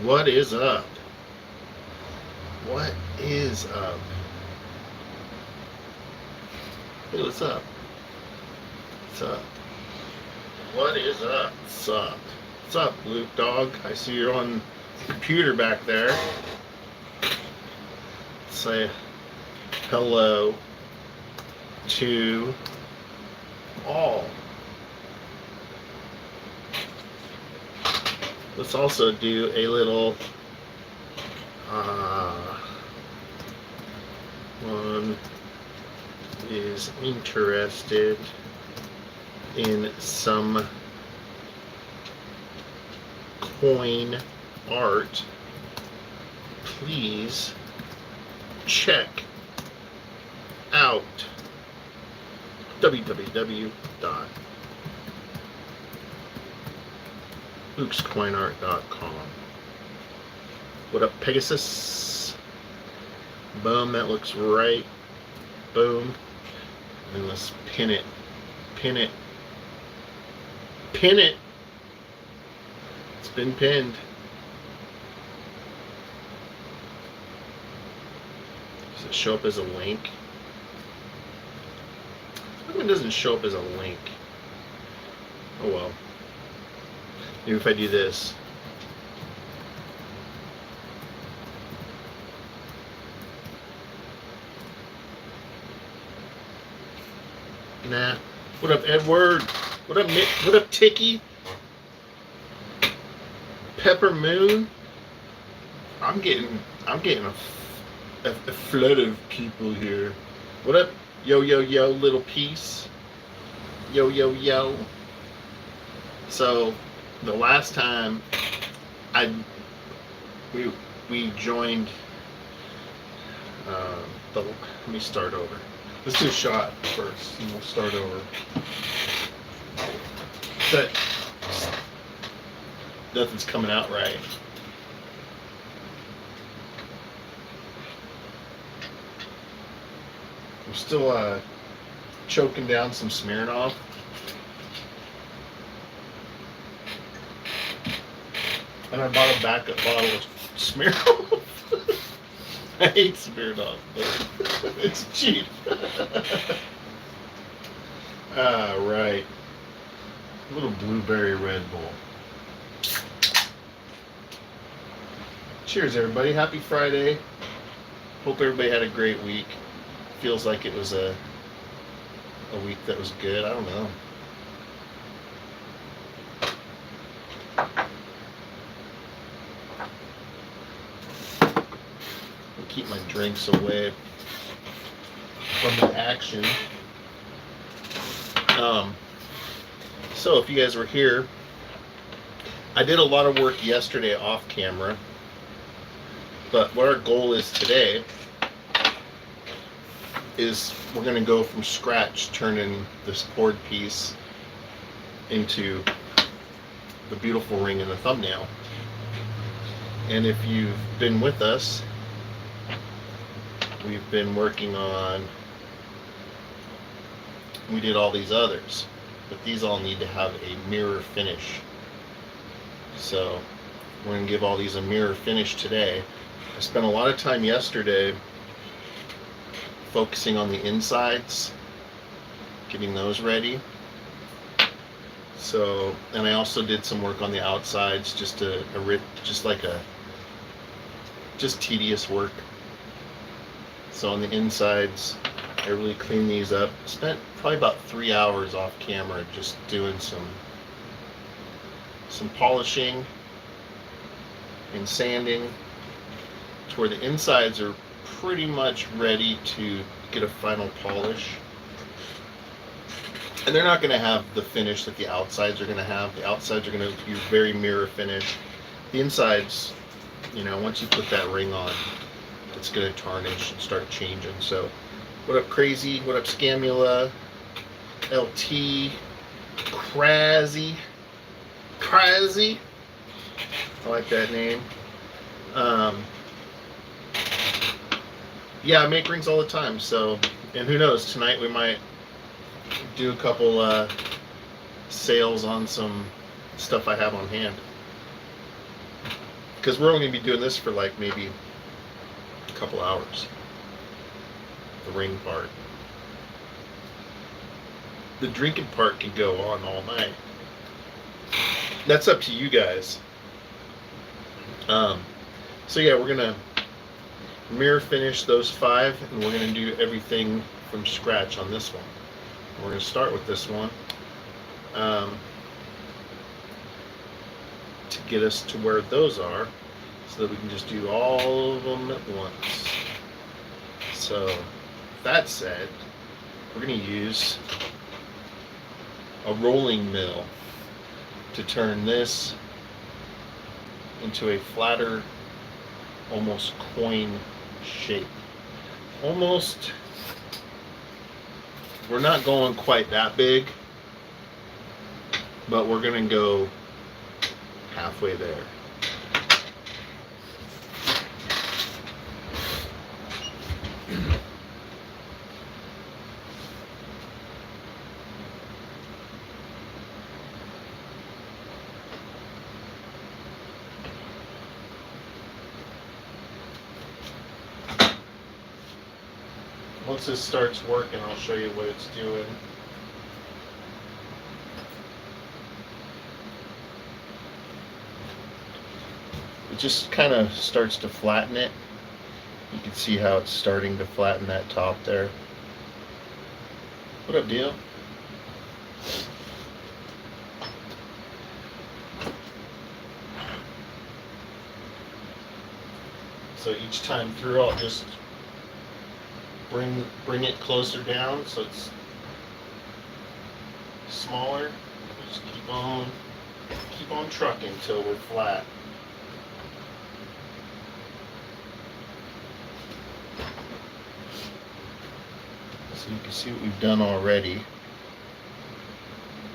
What is up? What is up? Hey, what's up? What's up? What is up? What's up? What's up, Luke Dog? I see you're on the computer back there. Say hello to all. Let's also do a little one is interested in some coin art, please check out www.lukescoinart.com. What up, Pegasus? Boom, that looks right. Boom. And let's pin it. Pin it. Pin it. It's been pinned. Does it show up as a link? How come it doesn't show up as a link? Oh well. Maybe if I do this. Nah. What up, Edward? What up, Nick? What up, Tiki? Pepper Moon? I'm getting a flood of people here. What up, yo, little piece? Yo. So, the last time we joined, let me start over. Let's do a shot first, and we'll start over. But nothing's coming out right. I'm still choking down some Smirnoff. And I bought a backup bottle of Smirnoff. I hate Smirnoff, but it's cheap. Right. A little blueberry Red Bull. Cheers, everybody. Happy Friday. Hope everybody had a great week. Feels like it was a week that was good. I don't know. I'll keep my drinks away from the action. So if you guys were here, I did a lot of work yesterday off camera, but what our goal is today is we're going to go from scratch, turning this board piece into the beautiful ring in the thumbnail. And if you've been with us, we've been working on, we did all these others, but these all need to have a mirror finish. So we're going to give all these a mirror finish today. I spent a lot of time yesterday focusing on the insides, getting those ready. So, and I also did some work on the outsides, just tedious work. So on the insides, I really cleaned these up. Spent probably about 3 hours off camera just doing some polishing and sanding to where the insides are pretty much ready to get a final polish. And they're not going to have the finish that the outsides are going to have. The outsides are going to be very mirror finish. The insides, once you put that ring on, it's going to tarnish and start changing. So, what up, Crazy? What up, Scamula? LT? Crazy? I like that name. Yeah, I make rings all the time. So, and who knows? Tonight we might do a couple sales on some stuff I have on hand. because we're only going to be doing this for like maybe a couple hours. The ring part. The drinking part can go on all night. That's up to you guys. So yeah, we're gonna mirror finish those 5, and we're gonna do everything from scratch on this one. We're gonna start with this one to get us to where those are, so that we can just do all of them at once. So that said, we're gonna use a rolling mill to turn this into a flatter, almost coin shape. Almost, we're not going quite that big, but we're gonna go halfway there. Once this starts working, I'll show you what it's doing. It just kind of starts to flatten it. You can see how it's starting to flatten that top there. What up, Deal? So each time through, I'll just bring it closer down so it's smaller. We'll just keep on trucking till we're flat. So you can see what we've done already.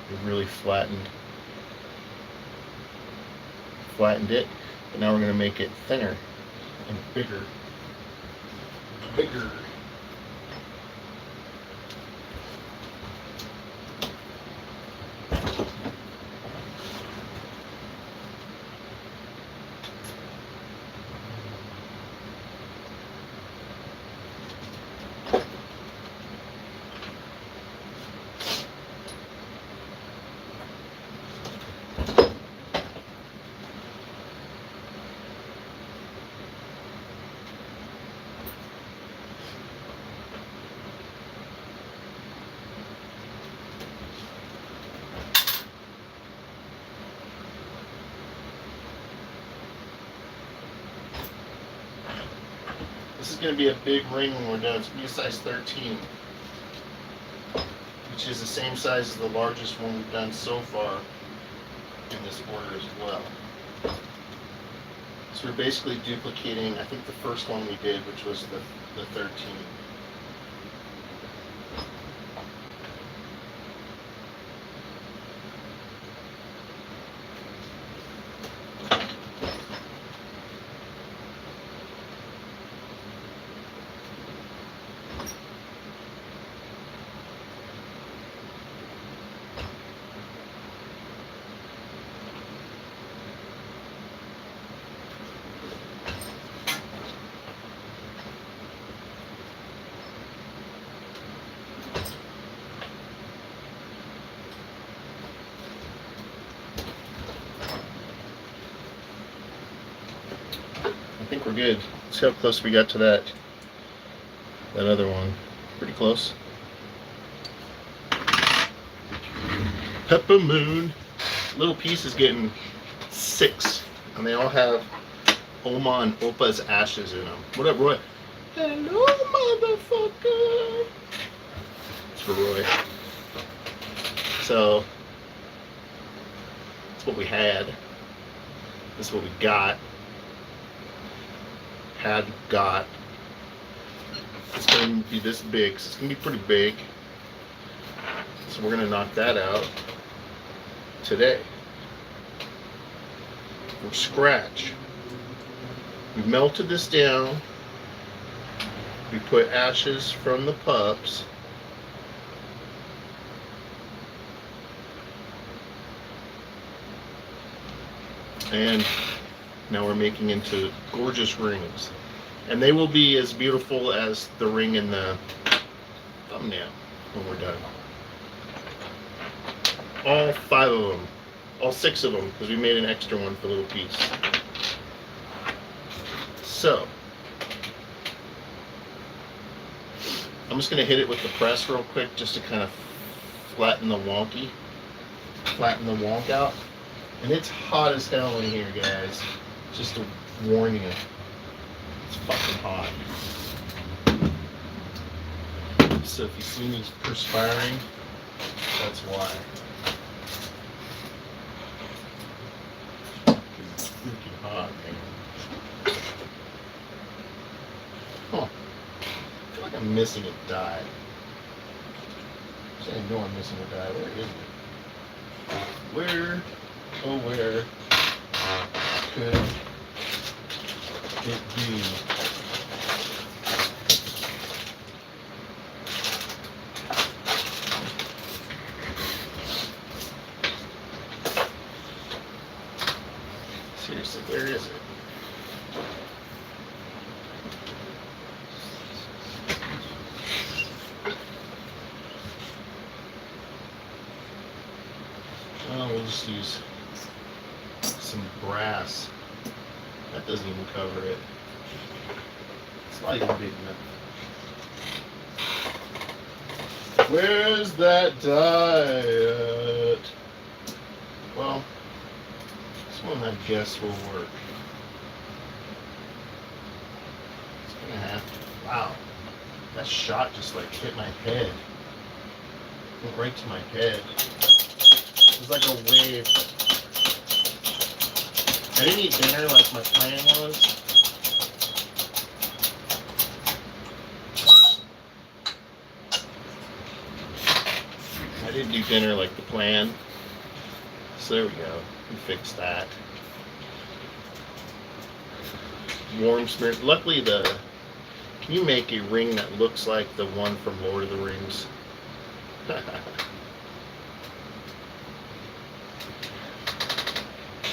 We've really flattened it, but now we're going to make it thinner and bigger. This is going to be a big ring when we're done. It's going to be a size 13, which is the same size as the largest one we've done so far in this order as well. So we're basically duplicating, I think, the first one we did, which was the 13. I think we're good. Let's see how close we got to that other one. Pretty close. Pepper Moon. Little piece is getting 6, and they all have Oma and Opa's ashes in them. What up, Roy? Hello, motherfucker. It's for Roy. So that's what we had. This is what we got. Got. It's going to be this big, so it's going to be pretty big. So we're going to knock that out today from scratch. We melted this down. We put ashes from the pups. And Now we're making into gorgeous rings. And they will be as beautiful as the ring in the thumbnail when we're done. All 5 of them. All 6 of them, because we made an extra one for a little piece. So, I'm just going to hit it with the press real quick just to kind of flatten the wonk out. And it's hot as hell in here, guys. Just to warn you. It's fucking hot. So if you see me perspiring, that's why. It's freaking hot, man. Huh. I feel like I'm missing a die. I know I'm missing a die. Where is it? Where, oh where could it be? Seriously, where is it? Oh, we'll just use some brass. That doesn't even cover it. It's not even big enough. Where's that die at? Well, this one I guess will work. It's gonna have to. Wow. That shot just like hit my head. Went right to my head. It was like a wave. I didn't eat dinner like my plan was. I didn't do dinner like the plan. So there we go. We fixed that. Warm smear. Luckily can you make a ring that looks like the one from Lord of the Rings?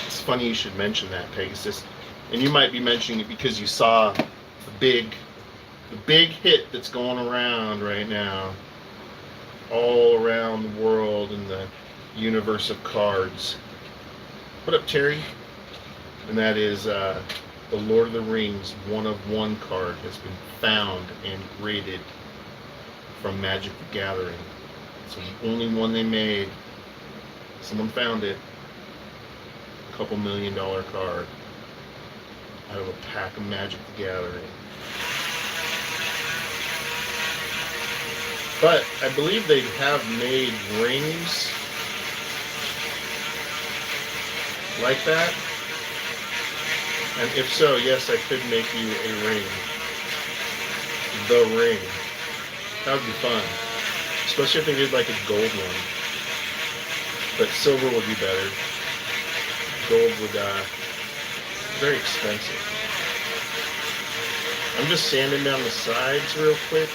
It's funny you should mention that, Pegasus. And you might be mentioning it because you saw the big hit that's going around right now. All around the world in the universe of cards. What up, Terry? And that is the Lord of the Rings 1 of 1 card has been found and graded from Magic the Gathering. It's the only one they made. Someone found it. $2 million card out of a pack of Magic the Gathering. But I believe they have made rings like that. And if so, yes, I could make you a ring. The ring. That would be fun. Especially if they did like a gold one. But silver would be better. Gold would very expensive. I'm just sanding down the sides real quick,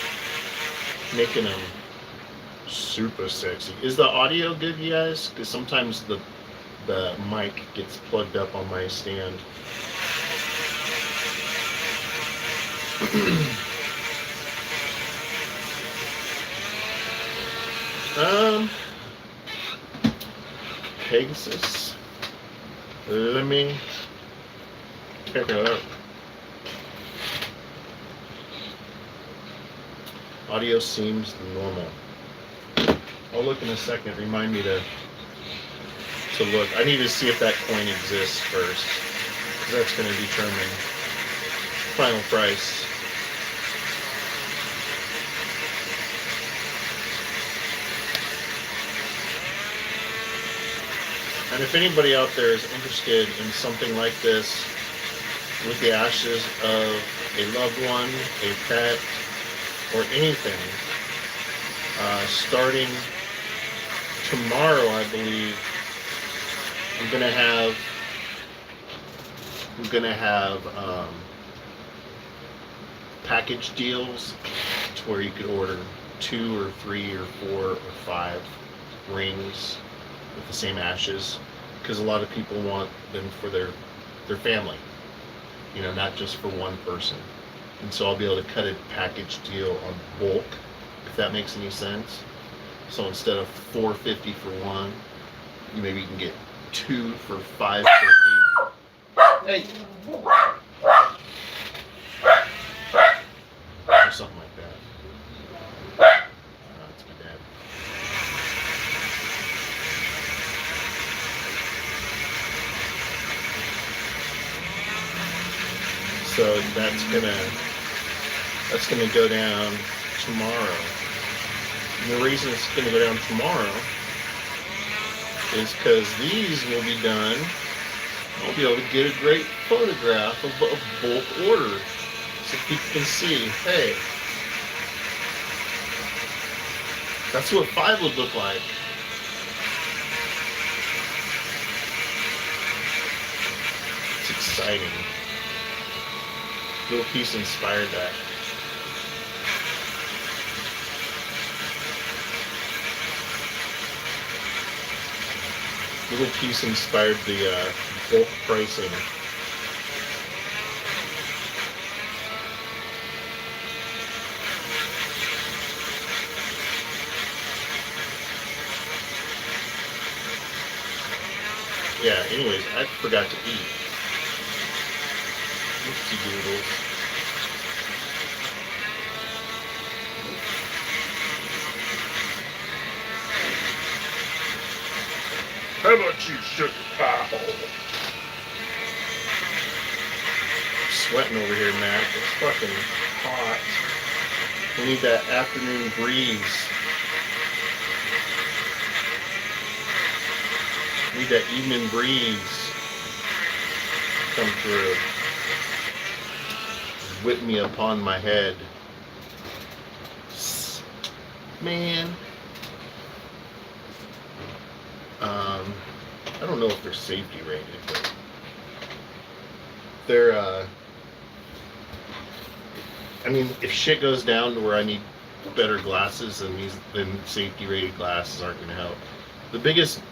making them super sexy. Is the audio good, you guys? Because sometimes the mic gets plugged up on my stand. Pegasus. Let me check it out. Audio seems normal. I'll look in a second. Remind me to look. I need to see if that coin exists first, because that's going to determine final price. And if anybody out there is interested in something like this with the ashes of a loved one, a pet, or anything, starting tomorrow, I believe, we're gonna have package deals to where you could order 2 or 3 or 4 or 5 rings with the same ashes, because a lot of people want them for their their family, you know, not just for one person. And so I'll be able to cut a package deal on bulk, if that makes any sense. So instead of $4.50 for one, maybe you can get two for $5.50. Hey, or something like that. That's my dad. So that's gonna go down tomorrow. And the reason it's gonna go down tomorrow is because these will be done. I'll be able to get a great photograph of a bulk order, so people can see, hey, that's what 5 would look like. It's exciting. Little piece inspired that. Little piece inspired the bulk pricing. Yeah, anyways, I forgot to eat. Oopsie doodles. How about you shut your pie hole? I'm sweating over here, Matt. It's fucking hot. We need that afternoon breeze. We need that evening breeze come through. Whip me upon my head. Man. I don't know if they're safety rated, but they're, I mean, if shit goes down to where I need better glasses, then safety rated glasses aren't going to help. The biggest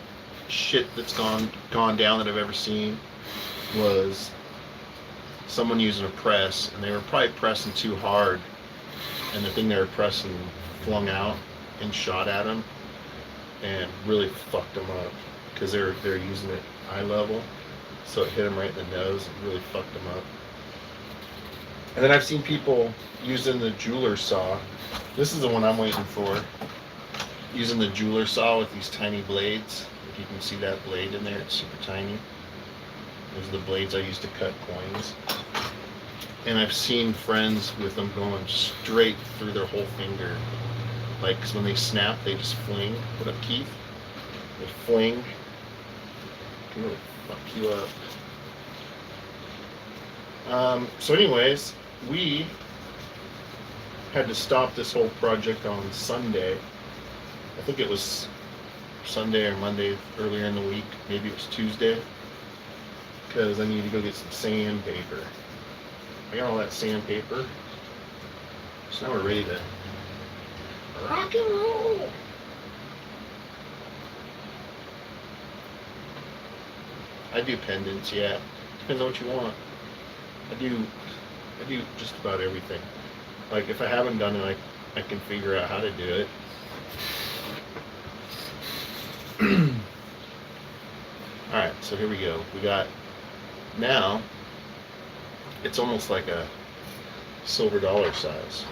shit that's gone down that I've ever seen was someone using a press, and they were probably pressing too hard, and the thing they were pressing flung out and shot at them, and really fucked them up because they're using it eye level, so it hit them right in the nose and really fucked them up. And then I've seen people using the jeweler saw. This is the one I'm waiting for. Using the jeweler saw with these tiny blades. If you can see that blade in there, it's super tiny. Those are the blades I use to cut coins. And I've seen friends with them going straight through their whole finger. Like, 'cause when they snap, they just fling. What up, Keith? They fling. Can really fuck you up. So anyways, we had to stop this whole project on Sunday. I think it was Sunday or Monday earlier in the week. Maybe it was Tuesday. Because I need to go get some sandpaper. I got all that sandpaper. So now we're ready to rock and roll. I do pendants, yeah. Depends on what you want. I do just about everything. Like, if I haven't done it, I can figure out how to do it. Alright, so here we go. We got, now, it's almost like a silver dollar size.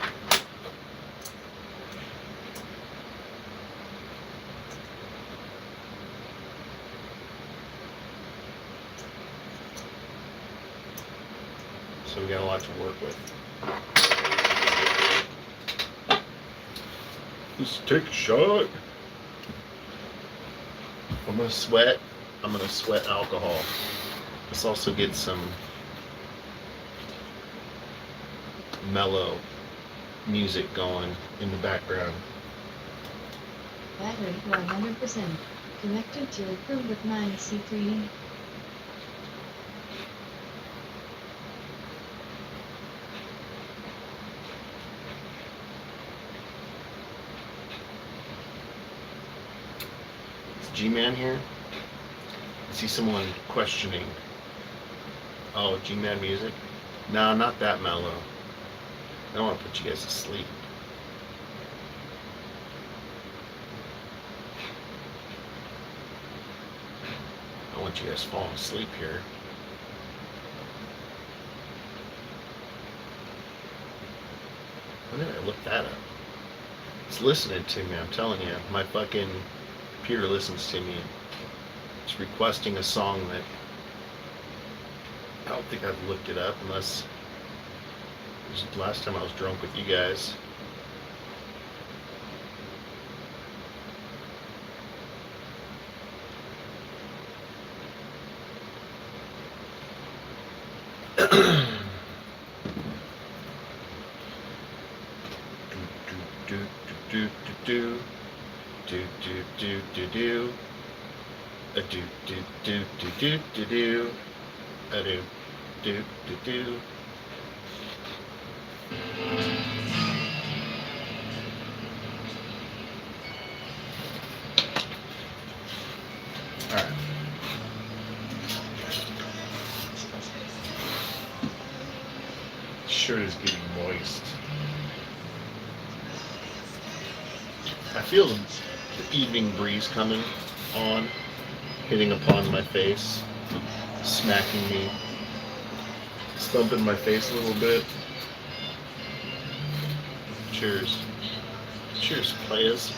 So we got a lot to work with. Let's take a shot. I'm gonna sweat alcohol. Let's also get some mellow music going in the background. Battery 100%. Connected to a room with 9C3. G-Man here. I see someone questioning Oh, G-Man music? No, not that mellow. I don't want to put you guys to sleep. I want you guys falling asleep here. When did I look that up? It's listening to me, I'm telling you. My fucking computer listens to me. It's requesting a song that I don't think I've looked it up unless it was the last time I was drunk with you guys. Alright. Shirt is getting moist. I feel the evening breeze coming on, hitting upon my face, smacking me, thumping my face a little bit. Cheers. Cheers, players.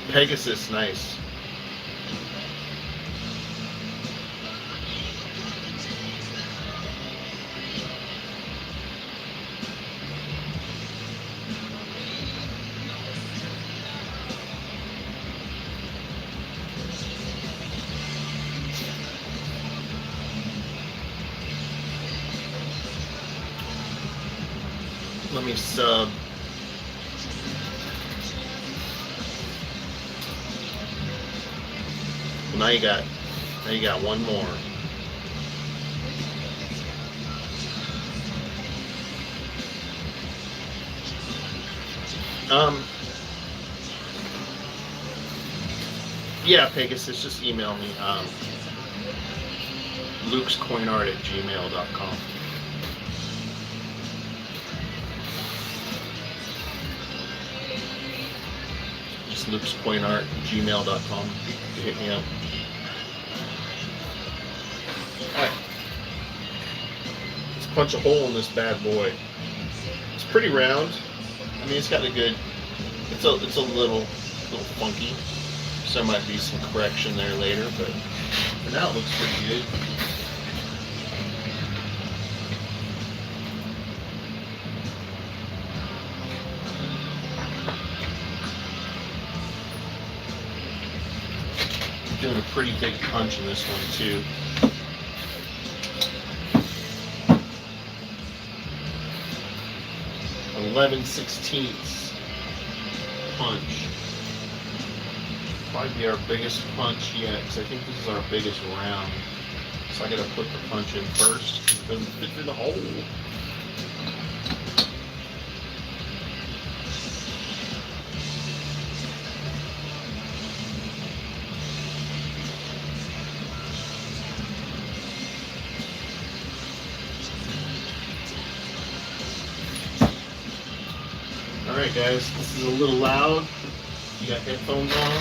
Pegasus, nice. Let me sub. Now you got one more. Yeah, Pegasus, just email me. lukescoinart@gmail.com. Just lukescoinart@gmail.com. You hit me up. Alright. Let's punch a hole in this bad boy. It's pretty round. I mean, it's got a good. It's a little funky. So there might be some correction there later, but for now it looks pretty good. Doing a pretty big punch in this one too. 11/16 punch. Probably be our biggest punch yet, because I think this is our biggest round. So I gotta put the punch in first. It doesn't fit through the hole. Alright guys, this is a little loud. You got headphones on.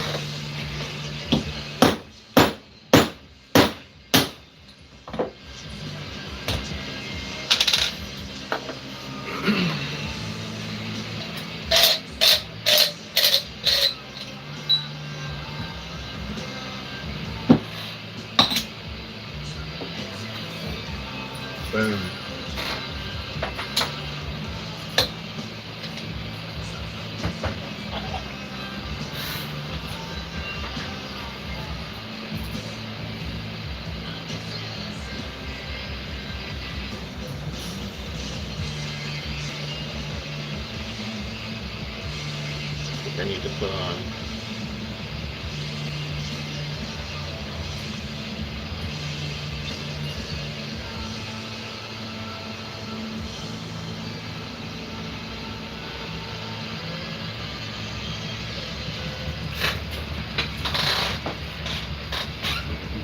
Boom. I need to put on.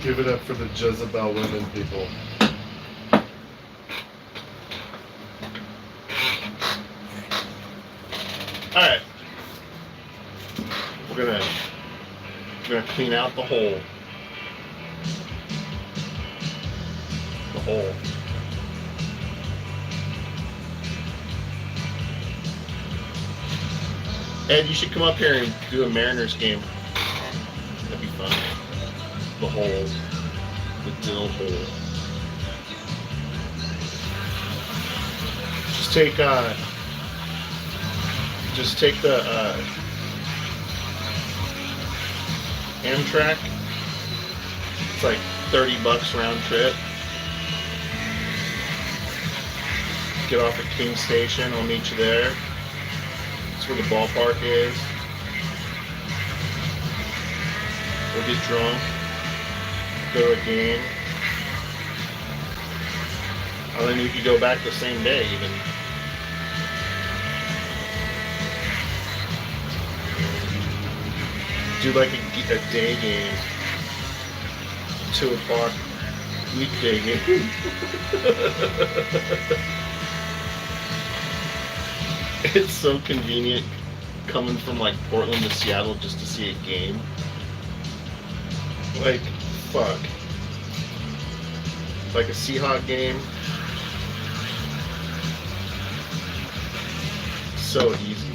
Give it up for the Jezebel women, people. All right, we're gonna clean out the hole. The hole. Ed, you should come up here and do a Mariners game. That'd be fun. The hole. The dill hole. Just take the Amtrak. It's like $30 round trip. Get off at King Station. I'll meet you there. That's where the ballpark is. We'll get drunk. Go to a game. And then you could go back the same day even. Do like a day game. 2 o'clock weekday game. It's so convenient coming from like Portland to Seattle just to see a game. Like, fuck. Like a Seahawk game. So easy.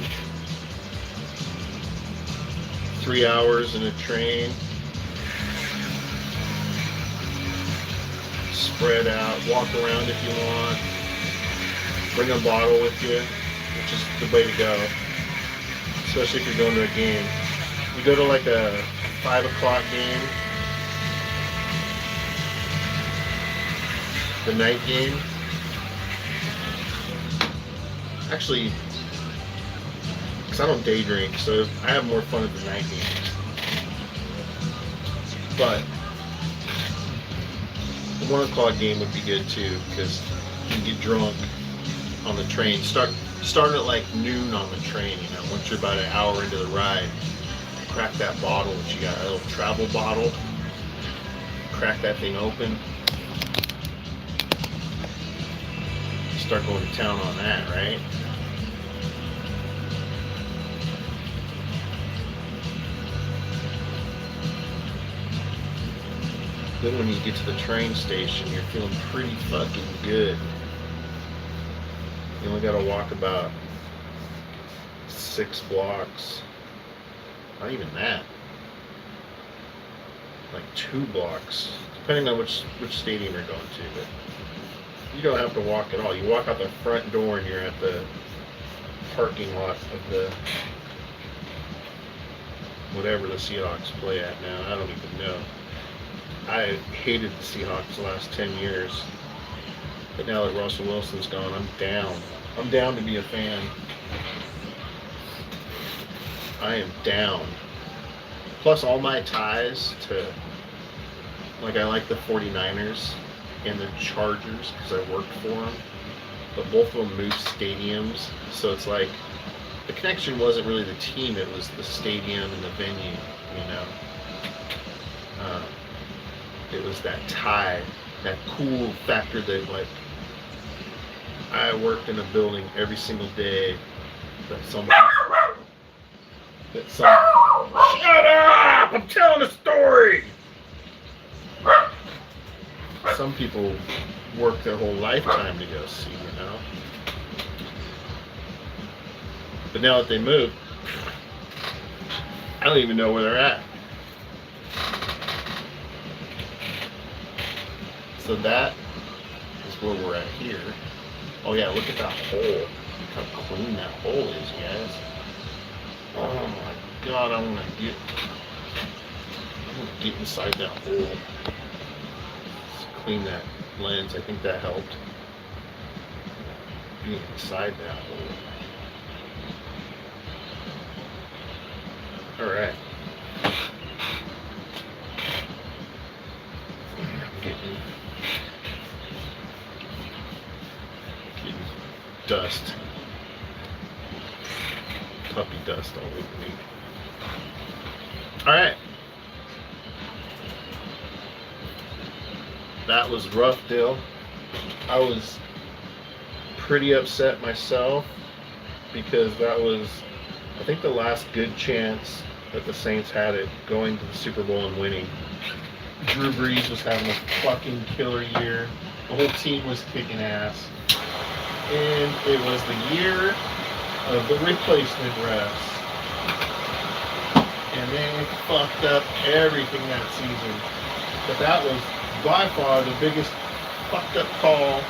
3 hours in a train. Spread out. Walk around if you want. Bring a bottle with you, which is the way to go. Especially if you're going to a game. You go to like a 5 o'clock game. The night game. Actually, because I don't day drink, so I have more fun at the night games. But the 1 o'clock game would be good too, because you can get drunk on the train. Start at like noon on the train, you know, once you're about an hour into the ride. Crack that bottle that you got, a little travel bottle. Crack that thing open. Start going to town on that, right? Then when you get to the train station, you're feeling pretty fucking good. You only gotta walk about 6 blocks. Not even that. Like 2 blocks, depending on which stadium you're going to. But you don't have to walk at all. You walk out the front door and you're at the parking lot of the whatever the Seahawks play at now. I don't even know. I hated the Seahawks the last 10 years. But now that Russell Wilson's gone, I'm down. I'm down to be a fan. I am down. Plus all my ties to, like, I like the 49ers and the Chargers because I worked for them. But both of them moved stadiums. So it's like, the connection wasn't really the team, it was the stadium and the venue, you know. It was that tie, that cool factor that, like, I worked in a building every single day that somebody, shut up! I'm telling a story! Some people work their whole lifetime to go see, you know. But now that they moved, I don't even know where they're at. So that is where we're at here. Oh yeah, look at that hole. Look how clean that hole is, guys. Oh my god, I'm gonna get inside that hole. Let's clean that lens. I think that helped. Being inside that hole. All right. Getting dust. Puppy dust all over me. All right. That was rough, Dill. I was pretty upset myself because that was, I think, the last good chance that the Saints had at going to the Super Bowl and winning. Drew Brees was having a fucking killer year. The whole team was kicking ass. And it was the year of the replacement refs. And they fucked up everything that season. But that was by far the biggest fucked up call,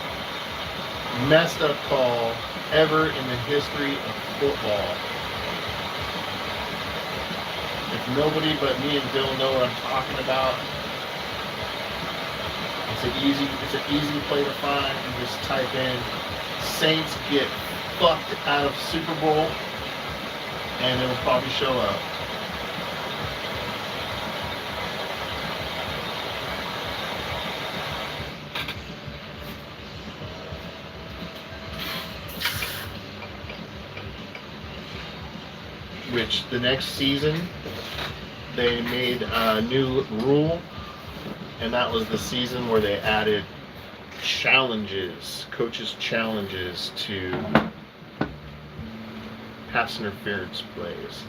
messed up call ever in the history of football. If nobody but me and Dylan know what I'm talking about, it's an easy play to find. You just type in Saints get fucked out of Super Bowl and it'll probably show up. Which the next season they made a new rule, and that was the season where they added challenges, coaches' challenges to pass interference plays.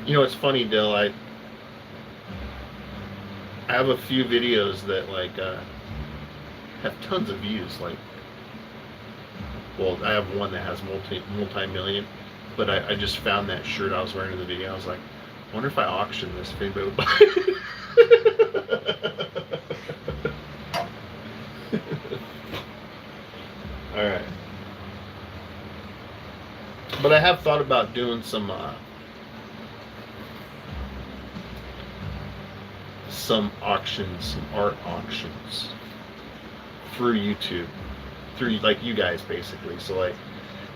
You know, it's funny, Dill, I have a few videos that have tons of views, well, I have one that has multi-million, but I just found that shirt I was wearing in the video. I was like, I wonder if I auction this, if anybody would buy it. All right. But I have thought about doing some auctions, some art auctions through YouTube. Through like you guys basically. So like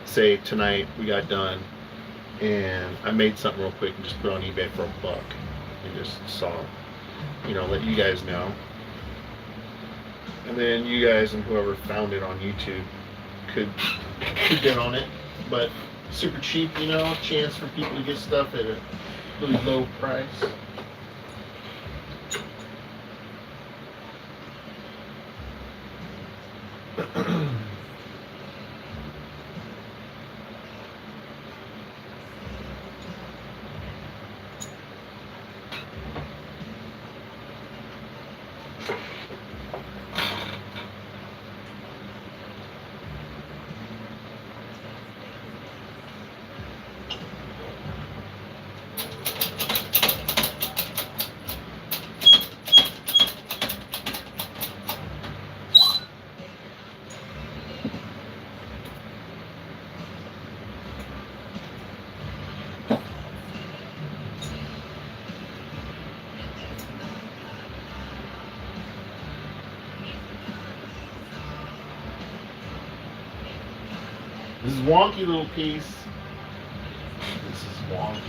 say tonight we got done and I made something real quick and just put it on eBay for $1 and just saw, let you guys know. And then you guys and whoever found it on YouTube could bid on it. But super cheap, chance for people to get stuff at a really low price. This is wonky little piece. This is wonky.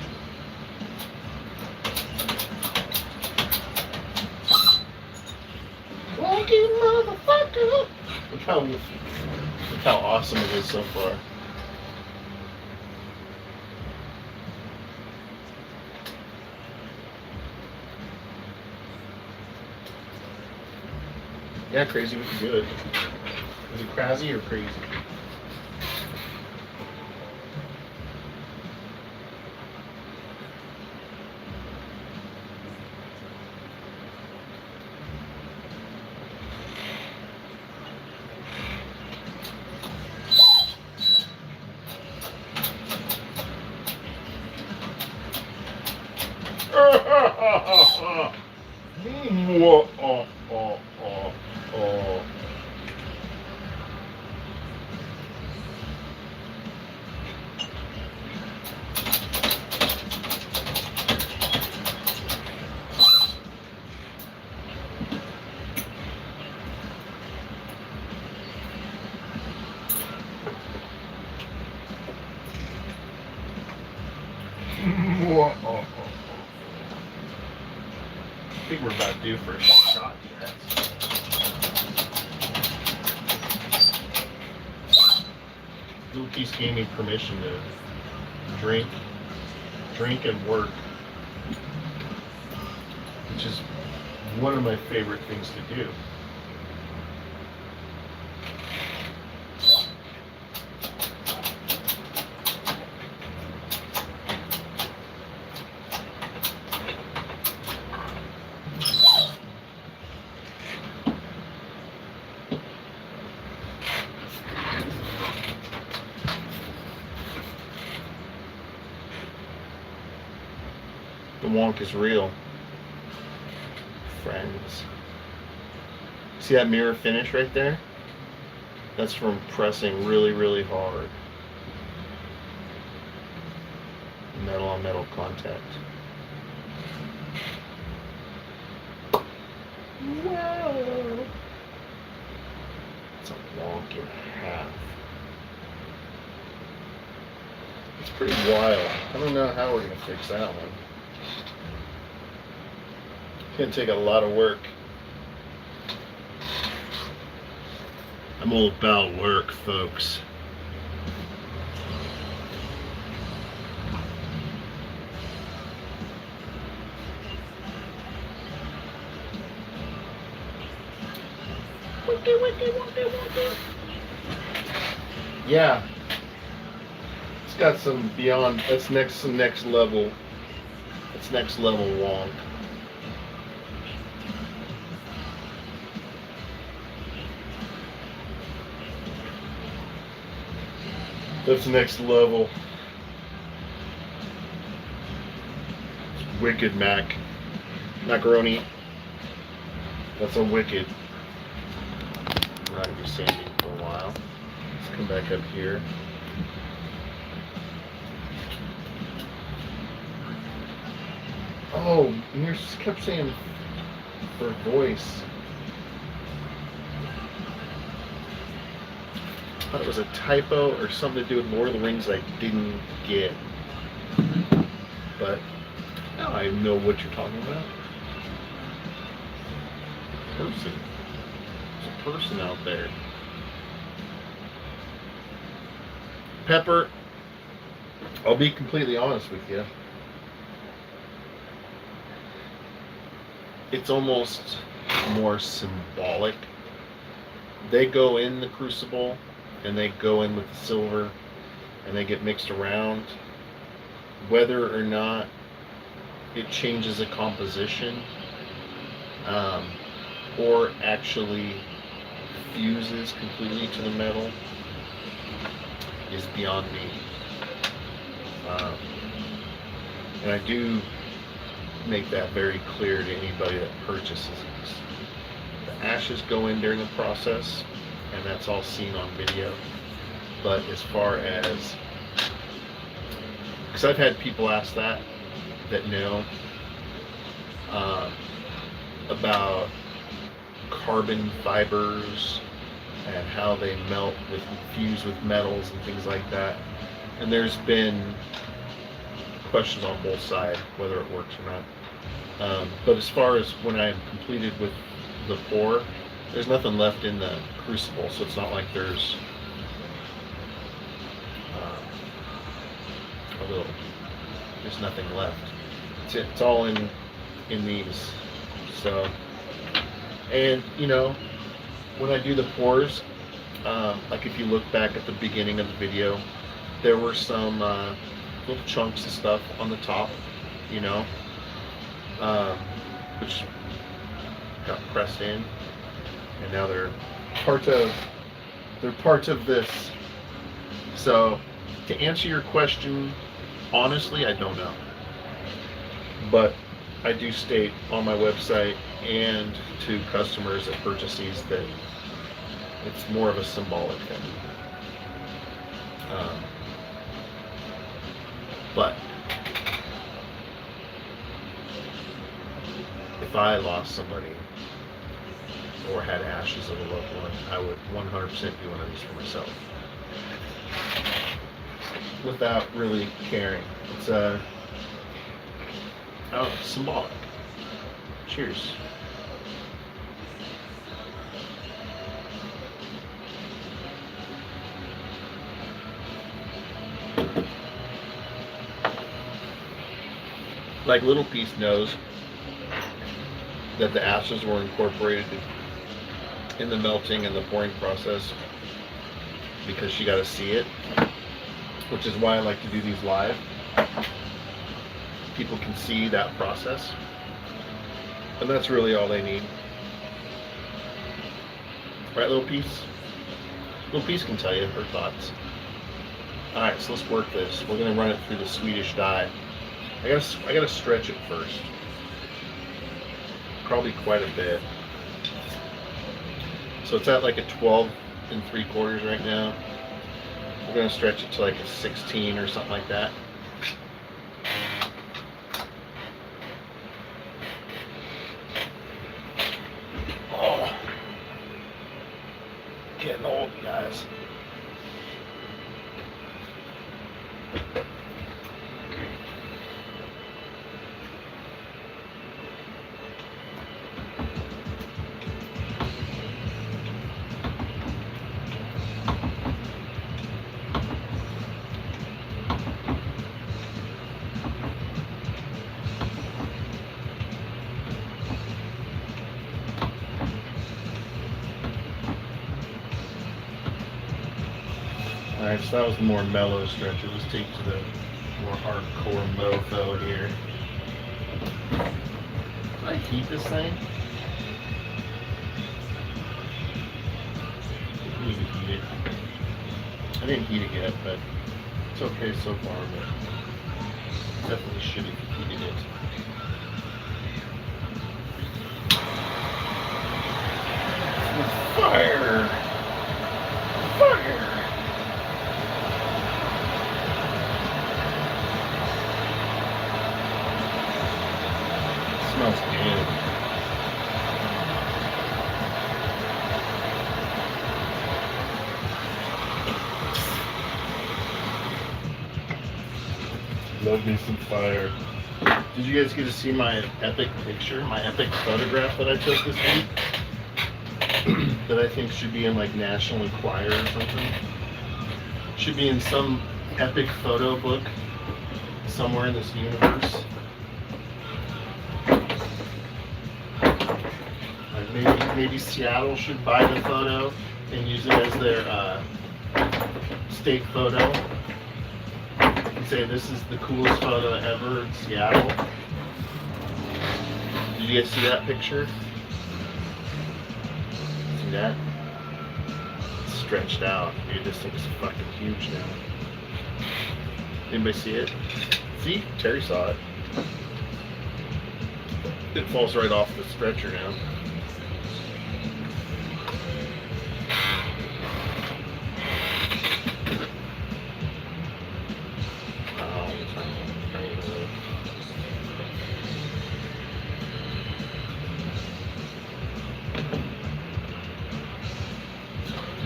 Wonky motherfucker. Look how awesome it is so far. Yeah, crazy, we can do it. Is it crazy or crazy? Whoa. I think we're about due for a shot here. Luke's gave me permission to drink and work, which is one of my favorite things to do. The wonk is real, friends. See that mirror finish right there? That's from pressing really, really hard. Metal on metal contact. Whoa! It's a wonk and a half. It's pretty wild. I don't know how we're gonna fix that one. It's gonna take a lot of work. I'm all about work, folks. Yeah. It's got some beyond, that's some next level. It's next level wonk. That's next level. It's wicked macaroni. That's a wicked. I'm not gonna be sanding for a while. Let's come back up here. Oh, and you kept saying for voice. I thought it was a typo or something to do with Lord of the Rings that I didn't get. But now I know what you're talking about. Person. There's a person out there. Pepper, I'll be completely honest with you. It's almost more symbolic. They go in the crucible and they go in with the silver and they get mixed around. Whether or not it changes the composition or actually fuses completely to the metal is beyond me. And I do make that very clear to anybody that purchases these. The ashes go in during the process, and that's all seen on video. But as far as, because I've had people ask that know about carbon fibers and how they melt with fuse with metals and things like that. And there's been questions on both sides whether it works or not. But as far as when I'm completed with the pour, there's nothing left in the crucible, so it's not like there's there's nothing left. It's all in these. So, and you know, when I do the pours, like if you look back at the beginning of the video, there were some little chunks of stuff on the top, you know, which got pressed in, and now they're part of this. So, to answer your question, honestly, I don't know, but I do state on my website and to customers that purchase these that it's more of a symbolic thing. But if I lost somebody or had ashes of a loved one, I would 100% do one of these for myself without really caring. It's Oh, symbolic. Cheers. Like Little Piece knows that the ashes were incorporated in the melting and the pouring process because she got to see it, which is why I like to do these live. People can see that process, and that's really all they need. Right, Little Piece? Little Piece can tell you her thoughts. Alright, so let's work this. We're going to run it through the Swedish dye. I gotta stretch it first. Probably quite a bit. So it's at like a 12 3/4 right now. We're gonna stretch it to like a 16 or something like that. Oh, getting old, guys. Alright, so that was the more mellow stretcher. Let's take to the more hardcore mofo here. Did I heat this thing? I need to heat it. I didn't heat it yet, but it's okay so far, but definitely should have heated it. Fire! Fire! Smells good. Love me some fire. Did you guys get to see my epic picture, my epic photograph that I took this week? That I think should be in like National Enquirer or something. Should be in some epic photo book somewhere in this universe. Maybe Seattle should buy the photo and use it as their state photo. And say this is the coolest photo ever in Seattle. Did you guys see that picture? See that? It's stretched out. Dude, this thing's fucking huge now. Anybody see it? See? Terry saw it. It falls right off the stretcher now.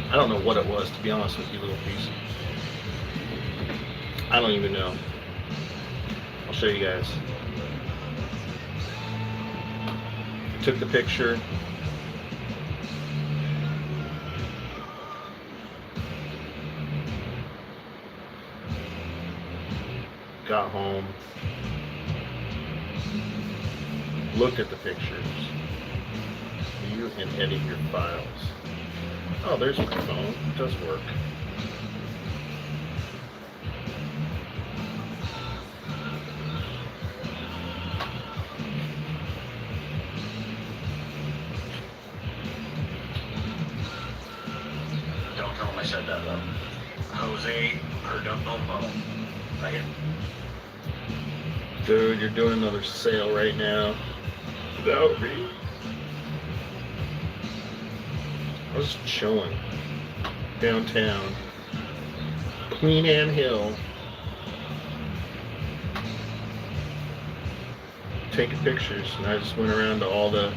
I don't know what it was, to be honest with you, Little Piece. I don't even know. I'll show you guys. Took the picture. Got home. Looked at the pictures. View and edit your files. Oh, there's my phone. It does work. Don't tell him I said that, though. Jose, or don't know. Right. Dude, you're doing another sale right now. Without me. I was chilling downtown, Queen Anne Hill, taking pictures, and I just went around to all the.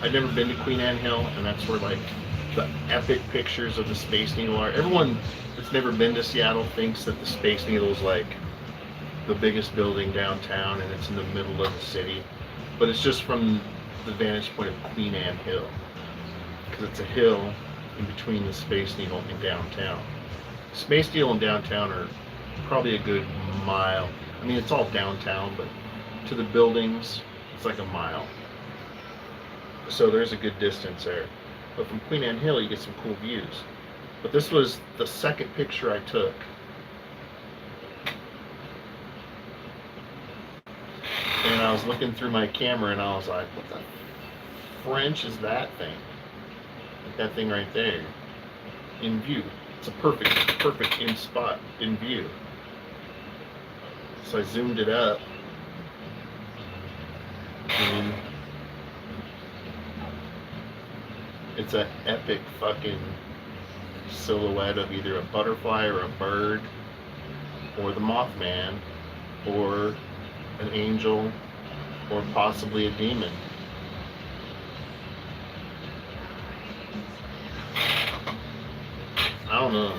I'd never been to Queen Anne Hill, and that's where like the epic pictures of the Space Needle are. Everyone that's never been to Seattle thinks that the Space Needle is like the biggest building downtown, and it's in the middle of the city. But it's just from the vantage point of Queen Anne Hill, because it's a hill in between the Space Needle and downtown. Space Needle and downtown are probably a good mile. I mean, it's all downtown, but to the buildings, it's like a mile. So there's a good distance there. But from Queen Anne Hill, you get some cool views. But this was the second picture I took. And I was looking through my camera and I was like, what the French is that thing? Like that thing right there. In view. It's a perfect in spot, in view. So I zoomed it up. And it's an epic fucking silhouette of either a butterfly or a bird, or the Mothman, or an angel, or possibly a demon. I don't know.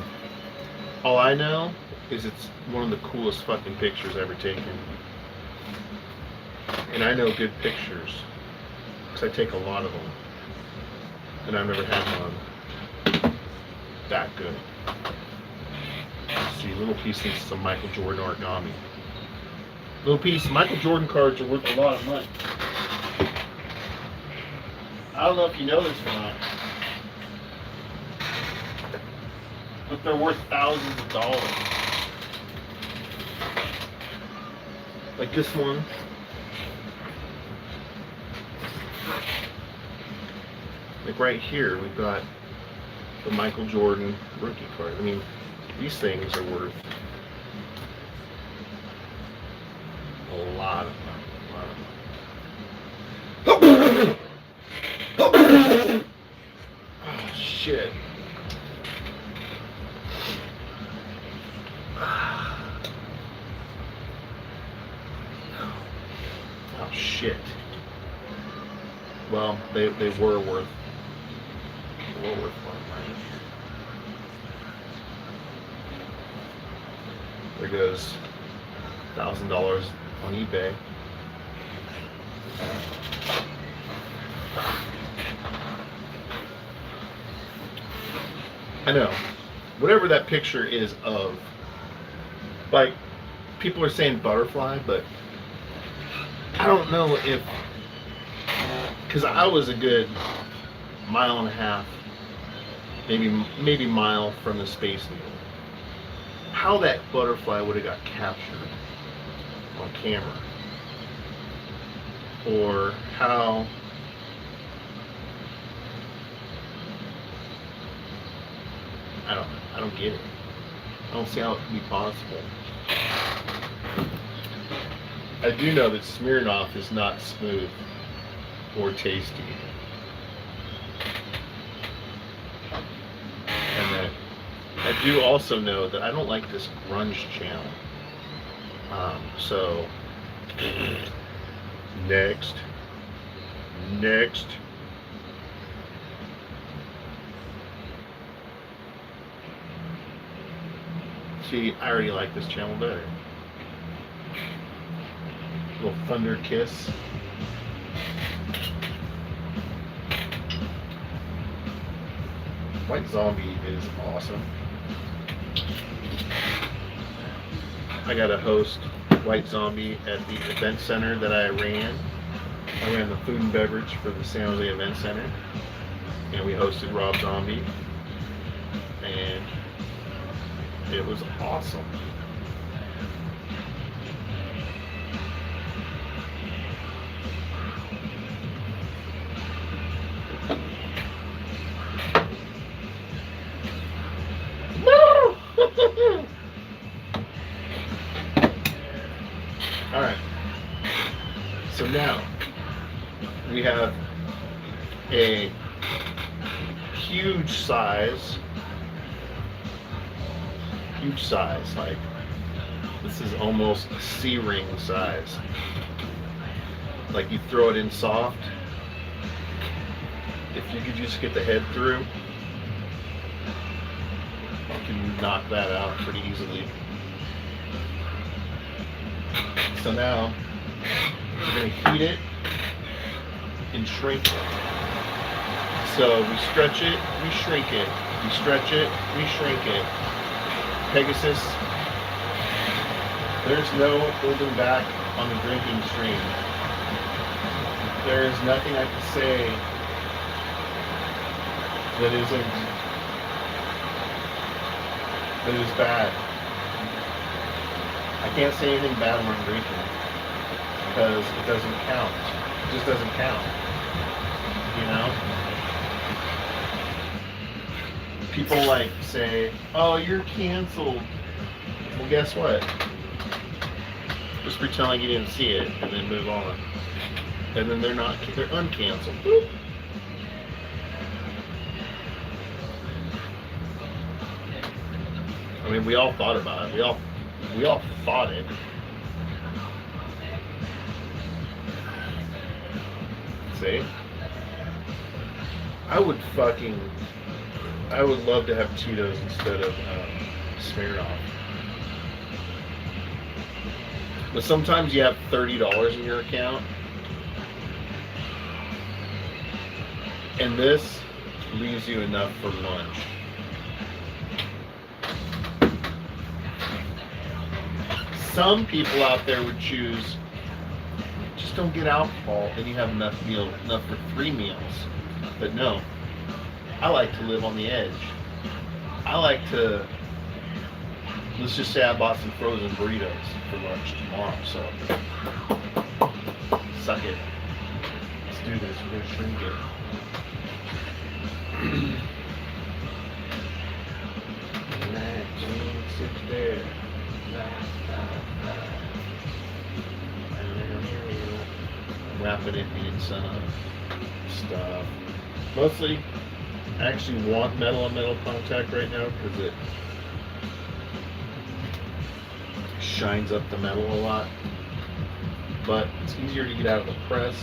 All I know is it's one of the coolest fucking pictures ever taken. And I know good pictures, because I take a lot of them. And I've never had one that good. Let's see, little piece thinks it's a Michael Jordan origami. Little piece, Michael Jordan cards are worth a lot of money. I don't know if you know this or not, but they're worth thousands of dollars. Like this one. Like right here, we've got the Michael Jordan rookie card. I mean, these things are worth a lot of money. Oh, shit. Oh, shit. Well, they were worth a lot of money. There goes $1,000 on eBay. I know. Whatever that picture is of, like, people are saying butterfly, but I don't know if, because I was a good mile and a half, maybe mile from the Space Needle. How that butterfly would have got captured on camera, or how I don't get it. I don't see how it can be possible. I do know that Smirnoff is not smooth or tasty, and that I do also know that I don't like this grunge channel. So next. See, I already like this channel better. Little Thunder Kiss. White Zombie is awesome. I got to host White Zombie at the event center that I ran. I ran the food and beverage for the San Jose Event Center, and we hosted Rob Zombie, and it was awesome. All right. So now we have a huge size, like this is almost a C-ring size. Like you throw it in soft, if you could just get the head through, you can knock that out pretty easily. So now we're going to heat it and shrink it. So we stretch it, we shrink it. We stretch it, we shrink it. Pegasus, there's no holding back on the drinking stream. There is nothing I can say that is bad. I can't say anything bad when I'm drinking because it doesn't count. It just doesn't count. You know? People like say, "Oh, you're canceled." Well, guess what? Just pretend like you didn't see it and then move on. And then they're uncanceled. Boop. I mean, we all thought about it. We all thought it. See? I would love to have Cheetos instead of Smirnoff. But sometimes you have $30 in your account, and this leaves you enough for lunch. Some people out there would choose, just don't get alcohol, then you have enough for 3 meals. But no, I like to live on the edge. I like to, let's just say I bought some frozen burritos for lunch tomorrow, so suck it. Let's do this, we're gonna shrink it. Wrapping it in some stuff. Mostly, I actually want metal on metal contact right now because it shines up the metal a lot. But it's easier to get out of the press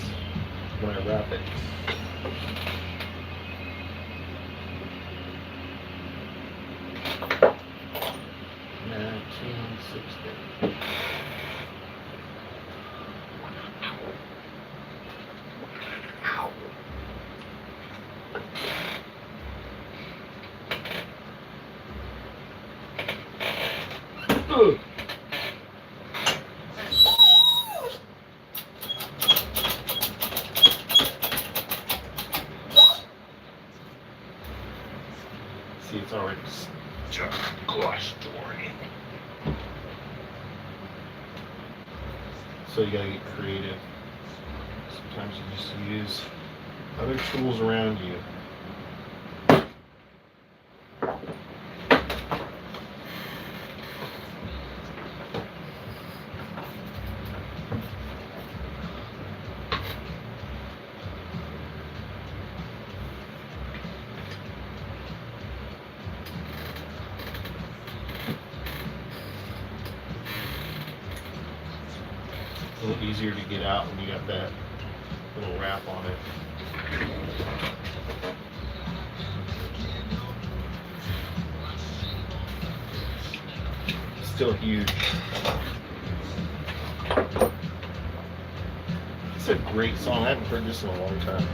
when I wrap it. See, it's already Just glass story. so you gotta get creative. Sometimes you just use other tools around you. A little easier to get out when you got that little wrap on it. Still huge. It's a great song. I haven't heard this in a long time.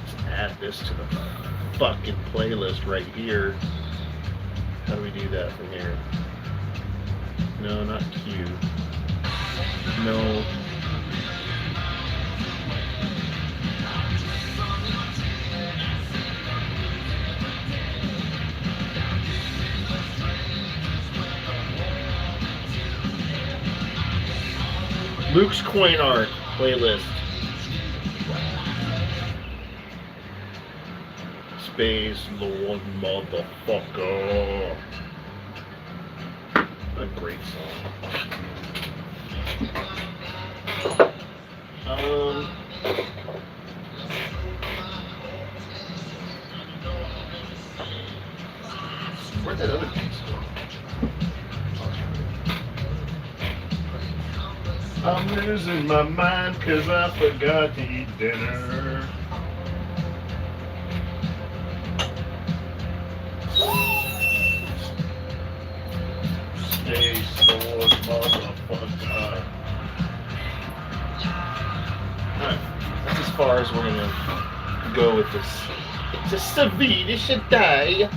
Let's add this to the fucking playlist right here. How do we do that from here? No, not Q. No. Luke's coin art playlist. Space Lord motherfucker. A great song. Where'd that other piece go? I'm losing my mind 'cause I forgot to eat dinner. it's a Swedish day.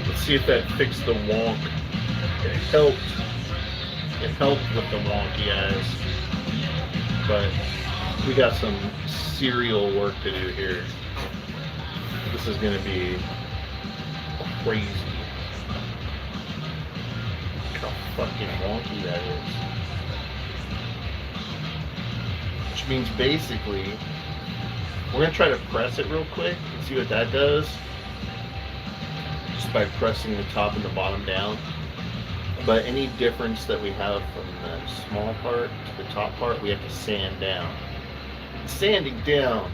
Let's see if that fixed the wonk. It helped. It helped with the wonky eyes, but we got some serial work to do here. This is gonna be crazy. Look how fucking wonky that is. Which means basically, we're gonna try to press it real quick and see what that does. Just by pressing the top and the bottom down. But any difference that we have from the small part to the top part, we have to sand down. Sanding down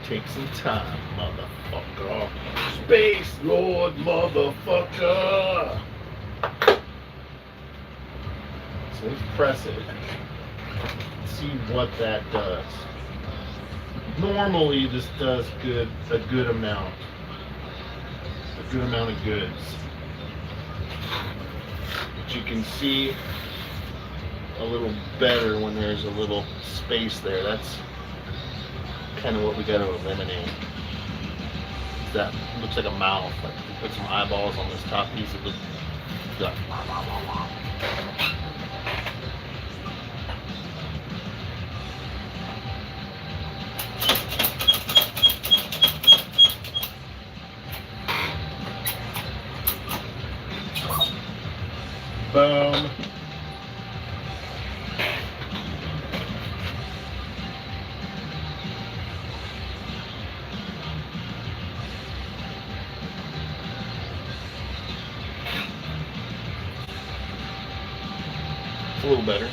takes some time, motherfucker. Space Lord, motherfucker. So let's press it. See what that does. Normally this does a good amount of goods. But you can see a little better when there's a little space there. That's kind of what we got to eliminate. That looks like a mouth. Like if we put some eyeballs on this top piece, it looks like boom. It's a little better.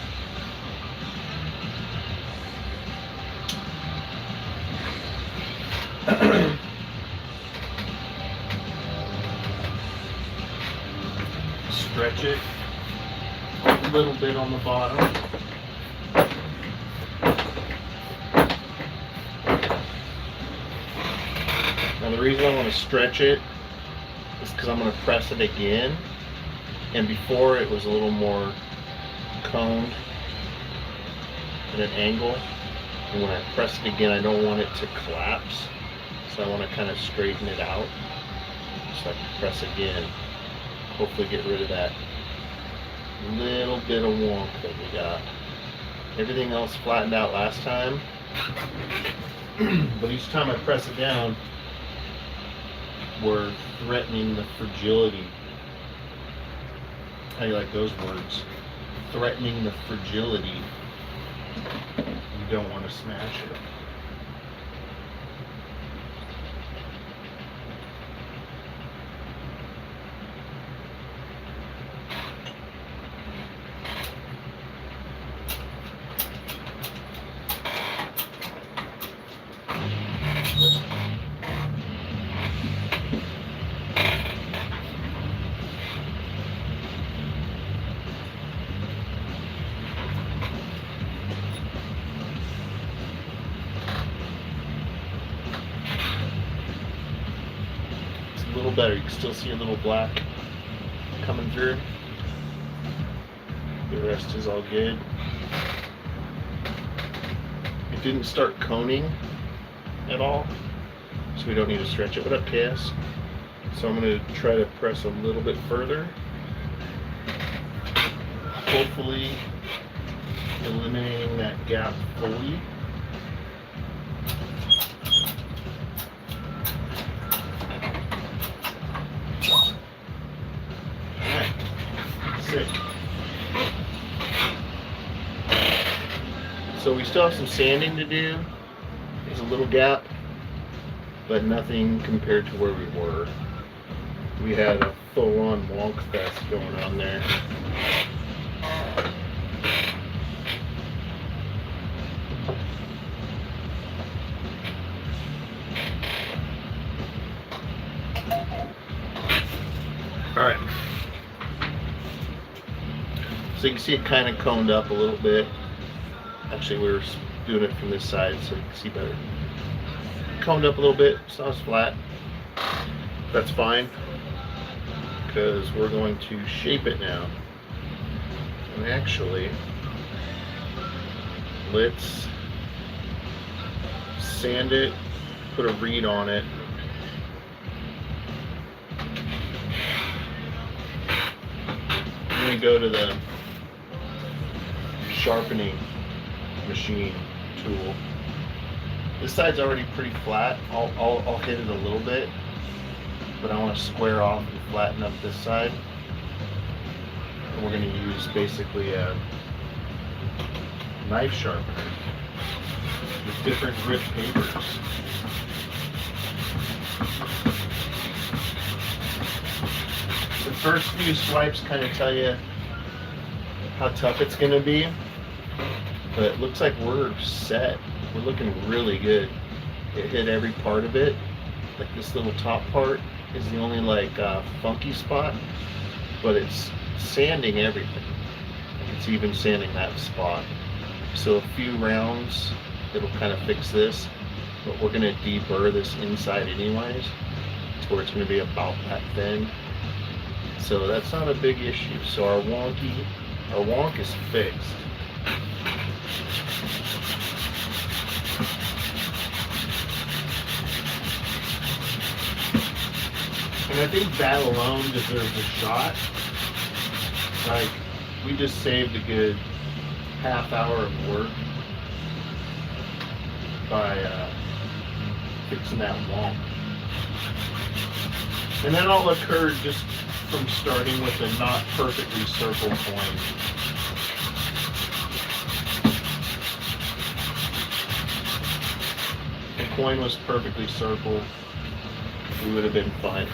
Stretch it a little bit on the bottom. Now the reason I want to stretch it is because I'm going to press it again, and before it was a little more coned at an angle, and when I press it again I don't want it to collapse, so I want to kind of straighten it out. So I can press again, hopefully get rid of that little bit of wonk that we got. Everything else flattened out last time, but each time I press it down, we're threatening the fragility. How do you like those words? Threatening the fragility. You don't want to smash it. A little better. You can still see a little black coming through. The rest is all good. It didn't start coning at all, so we don't need to stretch it. What up, Cass? So I'm going to try to press a little bit further, hopefully eliminating that gap fully. So we still have some sanding to do. There's a little gap, but nothing compared to where we were. We had a full-on wonk fest going on there. All right. So you can see it kind of coned up a little bit. Actually, we were doing it from this side so you can see better. Coned up a little bit, it's not as flat. That's fine, because we're going to shape it now. And actually, let's sand it, put a reed on it. Then we go to the sharpening machine tool. This side's already pretty flat. I'll hit it a little bit, but I want to square off and flatten up this side. And we're going to use basically a knife sharpener with different grit papers. The first few swipes kind of tell you how tough it's going to be, but it looks like we're set. We're looking really good. It hit every part of it. Like this little top part is the only like funky spot, but it's sanding everything. It's even sanding that spot. So a few rounds, it'll kind of fix this, but we're gonna deburr this inside anyways, to where it's gonna be about that thin. So that's not a big issue. So our wonk is fixed. And I think that alone deserves a shot. Like, we just saved a good half hour of work by fixing that wonk. And that all occurred just from starting with a not perfectly circled coin. If the coin was perfectly circled, we would have been fine.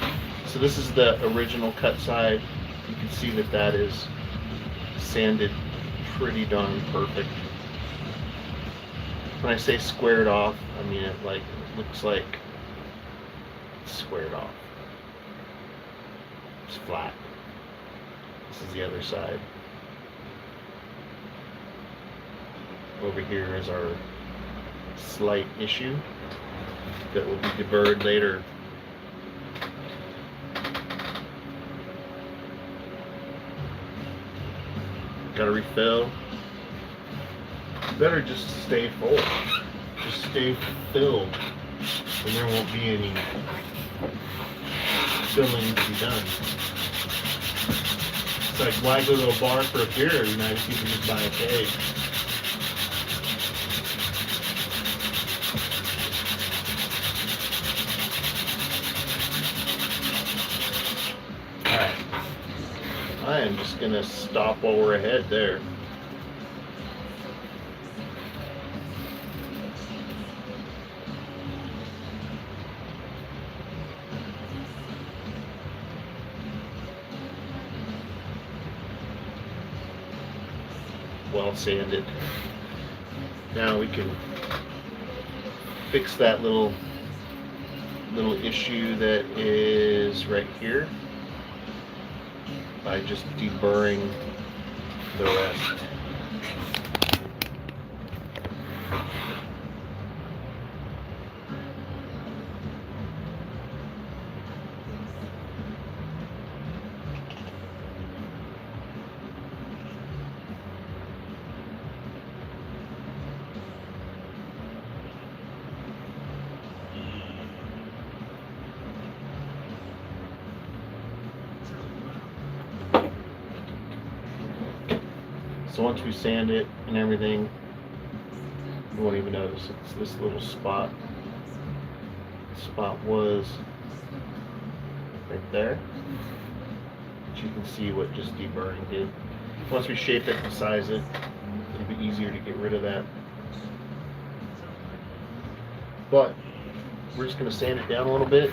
So this is the original cut side. You can see that that is sanded pretty darn perfect. When I say squared off, I mean it looks like it's squared off. It's flat. This is the other side. Over here is our slight issue that will be deburred later. Gotta refill. Better just stay full. Just stay filled, and there won't be any filling to be done. It's like, why go to a bar for a beer every night if you can just buy a cake? I am just going to stop while we're ahead there. Well sanded. Now we can fix that little issue that is right here by just deburring the rest. So once we sand it and everything, you won't even notice it's this little spot. The spot was right there. But you can see what just deburring did. Once we shape it and size it, it'll be easier to get rid of that. But we're just going to sand it down a little bit.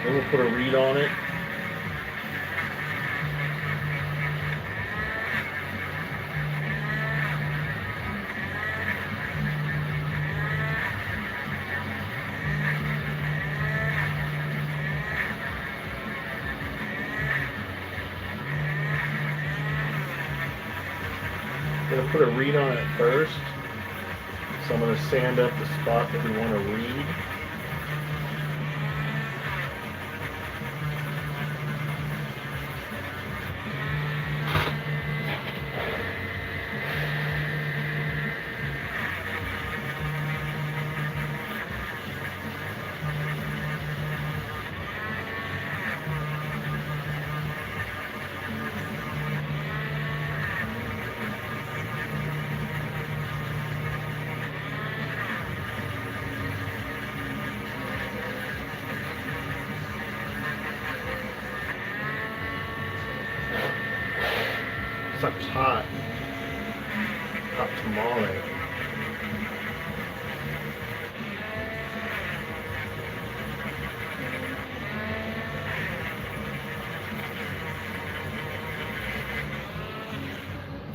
Then we'll put a reed on it. Gonna put a reed on it first So I'm going to sand up the spot that we want to read. Such hot tamale.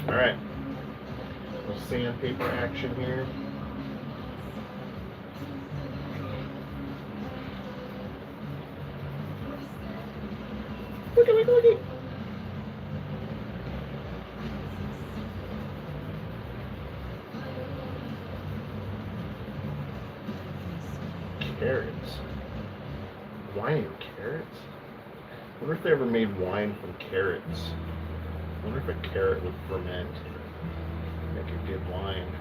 All right, a little sandpaper action here. Looky. Carrots. Wine and carrots? I wonder if they ever made wine from carrots. I wonder if a carrot would ferment, make a good wine.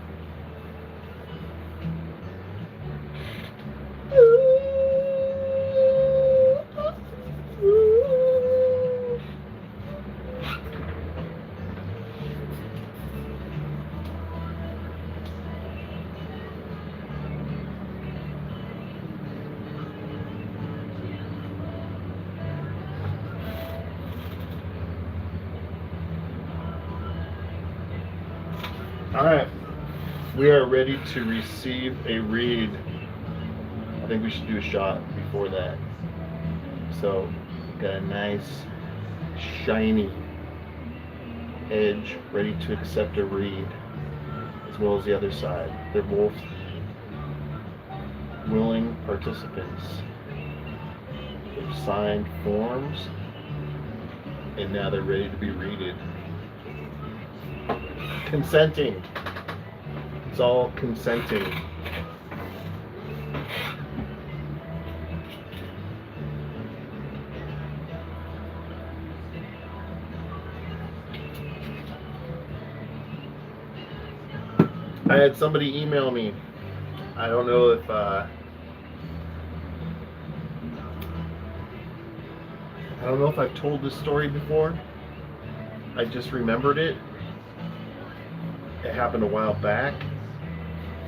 All right, we are ready to receive a read. I think we should do a shot before that. So, got a nice, shiny edge ready to accept a read, as well as the other side. They're both willing participants. They've signed forms, and now they're ready to be readed. Consenting. It's all consenting. I had somebody email me. I don't know if I don't know if I've told this story before. I just remembered it. It happened a while back,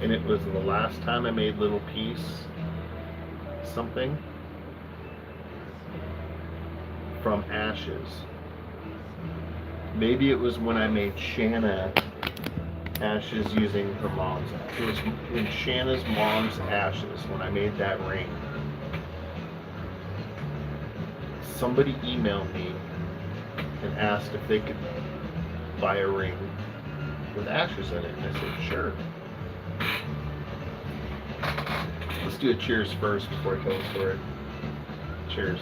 and it was the last time I made Little Piece something from ashes. Maybe it was when I made Shanna ashes using her mom's. It was in Shanna's mom's ashes when I made that ring. Somebody emailed me and asked if they could buy a ring with ashes in it. And I said, sure. Let's do a cheers first before I tell the story. Cheers.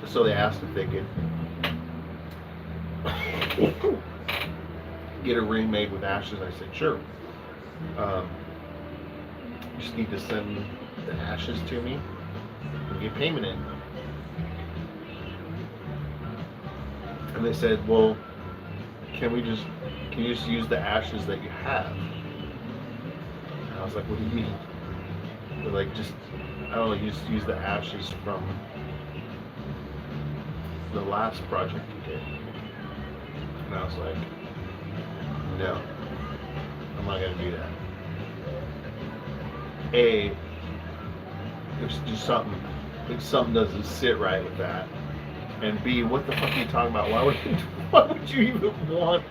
So they asked if they could get a ring made with ashes. I said, sure. You just need to send the ashes to me and get payment in. And they said, well, can you just use the ashes that you have? And I was like, what do you mean? They're like, just, I don't know, use the ashes from the last project you did. And I was like, no, I'm not gonna do that. A, there's just something doesn't sit right with that. And B, what the fuck are you talking about? Why would you even want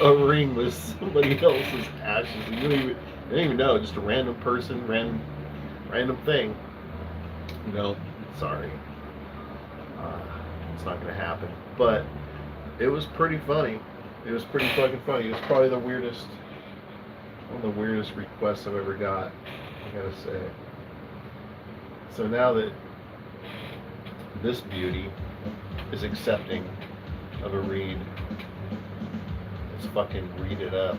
a ring with somebody else's ashes? You don't even know, just a random person, random thing. No, sorry. It's not gonna happen. But it was pretty funny. It was pretty fucking funny. It was probably one of the weirdest requests I've ever got, I gotta say. So now that This beauty is accepting of a read. Let's fucking read it up.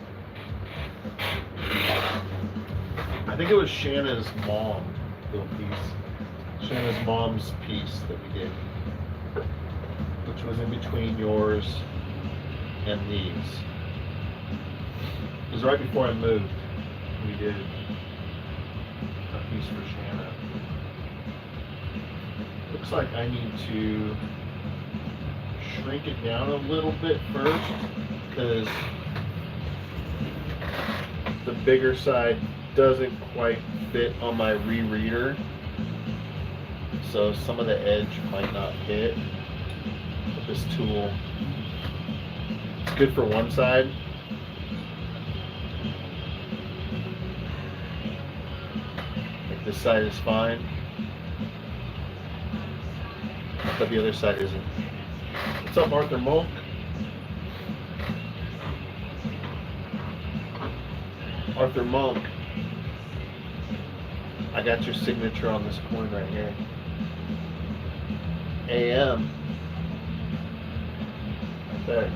I think it was Shanna's mom little piece. Shanna's mom's piece that we did, which was in between yours and these. It was right before I moved. We did a piece for Shanna. Looks like I need to shrink it down a little bit first, because the bigger side doesn't quite fit on my rereader, so some of the edge might not hit. But this tool, it's good for one side. Like this side is fine, but the other side isn't. What's up, Arthur Mulk? Arthur Monk, I got your signature on this coin right here. AM. Right there.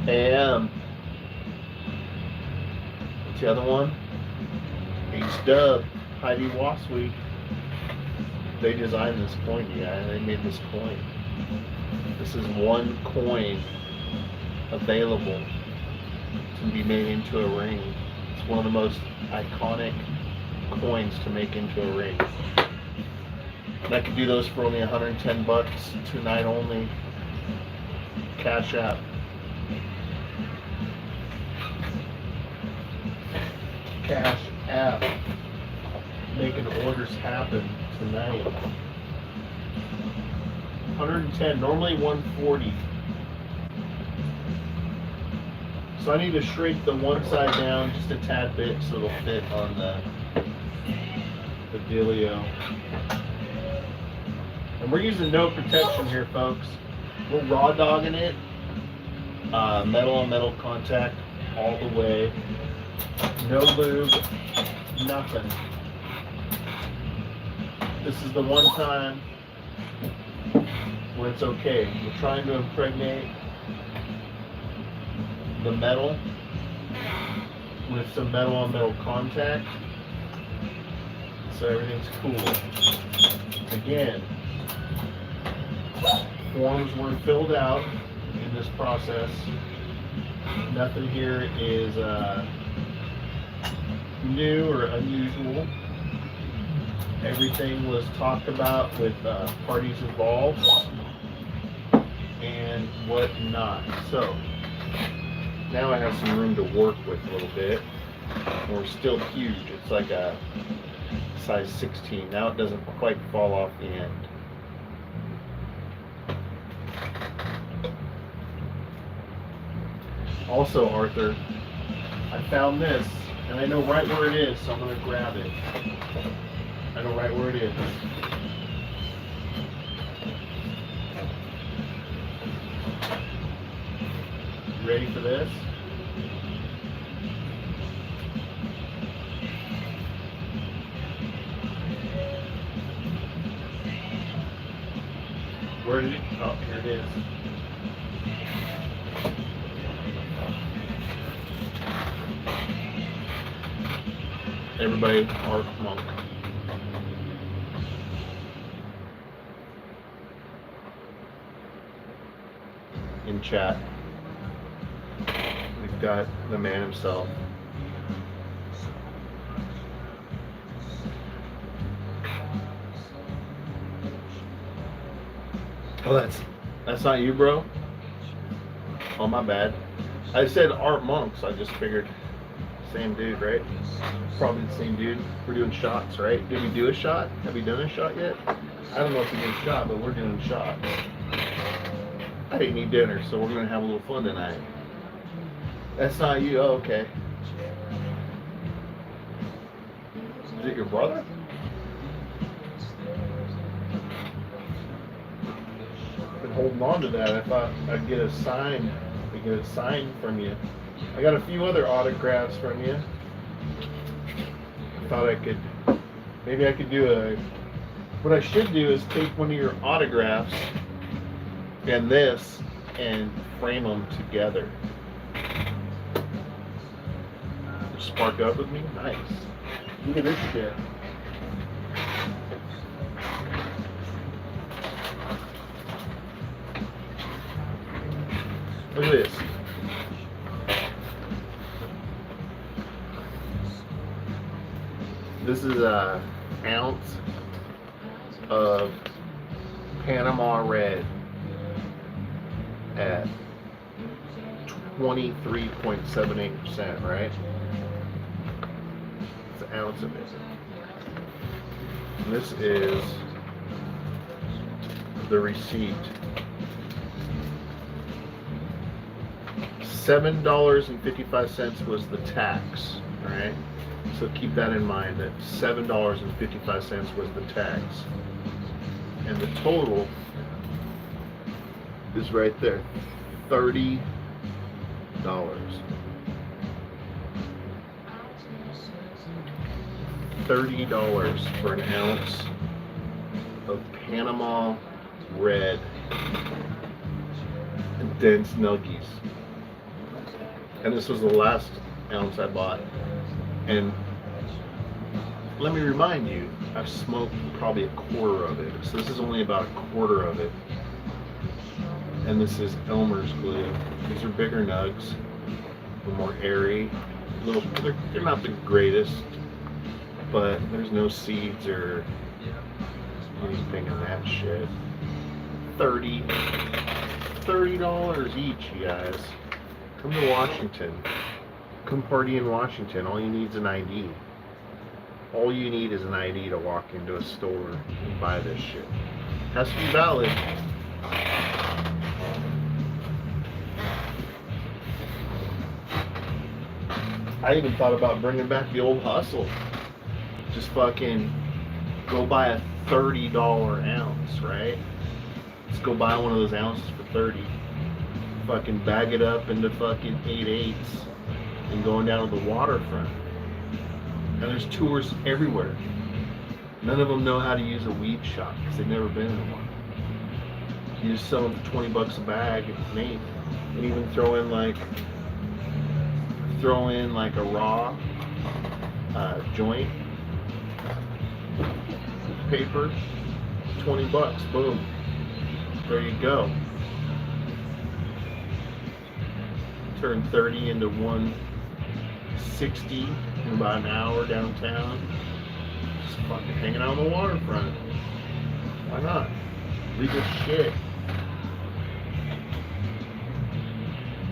AM. What's the other one? H-Dub, Heidi Wasweek. They designed this coin, yeah, they made this coin. This is one coin available to be made into a ring. It's one of the most iconic coins to make into a ring. And I could do those for only 110 bucks tonight only. Cash App. Cash App. Making orders happen tonight. 110, normally 140. So I need to shrink the one side down just a tad bit so it'll fit on the dealio. And we're using no protection here, folks. We're raw dogging it. Metal on metal contact all the way. No lube, nothing. This is the one time where it's okay. We're trying to impregnate the metal with some metal on metal contact, so everything's cool. Again, forms were filled out in this process. Nothing here is new or unusual. Everything was talked about with parties involved and whatnot. So now I have some room to work with a little bit. We're still huge. It's like a size 16. Now it doesn't quite fall off the end. Also, Arthur, I found this, and I know right where it is, so I'm going to grab it. I know right where it is. Ready for this? Where did it? Oh, here it is. Everybody, Art Monk. In chat, we've got the man himself. Oh, that's not you, bro? Oh, my bad. I said Art Monks. I just figured same dude, right? Probably the same dude. We're doing shots, right? Did we do a shot? Have we done a shot yet? I don't know if we did a shot, but we're doing shots. I didn't eat dinner, so we're gonna have a little fun tonight. That's not you. Oh, okay. Is it your brother? Been holding on to that. I thought I'd get a sign. I'd get a sign from you. I got a few other autographs from you. thought maybe I could do what I should do is take one of your autographs and this and frame them together. Spark up with me? Nice. Look at this shit. Look at this. This is an ounce of Panama Red at 23.78%, right? It's an ounce of it. And this is the receipt. $7.55 was the tax, right? So keep that in mind, that $7.55 was the tax. And the total is right there, $30. $30 for an ounce of Panama Red dense nuggies. And this was the last ounce I bought. And let me remind you, I've smoked probably a quarter of it. So this is only about a quarter of it. And this is Elmer's glue. These are bigger nugs, a little more airy. They're not the greatest, but there's no seeds or anything in that shit. $30 each, you guys. Come to Washington. Come party in Washington. All you need is an ID. All you need is an ID to walk into a store and buy this shit. Has to be valid. I even thought about bringing back the old hustle. Just fucking go buy a $30 ounce, right? Let's go buy one of those ounces for 30. Fucking bag it up into fucking 8/8 and going down to the waterfront. And there's tours everywhere. None of them know how to use a weed shop because they've never been in one. You just sell them for 20 bucks a bag and make, and even throw in like a raw joint paper, 20 bucks, boom. There you go. Turn 30 into 160 in about an hour downtown. Just fucking hanging out on the waterfront. Why not? Legal shit.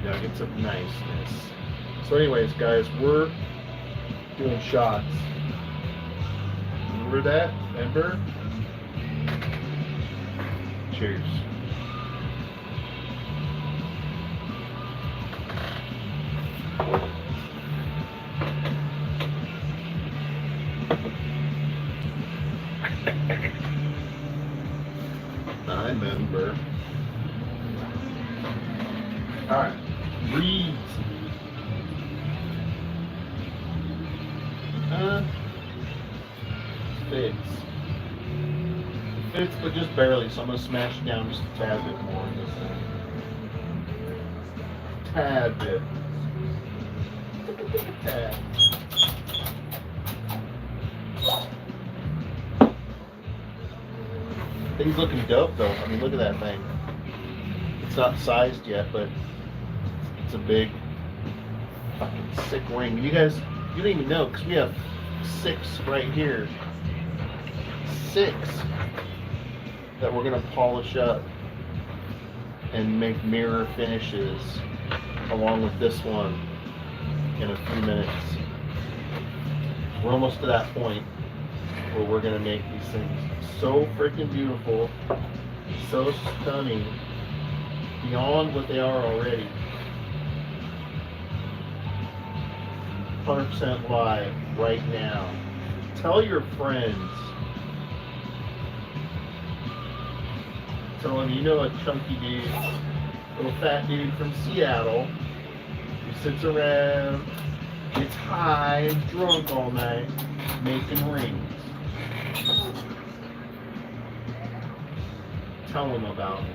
Nuggets of niceness. So anyways, guys, we're doing shots. Remember that? Remember? Cheers. I remember. Alright. Reeds. Fits, but just barely, so I'm going to smash it down just a tad bit more in this thing. Tad bit. Tad. Thing's looking dope though. I mean, look at that thing. It's not sized yet, but it's a big fucking sick ring. You guys, you don't even know because we have 6 right here. 6 that we're gonna polish up and make mirror finishes along with this one in a few minutes. We're almost to that point where we're gonna make these things so freaking beautiful, so stunning, beyond what they are already. 100% live right now. Tell your friends. Tell them you know a chunky dude, little fat dude from Seattle who sits around, gets high and drunk all night, making rings. Tell them about me.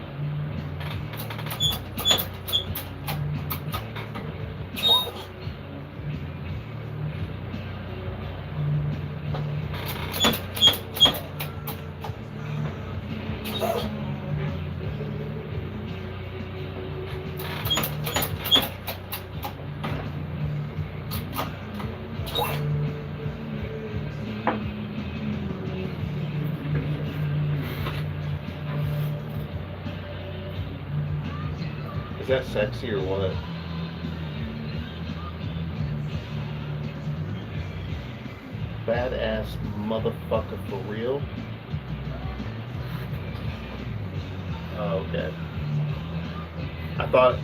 Is that sexy or what? Badass motherfucker for real? Oh, okay. I thought,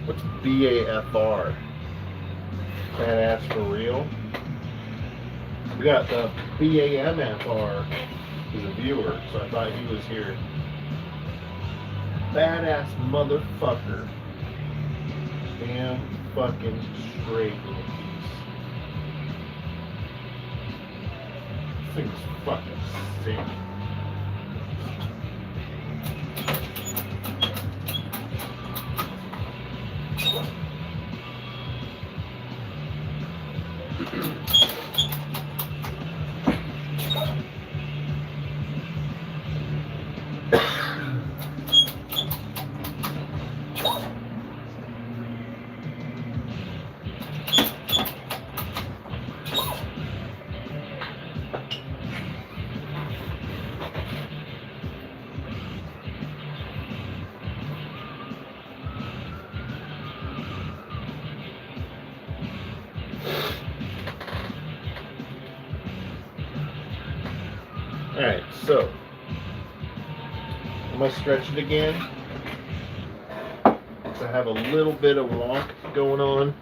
what's BAFR? Badass for real? We got the BAMFR as a viewer, so I thought he was here. Badass motherfucker. Damn fucking straight in a piece. This thing's fucking sick. Alright, so I'm going to stretch it again. So I have a little bit of wonk going on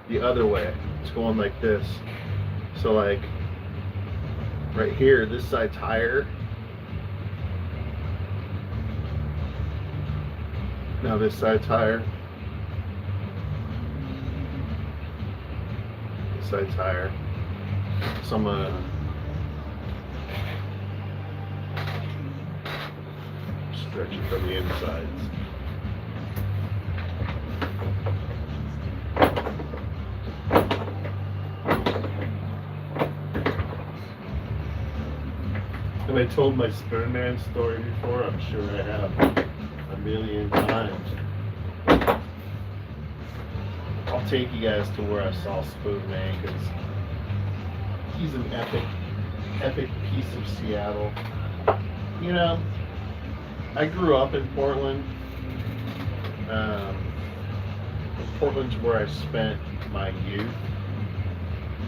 the other way. It's going like this. So like right here, this side's higher. Now this side's higher. This side's higher. So I'm going to stretch it from the insides. Have I told my Spoon Man story before? I'm sure I have a million times. I'll take you guys to where I saw Spoon Man because he's an epic piece of Seattle. You know, I grew up in Portland. Portland's where I spent my youth,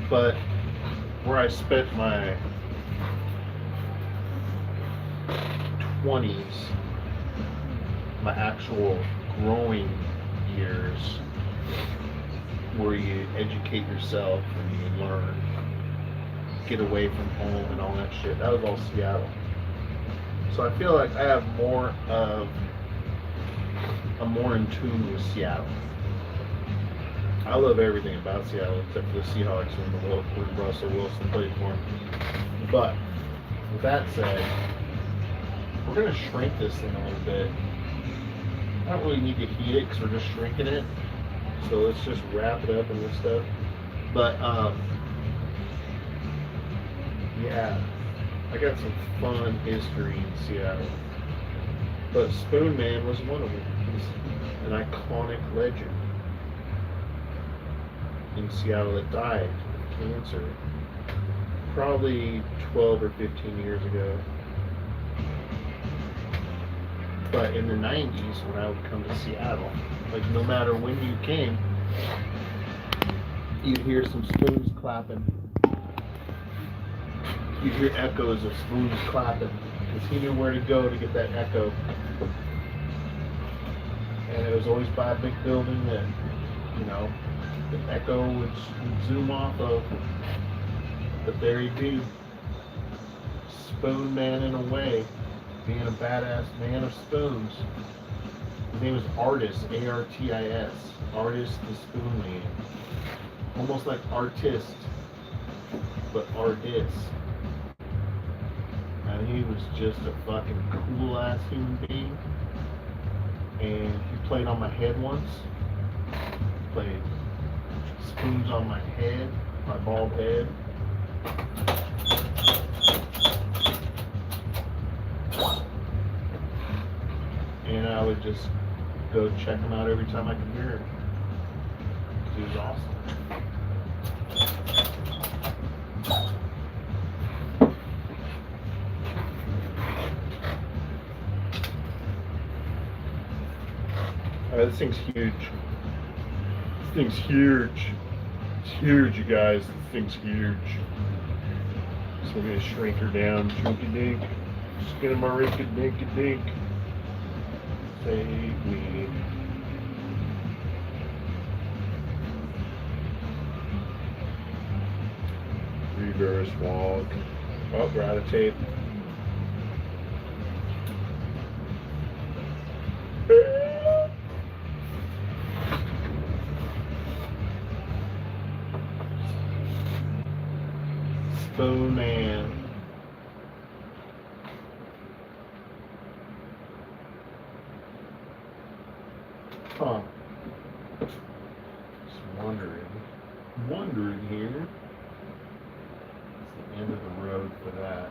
but where I spent my 20s, my actual growing years, where you educate yourself and you learn, get away from home and all that shit. That was all Seattle. So I feel like I have I'm more in tune with Seattle. I love everything about Seattle except for the Seahawks when Russell Wilson played for them. But with that said, we're going to shrink this thing a little bit. I don't really need to heat it because we're just shrinking it. So let's just wrap it up in this stuff. But yeah, I got some fun history in Seattle. But Spoon Man was one of them. He's an iconic legend in Seattle that died of cancer probably 12 or 15 years ago. But in the 90s, when I would come to Seattle, like no matter when you came, you'd hear some spoons clapping. You'd hear echoes of spoons clapping because he knew where to go to get that echo. And it was always by a big building that, you know, the echo would zoom off of. But there he'd be, Spoon Man in a way, being a badass man of spoons. His name was Artis, but artist. And he was just a fucking cool ass human being. And he played on my head once. Played spoons on my head, my bald head. And I would just go check him out every time I could hear him. He was awesome. This thing's huge. This thing's huge. It's huge, you guys. This thing's huge. So we're gonna shrink her down. Shrinky dink. Just get him a rinky dinky dink. Save me. Reverse walk. Oh, we're out of tape. Spoon man. Huh. Just wondering here. It's the end of the road for that.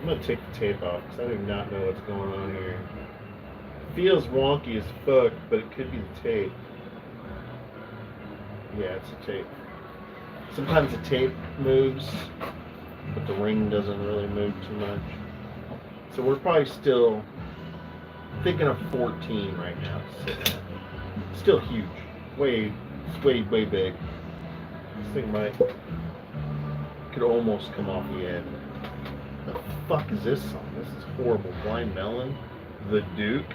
I'm gonna take the tape off because I do not know what's going on here. It feels wonky as fuck, but it could be the tape. Yeah, it's a tape. Sometimes the tape moves, but the ring doesn't really move too much. So we're probably still thinking of 14 right now. Still huge. Way big. This thing could almost come off the end. The fuck is this song? This is horrible. Blind Melon, The Duke.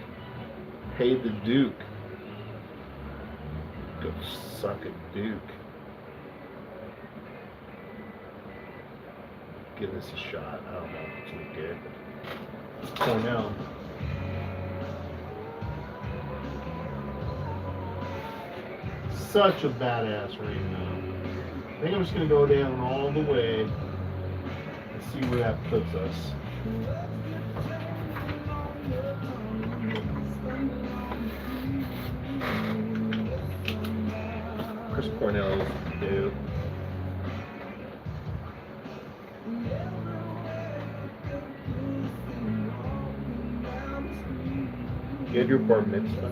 Hey, The Duke. Go suck a Duke. Give this a shot. I don't know if it's any good. Oh no. Such a badass ring though. I think I'm just gonna go down all the way and see where that puts us. Chris Cornell is the dude. You had your bar mitzvah.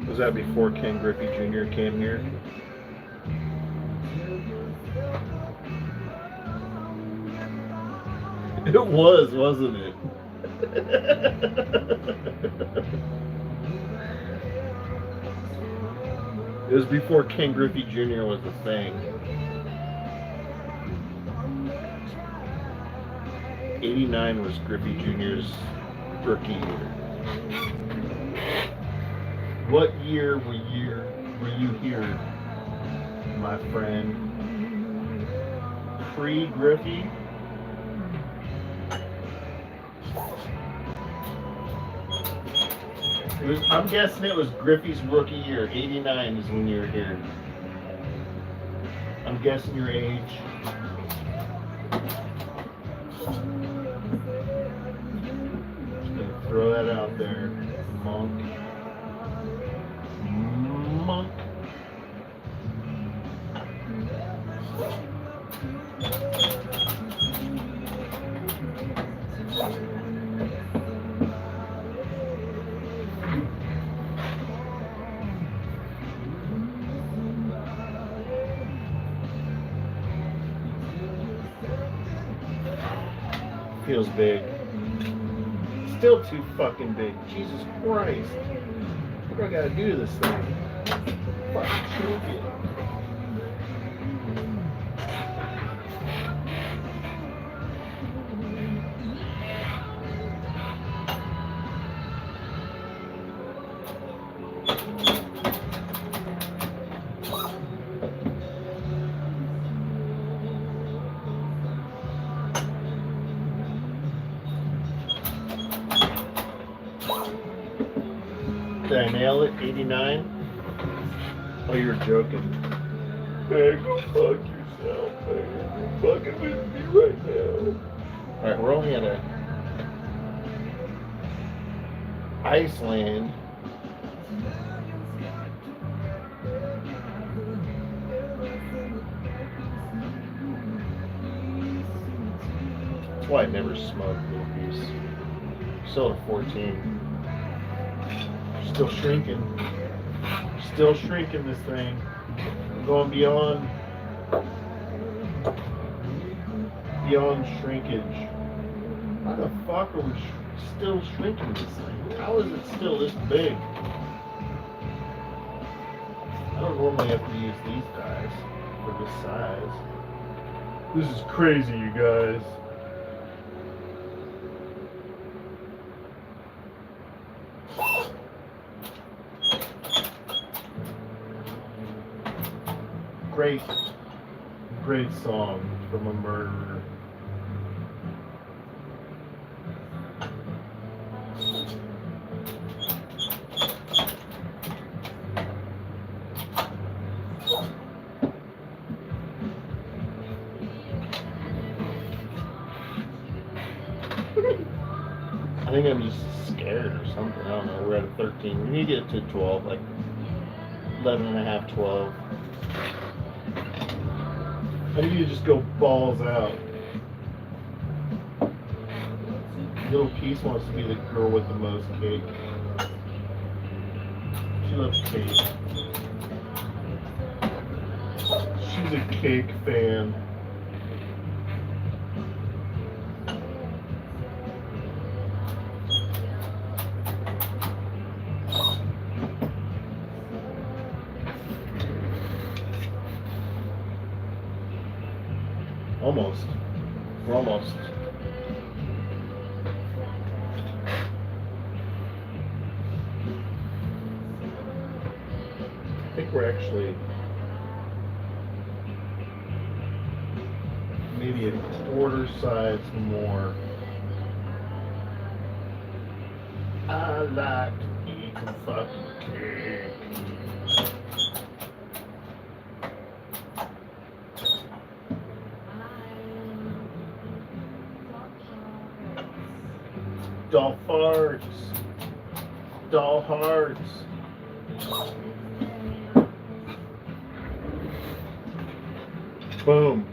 Was that before Ken Griffey Jr. came here? It was, wasn't it? It was before Ken Griffey Jr. was a thing. 89 was Griffey Jr.'s rookie year. What year were you here, my friend? Pre-Griffey? I'm guessing it was Griffey's rookie year. 89 is when you were here. I'm guessing your age. Just gonna throw that out there. Monk. Feels big. Still too fucking big. Jesus Christ. What do I gotta do to this thing? Fucking shrink it. Did I nail it? 89? Oh, you're joking. Man, go fuck yourself, man. You're fucking with me right now. Alright, we're only at a Iceland. That's why I never smoked little piece. Still at 14. Still shrinking. Still shrinking this thing. I'm going beyond shrinkage. Why the fuck are we still shrinking this thing? How is it still this big? I don't normally have to use these dies for this size. This is crazy, you guys. Great song from a murderer. I think I'm just scared or something. I don't know. We're at a 13. We need to get to 12, like 11 and a half, 12. I need to just go balls out. Little Piece wants to be the girl with the most cake. She loves cake. She's a cake fan. Almost. We're almost. I think we're actually maybe a quarter size more. I like to eat some fucking cake. Doll farts. Doll hearts. Boom.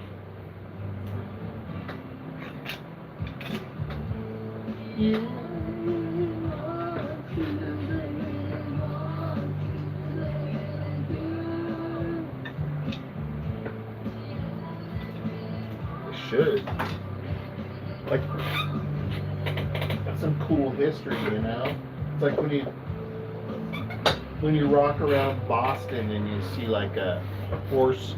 Should. Like, some cool history, you know? It's like when you rock around Boston and you see like a horse,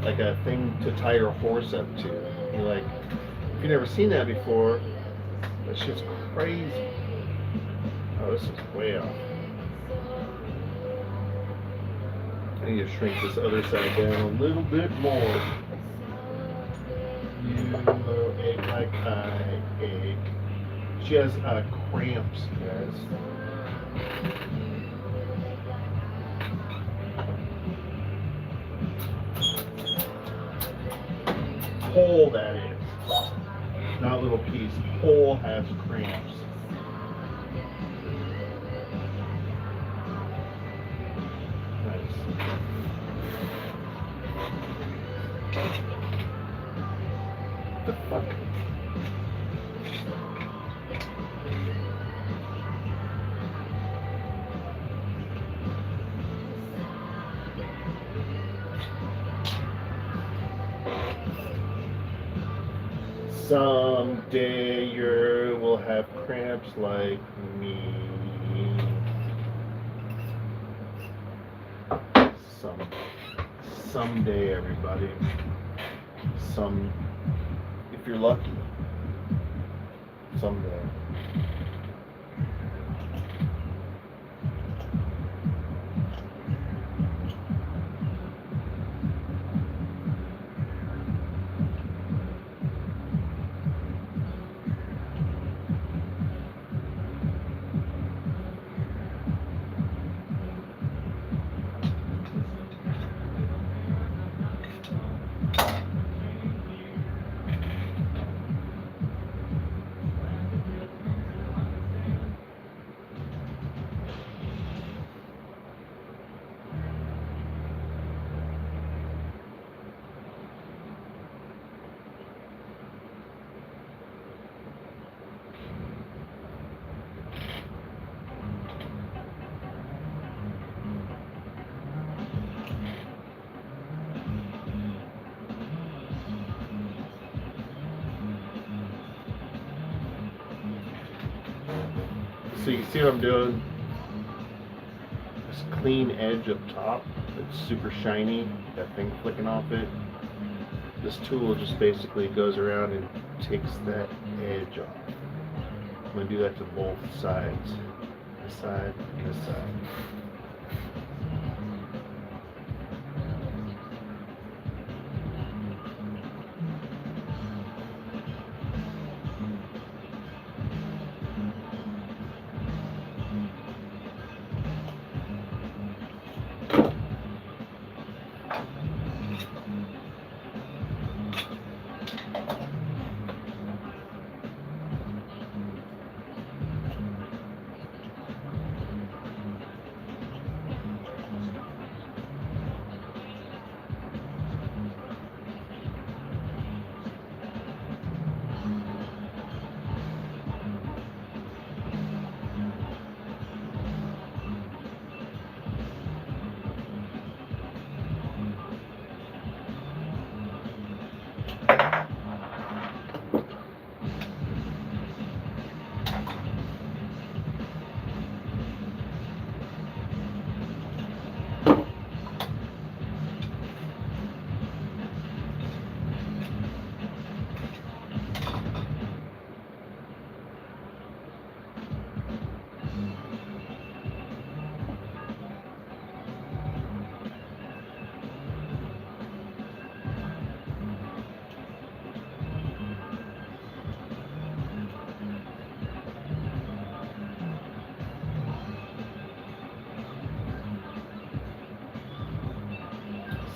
like a thing to tie your horse up to. You're like, if you've never seen that before, that shit's crazy. Oh, this is way off. I need to shrink this other side down a little bit more. You little egg like I egg. She has cramps, guys. Pole, that is. Not Little Piece. Pole has cramps. Nice. The fuck? Someday you will have cramps like me. Someday, everybody. If you're lucky, someday. So you see what I'm doing? This clean edge up top that's super shiny, that thing flicking off it. This tool just basically goes around and takes that edge off. I'm going to do that to both sides. This side and this side.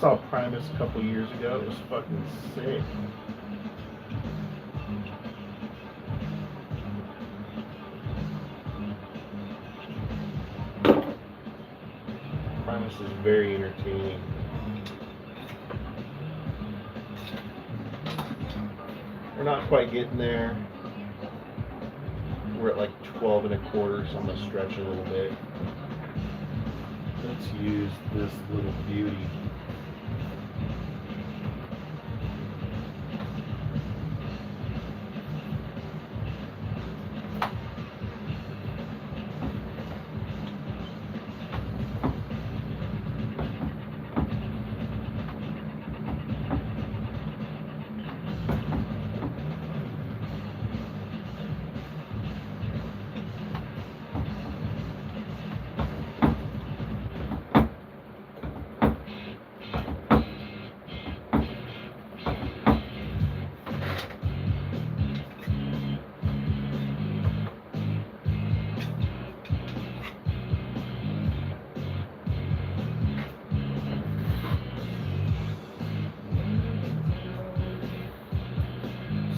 Saw Primus a couple years ago. It was fucking sick. Primus is very entertaining. We're not quite getting there. We're at like 12 and a quarter, so I'm gonna stretch a little bit. Let's use this little beauty.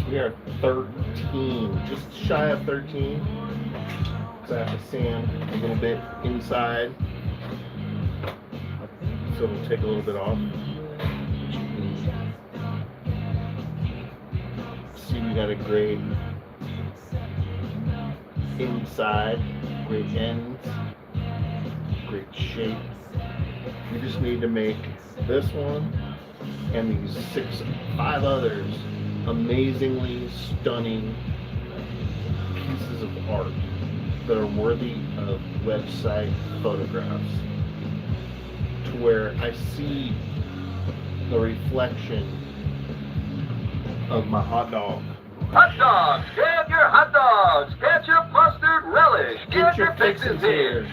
We are 13, just shy of 13. So I have to sand a little bit inside. So we'll take a little bit off. See, we got a great inside, great ends, great shape. We just need to make this one and these 5 others amazingly stunning pieces of art that are worthy of website photographs, to where I see the reflection of my hot dog. Hot dogs! Get your hot dogs! Get your mustard relish! Get your fixins here!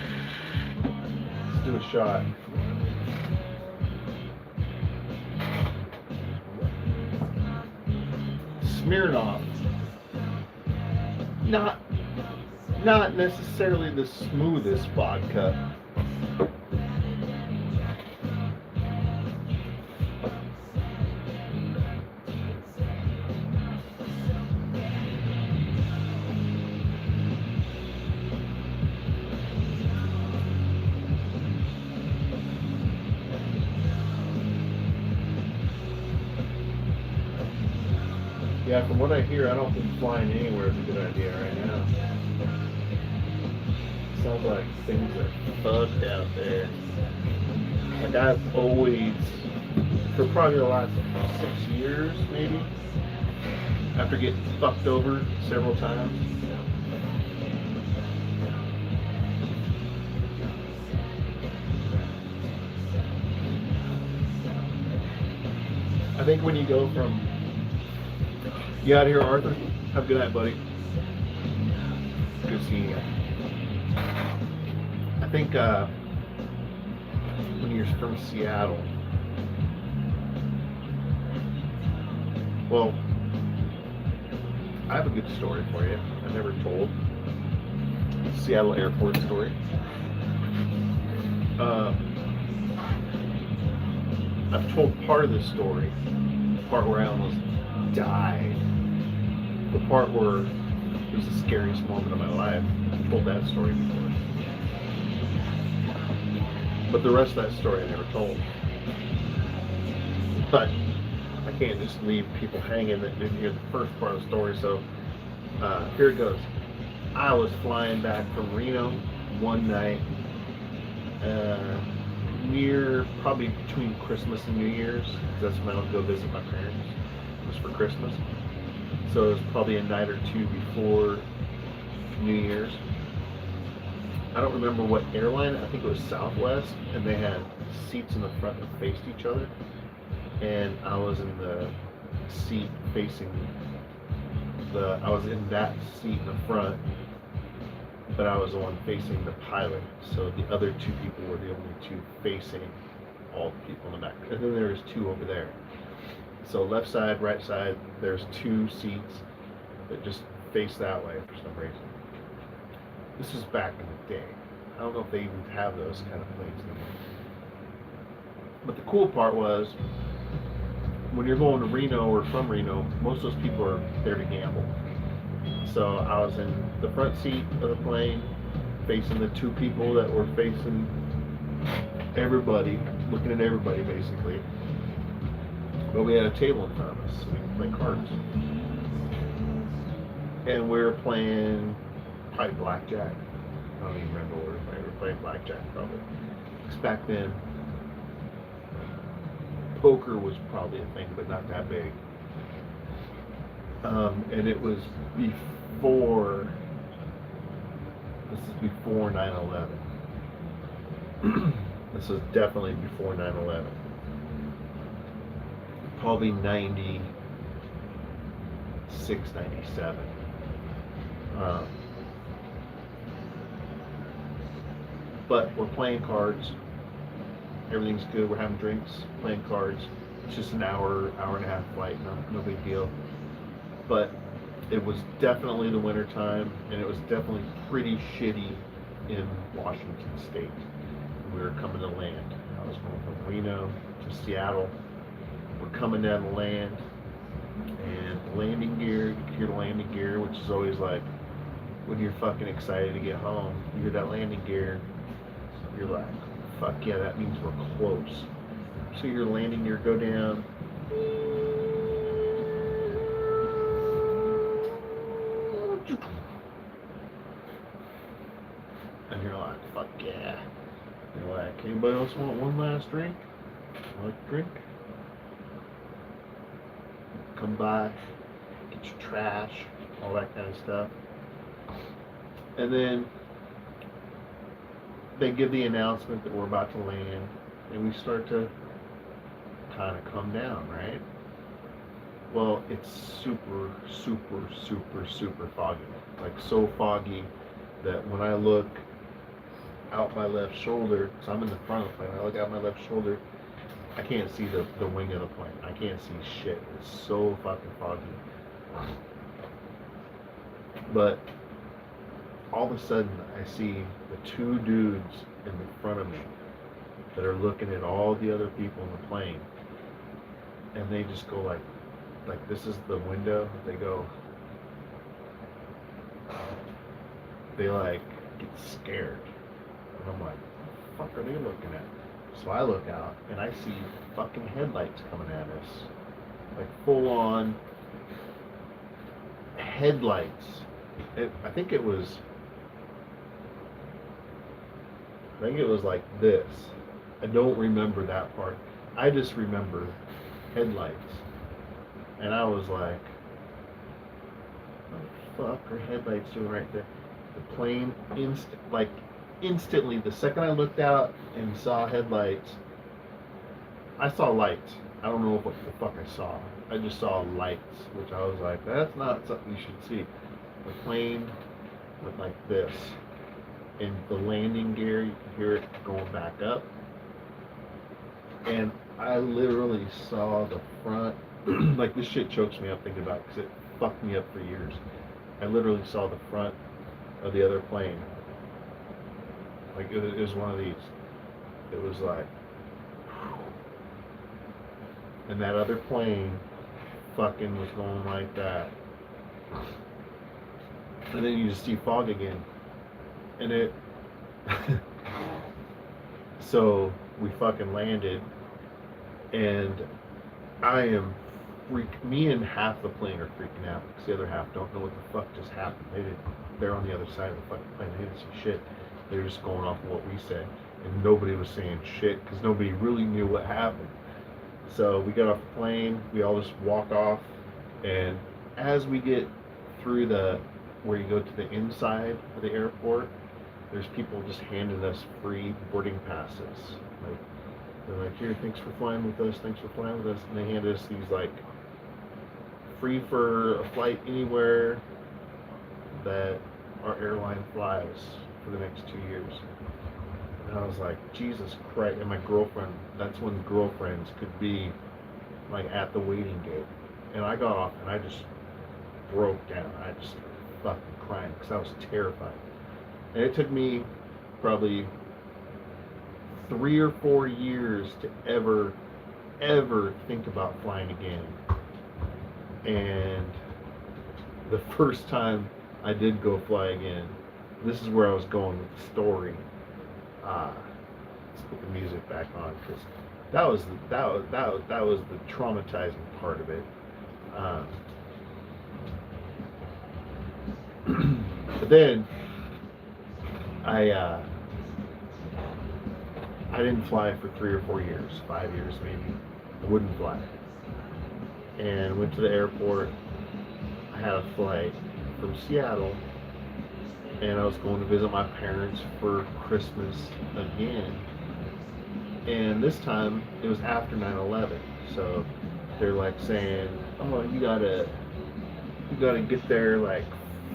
Let's do a shot. Smirnoff. Not necessarily the smoothest vodka. Yeah, from what I hear, I don't think flying anywhere is a good idea right now. Sounds like things are fucked out there. Like I've always, for probably the last 6 years maybe, after getting fucked over several times, I think when you go from, you out here, Arthur? Have a good night, buddy. Good seeing you. I think when you're from Seattle, well, I have a good story for you. I never told. Seattle airport story. I've told part of this story, the part where I almost died, the part where it was the scariest moment of my life. I've told that story before. But the rest of that story I never told. But I can't just leave people hanging that didn't hear the first part of the story, so here it goes. I was flying back from Reno one night, near, probably between Christmas and New Year's, because that's when I would go visit my parents. It was for Christmas. So it was probably a night or two before New Year's. I don't remember what airline, I think it was Southwest, and they had seats in the front that faced each other. And I was in the seat facing I was in that seat in the front, but I was the one facing the pilot. So the other two people were the only two facing all the people in the back. And then there was two over there. So left side, right side, there's two seats that just face that way for some reason. This was back in the day. I don't know if they even have those kind of planes anymore. But the cool part was, when you're going to Reno or from Reno, most of those people are there to gamble. So I was in the front seat of the plane, facing the two people that were facing everybody, looking at everybody basically. But we had a table in front of us, so we could play cards. And we were playing probably blackjack. I don't even remember what we were playing. We were playing blackjack probably. Because back then, poker was probably a thing, but not that big. And it was before, this is before 9/11. This is definitely before 9/11. Probably 96, 97. But we're playing cards. Everything's good. We're having drinks, playing cards. It's just an hour and a half flight. No big deal. But it was definitely the winter time, and it was definitely pretty shitty in Washington State. We were coming to land. I was going from Reno to Seattle. We're coming down to land, and the landing gear, you can hear the landing gear, which is always like, when you're fucking excited to get home, you hear that landing gear, you're like, fuck yeah, that means we're close. So your landing gear go down, and you're like, fuck yeah. You're like, anybody else want one last drink? Like drink? Come by, crash, all that kind of stuff. And then they give the announcement that we're about to land, and we start to kind of come down, right? Well, it's super, super, super, super foggy. Like so foggy that when I look out my left shoulder, so I'm in the front of the plane, I look out my left shoulder, I can't see the wing of the plane. I can't see shit. It's so fucking foggy. But all of a sudden, I see the two dudes in the front of me that are looking at all the other people in the plane, and they just go like this is the window. They go, they like get scared, and I'm like, what the fuck are they looking at? So I look out and I see fucking headlights coming at us, like full on headlights. I think it was like this. I don't remember that part. I just remember headlights. And I was like, what the fuck are headlights doing right there? The plane instantly, the second I looked out and saw headlights, I saw lights. I don't know what the fuck I saw. I just saw lights, which I was like, that's not something you should see. The plane went like this. In the landing gear, you can hear it going back up. And I literally saw the front, like this shit chokes me up thinking about it because it fucked me up for years. I literally saw the front of the other plane. Like it was one of these. It was like, and that other plane fucking was going like that. And then you just see fog again. And it, so we fucking landed, and I am me and half the plane are freaking out because the other half don't know what the fuck just happened. They're on the other side of the fucking plane. They didn't see shit. They were just going off of what we said, and nobody was saying shit because nobody really knew what happened. So we got off the plane. We all just walk off, and as we get through where you go to the inside of the airport, there's people just handing us free boarding passes. Like, they're like, here, thanks for flying with us, thanks for flying with us. And they handed us these, like, free for a flight anywhere that our airline flies for the next 2 years. And I was like, Jesus Christ. And my girlfriend, that's when girlfriends could be, like, at the waiting gate. And I got off and I just broke down. I just started fucking crying because I was terrified. And it took me probably 3 or 4 years to ever think about flying again. And the first time I did go fly again, this is where I was going with the story. Let's put the music back on because that was the traumatizing part of it. But then I didn't fly for 3 or 4 years, 5 years maybe. I wouldn't fly. And went to the airport. I had a flight from Seattle, and I was going to visit my parents for Christmas again. And this time it was after 9/11, so they're like saying, "Oh, you gotta get there like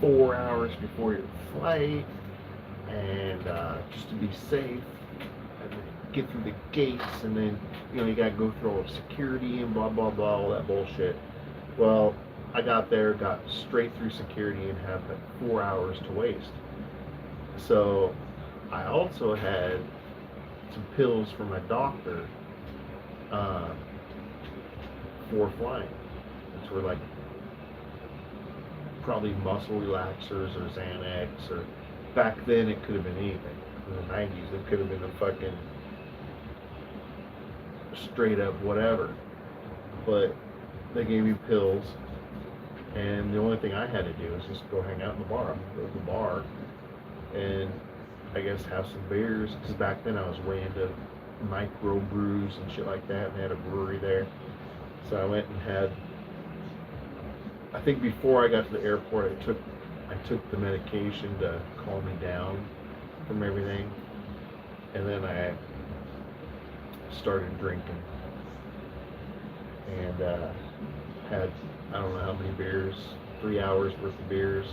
4 hours before your flight, and just to be safe, and then get through the gates, and then you gotta go through all the security and blah blah blah, all that bullshit." Well, I got there, got straight through security, and had like 4 hours to waste. So I also had some pills from my doctor for flying, which were like probably muscle relaxers or Xanax, or back then it could have been anything. In the 90s it could have been a fucking straight up whatever. But they gave me pills, and the only thing I had to do was just go hang out in the bar. Go to the bar and I guess have some beers, because back then I was way into micro brews and shit like that, and they had a brewery there. So I went and had I think before I got to the airport, I took the medication to calm me down from everything, and then I started drinking and had I don't know how many beers, 3 hours worth of beers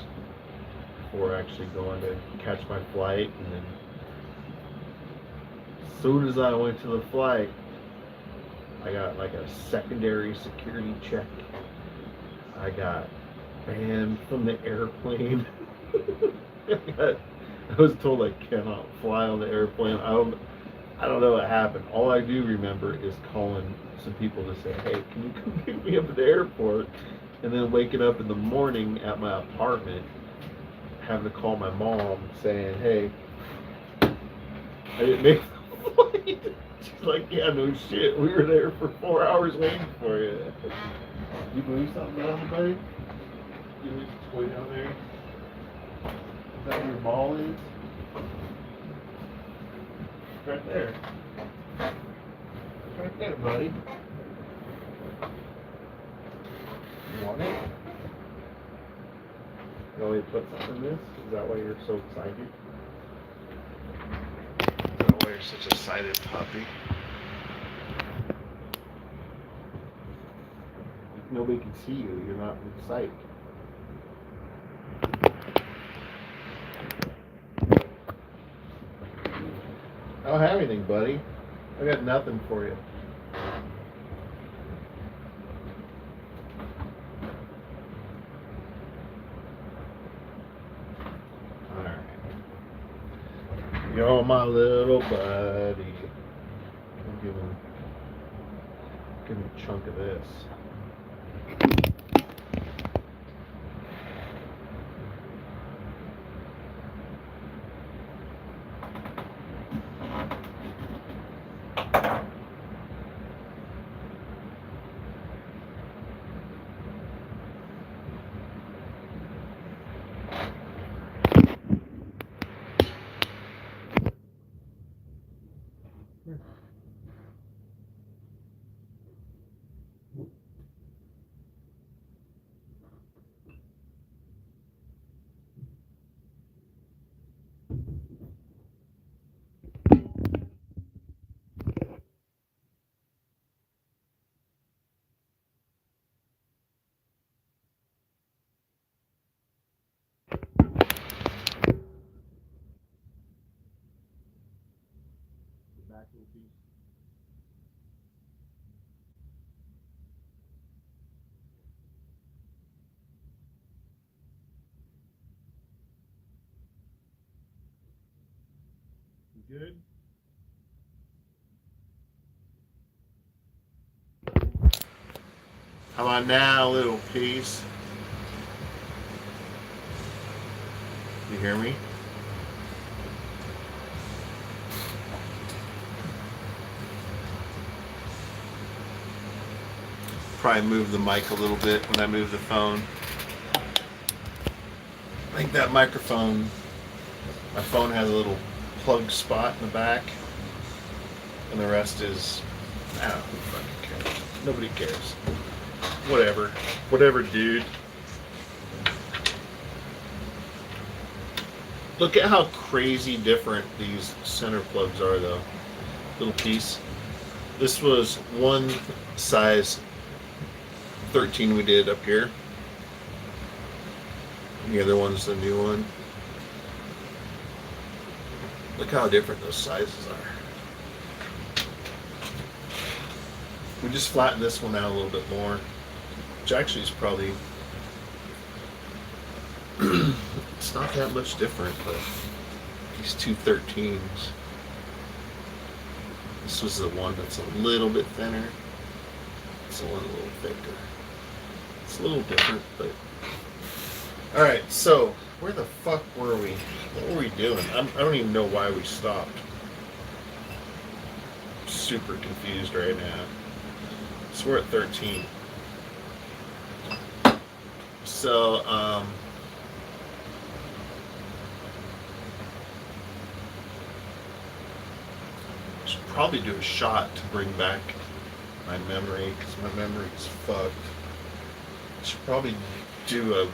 before actually going to catch my flight. And then as soon as I went to the flight, I got like a secondary security check. I got banned from the airplane. I was told I cannot fly on the airplane. I don't know what happened. All I do remember is calling some people to say, hey, can you come pick me up at the airport? And then waking up in the morning at my apartment, having to call my mom saying, hey, I didn't make the flight. She's like, yeah, no shit. We were there for 4 hours waiting for you. You move something down, buddy? You move the toy down there? Is that where your ball is? It's right there. It's right there, buddy. You want it? You want me to put something in this? Is that why you're so excited? Is that why you're such a excited puppy? Nobody can see you. You're not in sight. I don't have anything, buddy. I got nothing for you. Alright. You're my little buddy. I'll give him a chunk of this. Back little piece. You good? How about now, little piece? You hear me? Probably move the mic a little bit when I move the phone. I think that microphone, my phone has a little plug spot in the back, and the rest is, I don't know, who fucking cares? Nobody cares. Whatever, dude. Look at how crazy different these center plugs are, though. Little piece. This was one size 13 we did up here. The other one's the new one. Look how different those sizes are. We just flattened this one out a little bit more, which actually is probably it's not that much different, but these two 13s. This was the one that's a little bit thinner. It's the one a little thicker. It's a little different, but alright, so where the fuck were we? What were we doing? I don't even know why we stopped. I'm super confused right now. So we're at 13. So, should probably do a shot to bring back my memory, because my memory is fucked. Should probably do a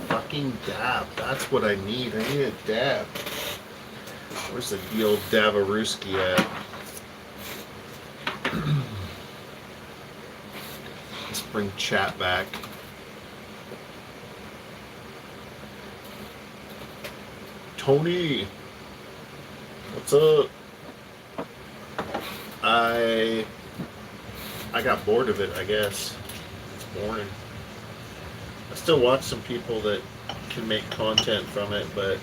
fucking dab. That's what I need. I need a dab. Where's the old Davarooski at? Let's bring chat back. Tony, what's up? I got bored of it, I guess. It's boring. I still watch some people that can make content from it, but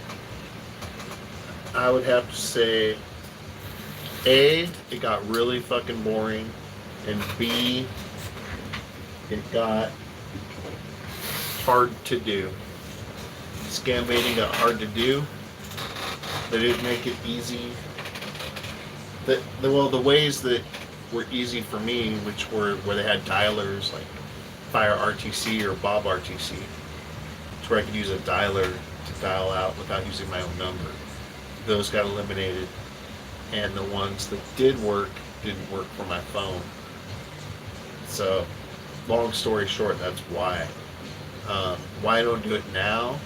I would have to say, A, it got really fucking boring, and B, it got hard to do. Scambaiting got hard to do. They didn't make it easy. The ways that were easy for me, which were where they had dialers like Fire RTC or Bob RTC, it's where I could use a dialer to dial out without using my own number. Those got eliminated, and the ones that did work didn't work for my phone. So, long story short, that's why. Why I don't do it now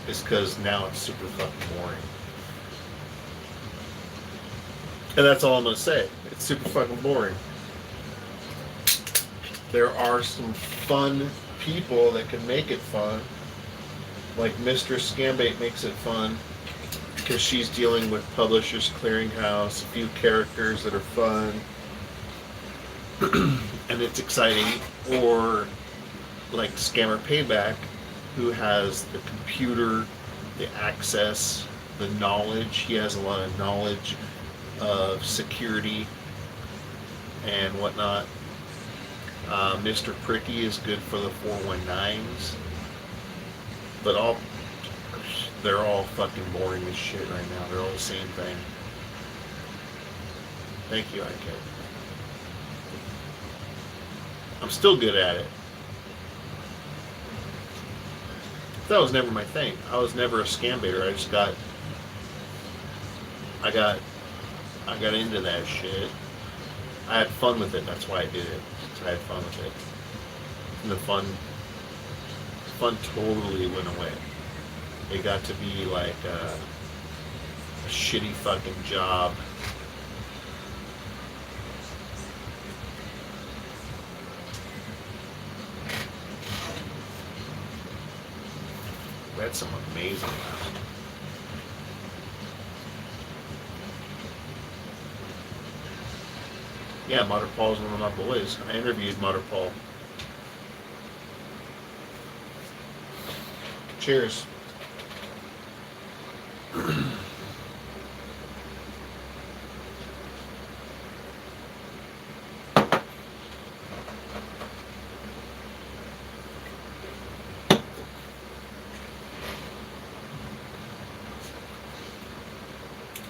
is because now it's super fucking boring. And that's all I'm going to say. It's super fucking boring. There are some fun people that can make it fun. Like Mistress Scambait makes it fun because she's dealing with Publishers Clearinghouse, a few characters that are fun, and it's exciting. Or like Scammer Payback, who has the computer, the access, the knowledge. He has a lot of knowledge of security and whatnot. Mr. Pricky is good for the 419s, but they're all fucking boring as shit right now. They're all the same thing. Thank you, IK. I'm still good at it. That was never my thing. I was never a scambaiter. I got into that shit. I had fun with it. That's why I did it. I had fun with it. And the fun totally went away. It got to be like a shitty fucking job. We had some amazing laughs. Yeah, Modern Paul's one of my boys. I interviewed Modern Paul. Cheers.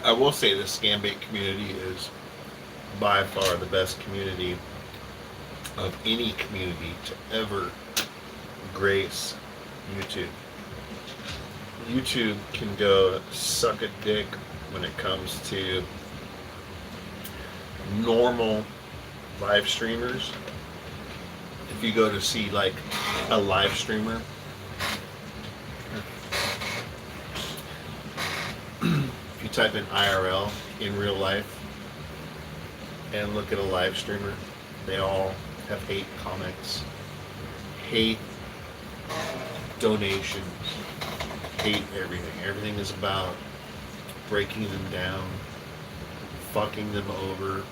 I will say the Scambait community is by far the best community of any community to ever grace YouTube. YouTube can go suck a dick when it comes to normal live streamers. If you go to see like a live streamer, if you type in IRL, in real life, and look at a live streamer, they all have hate comments, hate donations, hate everything. Everything is about breaking them down, fucking them over.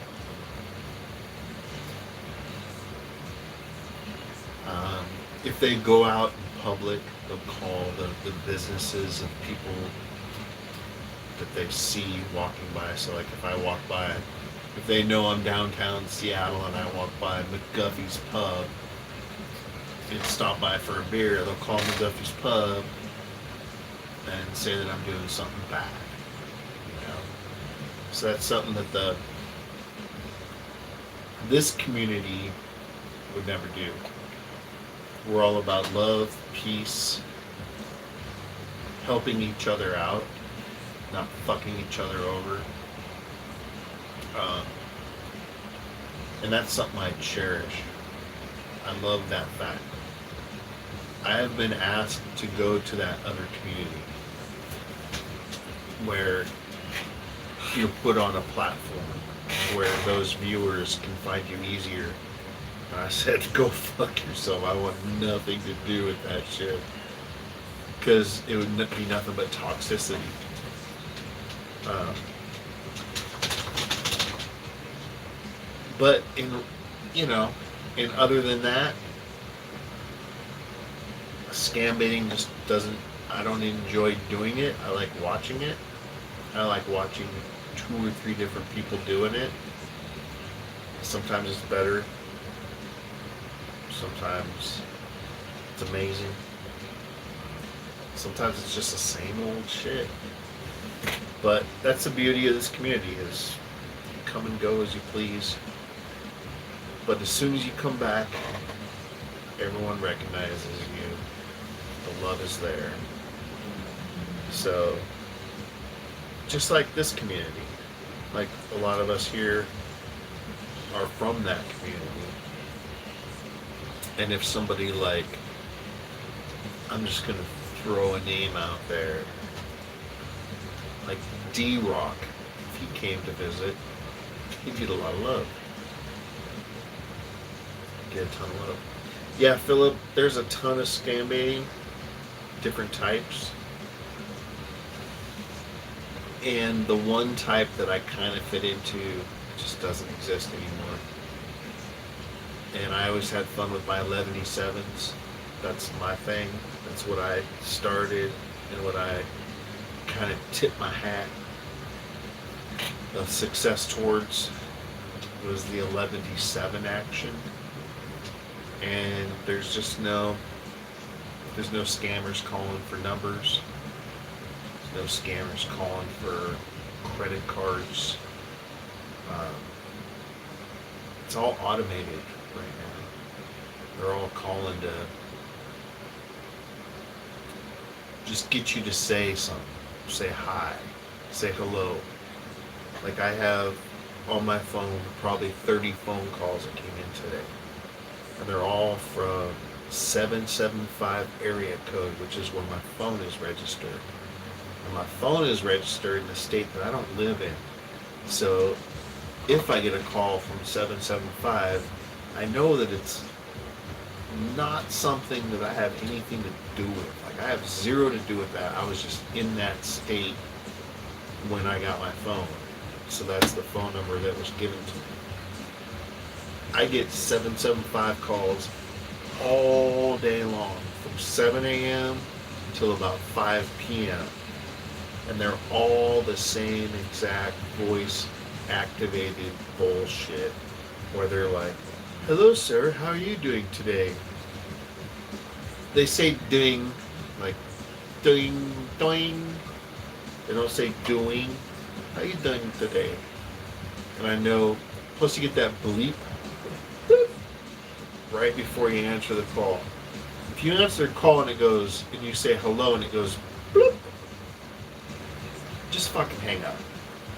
If they go out in public, they'll call the businesses of people that they see walking by. So like if I walk by, if they know I'm downtown Seattle and I walk by McGuffey's Pub and stop by for a beer, they'll call McGuffey's Pub and say that I'm doing something bad. You know? So that's something that this community would never do. We're all about love, peace, helping each other out, not fucking each other over. And that's something I cherish. I love that fact. I have been asked to go to that other community where you're put on a platform where those viewers can find you easier. And I said, go fuck yourself. I want nothing to do with that shit. Because it would be nothing but toxicity. But and other than that, scam baiting just doesn't, I don't enjoy doing it. I like watching it. I like watching 2 or 3 different people doing it. Sometimes it's better. Sometimes it's amazing. Sometimes it's just the same old shit. But that's the beauty of this community, is you come and go as you please. But as soon as you come back, everyone recognizes you. The love is there. So, just like this community, like a lot of us here are from that community. And if somebody like, I'm just gonna throw a name out there, like D-Rock, if he came to visit, he'd get a lot of love. Get a ton of love. Yeah, Philip, there's a ton of scam baiting, different types. And the one type that I kind of fit into just doesn't exist anymore. And I always had fun with my 11-7s. That's my thing. That's what I started and what I kind of tipped my hat of success towards was the 11-7 action. And there's no scammers calling for numbers. There's no scammers calling for credit cards. It's all automated right now. They're all calling to just get you to say something. Say hi. Say hello. Like I have on my phone probably 30 phone calls that came in today. And they're all from 775 area code, which is where my phone is registered. And my phone is registered in the state that I don't live in. So if I get a call from 775, I know that it's not something that I have anything to do with. Like I have zero to do with that. I was just in that state when I got my phone. So that's the phone number that was given to me. I get 775 calls all day long from 7 a.m. till about 5 p.m. And they're all the same exact voice activated bullshit where they're like, hello sir, how are you doing today? They say ding, like ding, doing. They don't say doing. How you doing today? And I know, plus you get that bleep right before you answer the call. If you answer the call and it goes, and you say hello and it goes bloop, just fucking hang up.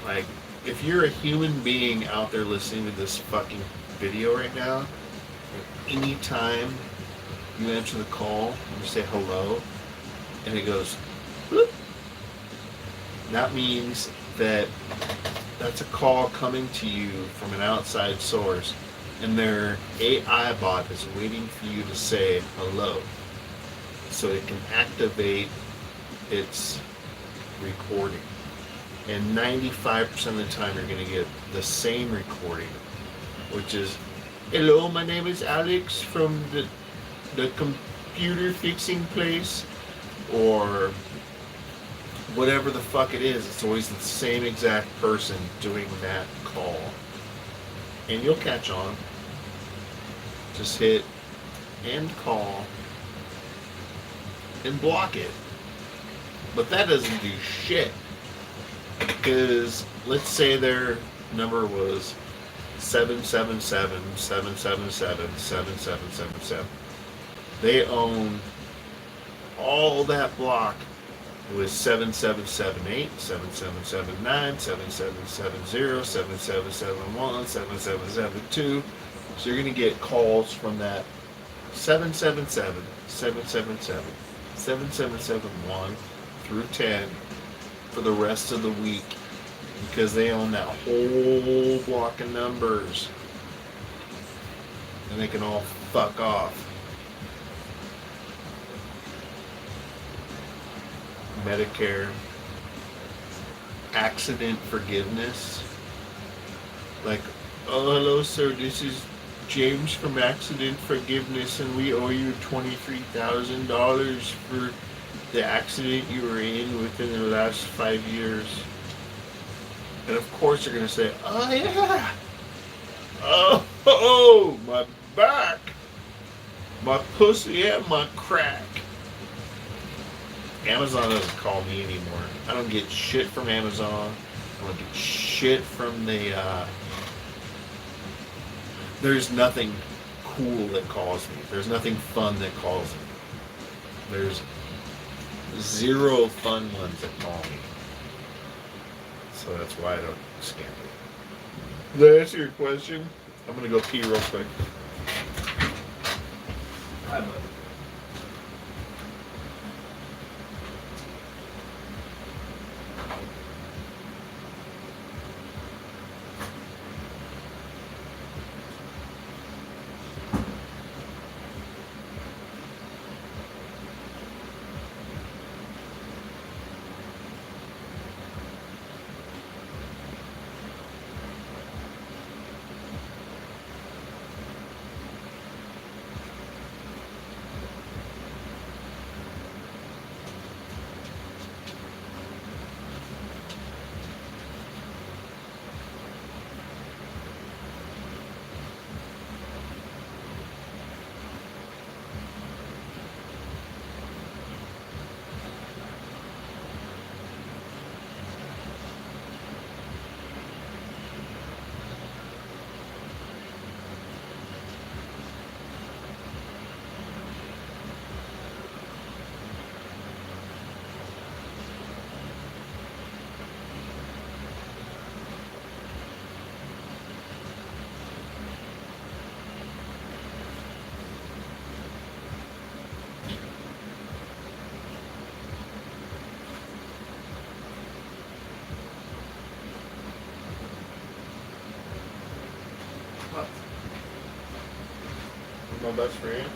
Like, if you're a human being out there listening to this fucking video right now, anytime you answer the call and you say hello and it goes bloop, that means that that's a call coming to you from an outside source, and their AI bot is waiting for you to say hello so it can activate its recording. And 95% of the time you're going to get the same recording, which is, hello, my name is Alex from the computer fixing place, or whatever the fuck it is. It's always the same exact person doing that call. And you'll catch on. Just hit end call and block it. But that doesn't do shit. Because let's say their number was 777-777-7777. They own all that block with 7778, 7779, 7770, 7771, 7772. So you're going to get calls from that 777 777 7771 through 10 for the rest of the week because they own that whole block of numbers. And they can all fuck off. Medicare, accident forgiveness. Like, oh, hello, sir, this is James from Accident Forgiveness, and we owe you $23,000 for the accident you were in within the last 5 years. And of course they're going to say, oh, yeah. Oh, my back. My pussy and my crack. Amazon doesn't call me anymore. I don't get shit from Amazon. I don't get shit from the, there's nothing cool that calls me. There's nothing fun that calls me. There's 0 fun ones that call me. So that's why I don't scam it. Did I answer your question? I'm gonna go pee real quick. Hi, bud. My best friend.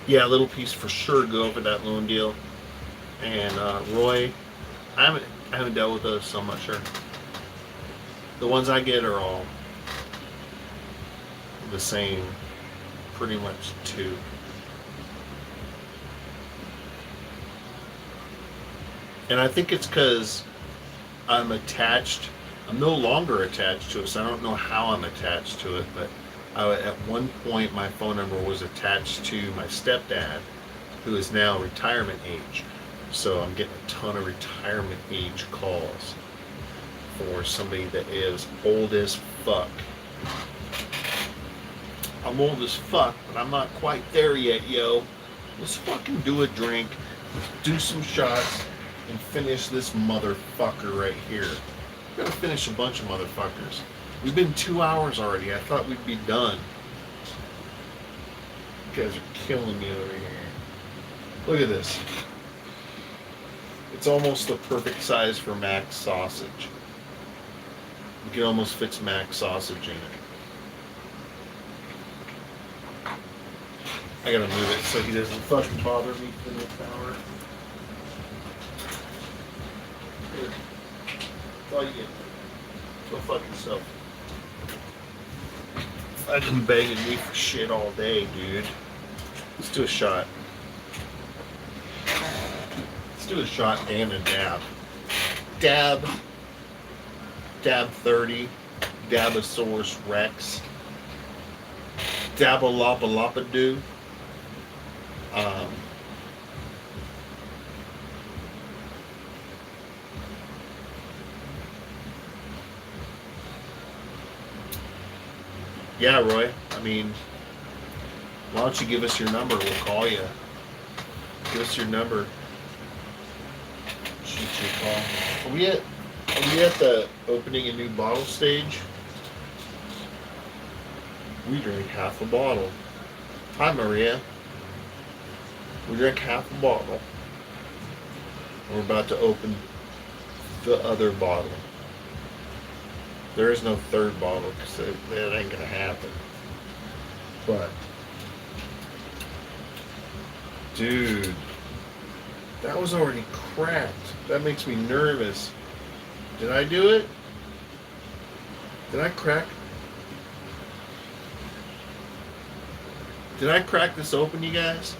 Yeah, Little Piece for sure go for that loan deal. And Roy, I haven't dealt with those, so I'm not sure. The ones I get are all the same, pretty much too. And I think it's because I'm no longer attached to it, so I don't know how I'm attached to it, but at one point my phone number was attached to my stepdad, who is now retirement age. So I'm getting a ton of retirement age calls for somebody that is old as fuck. I'm old as fuck, but I'm not quite there yet, yo. Let's fucking do a drink, do some shots, and finish this motherfucker right here. We're gonna finish a bunch of motherfuckers. We've been 2 hours already. I thought we'd be done. You guys are killing me over here. Look at this. It's almost the perfect size for Mac's sausage. You can almost fit Mac's sausage in it. I gotta move it so he doesn't fucking bother me in the tower. Here. That's all you get. Go fuck yourself. Fucking begging me for shit all day, dude. Let's do a shot. Let's do a shot and a dab. Dab. Dab 30, Dabosaurus Rex, Dabalopalopadu, yeah, Roy. I mean, why don't you give us your number? We'll call you. Give us your number. Shoot you a call. Are we at the opening a new bottle stage? We drink half a bottle. Hi, Maria. We drank half a bottle. We're about to open the other bottle. There is no third bottle because that ain't gonna happen. But, dude, that was already cracked. That makes me nervous. Did I do it? Did I crack? Did I crack this open, you guys?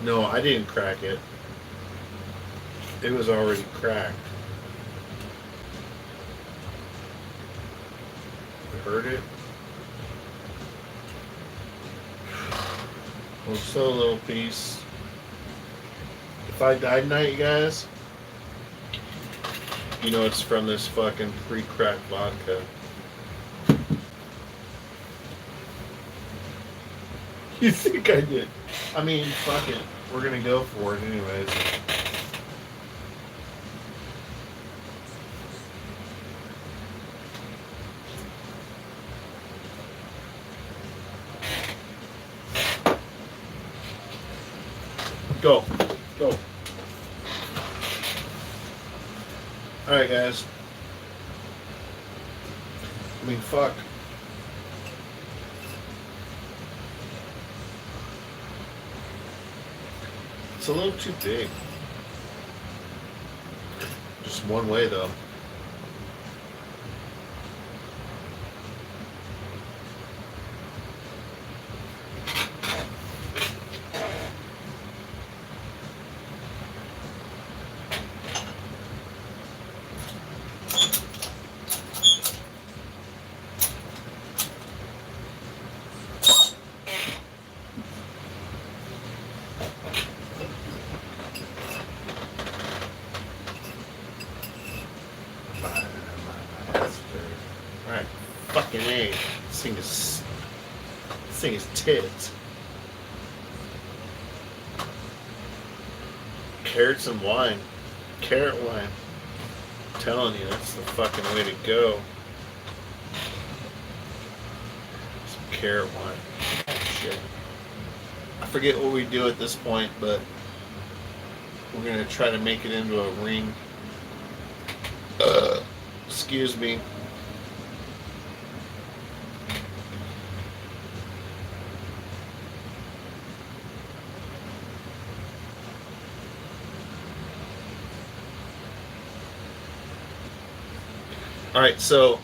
No, I didn't crack it. It was already cracked. You heard it? Well, so little piece. If I died tonight, you guys, you know it's from this fucking pre-cracked vodka. You think I did? I mean, fuck it. We're gonna go for it anyways. Go. Go. Alright, guys. I mean, fuck. It's a little too big. Just one way, though. Alright, fucking A. This thing is tits. Carrots and wine. Carrot wine. I'm telling you, that's the fucking way to go. Some carrot wine. Shit. I forget what we do at this point, but we're gonna try to make it into a ring. Excuse me. All right, so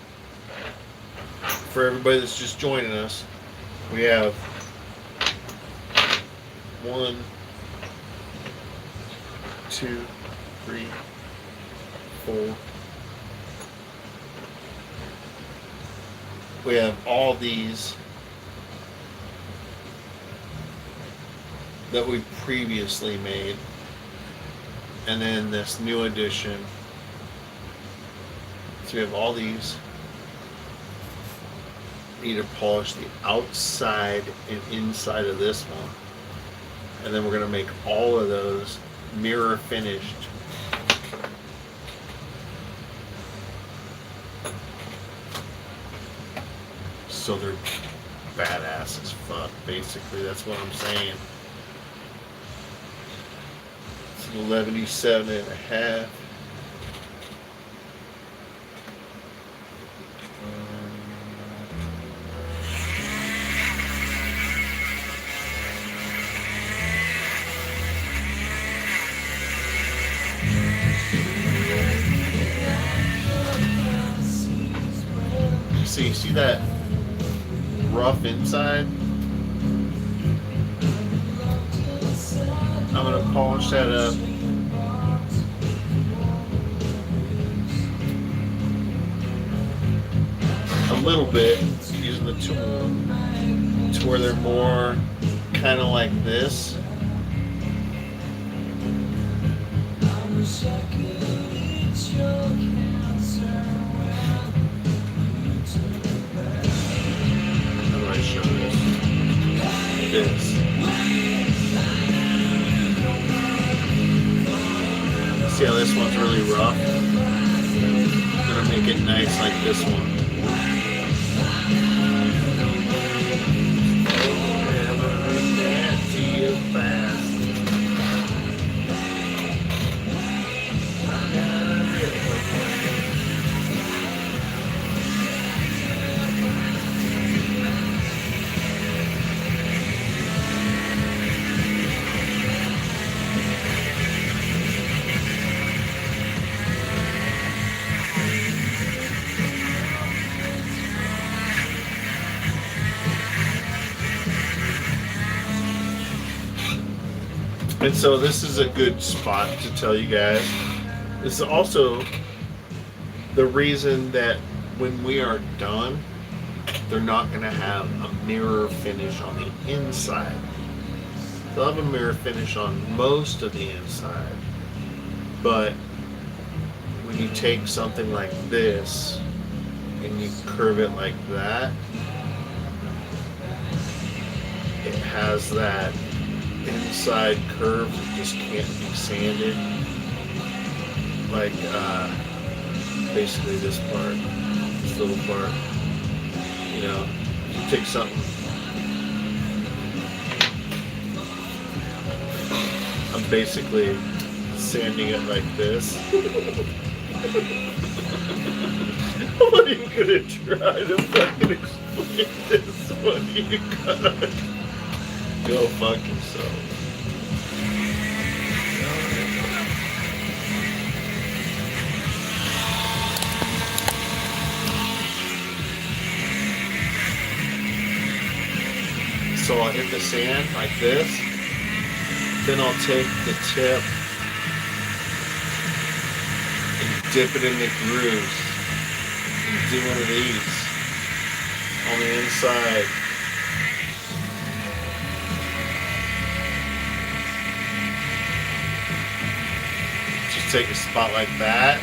for everybody that's just joining us, we have 1, 2, 3, 4. We have all these that we previously made, and then this new edition. So we have all these. Need to polish the outside and inside of this one, and then we're going to make all of those mirror finished. So they're badass as fuck, basically. That's what I'm saying. It's an 11.5. see that rough inside? I'm gonna polish that up. A little bit using the tool to where they're more kind of like this. How do I show this? This. See how this one's really rough? I'm gonna make it nice like this one. And so this is a good spot to tell you guys. This is also the reason that when we are done, they're not going to have a mirror finish on the inside. They'll have a mirror finish on most of the inside. But when you take something like this and you curve it like that, it has that inside curve that just can't be sanded, like basically this part, this little part. You know, you take something, I'm basically sanding it like this. I'm not even gonna try to fucking explain this one. You gotta go fuck yourself. So I'll hit the sand like this. Then I'll take the tip and dip it in the grooves. And do one of these on the inside. Just take a spot like that.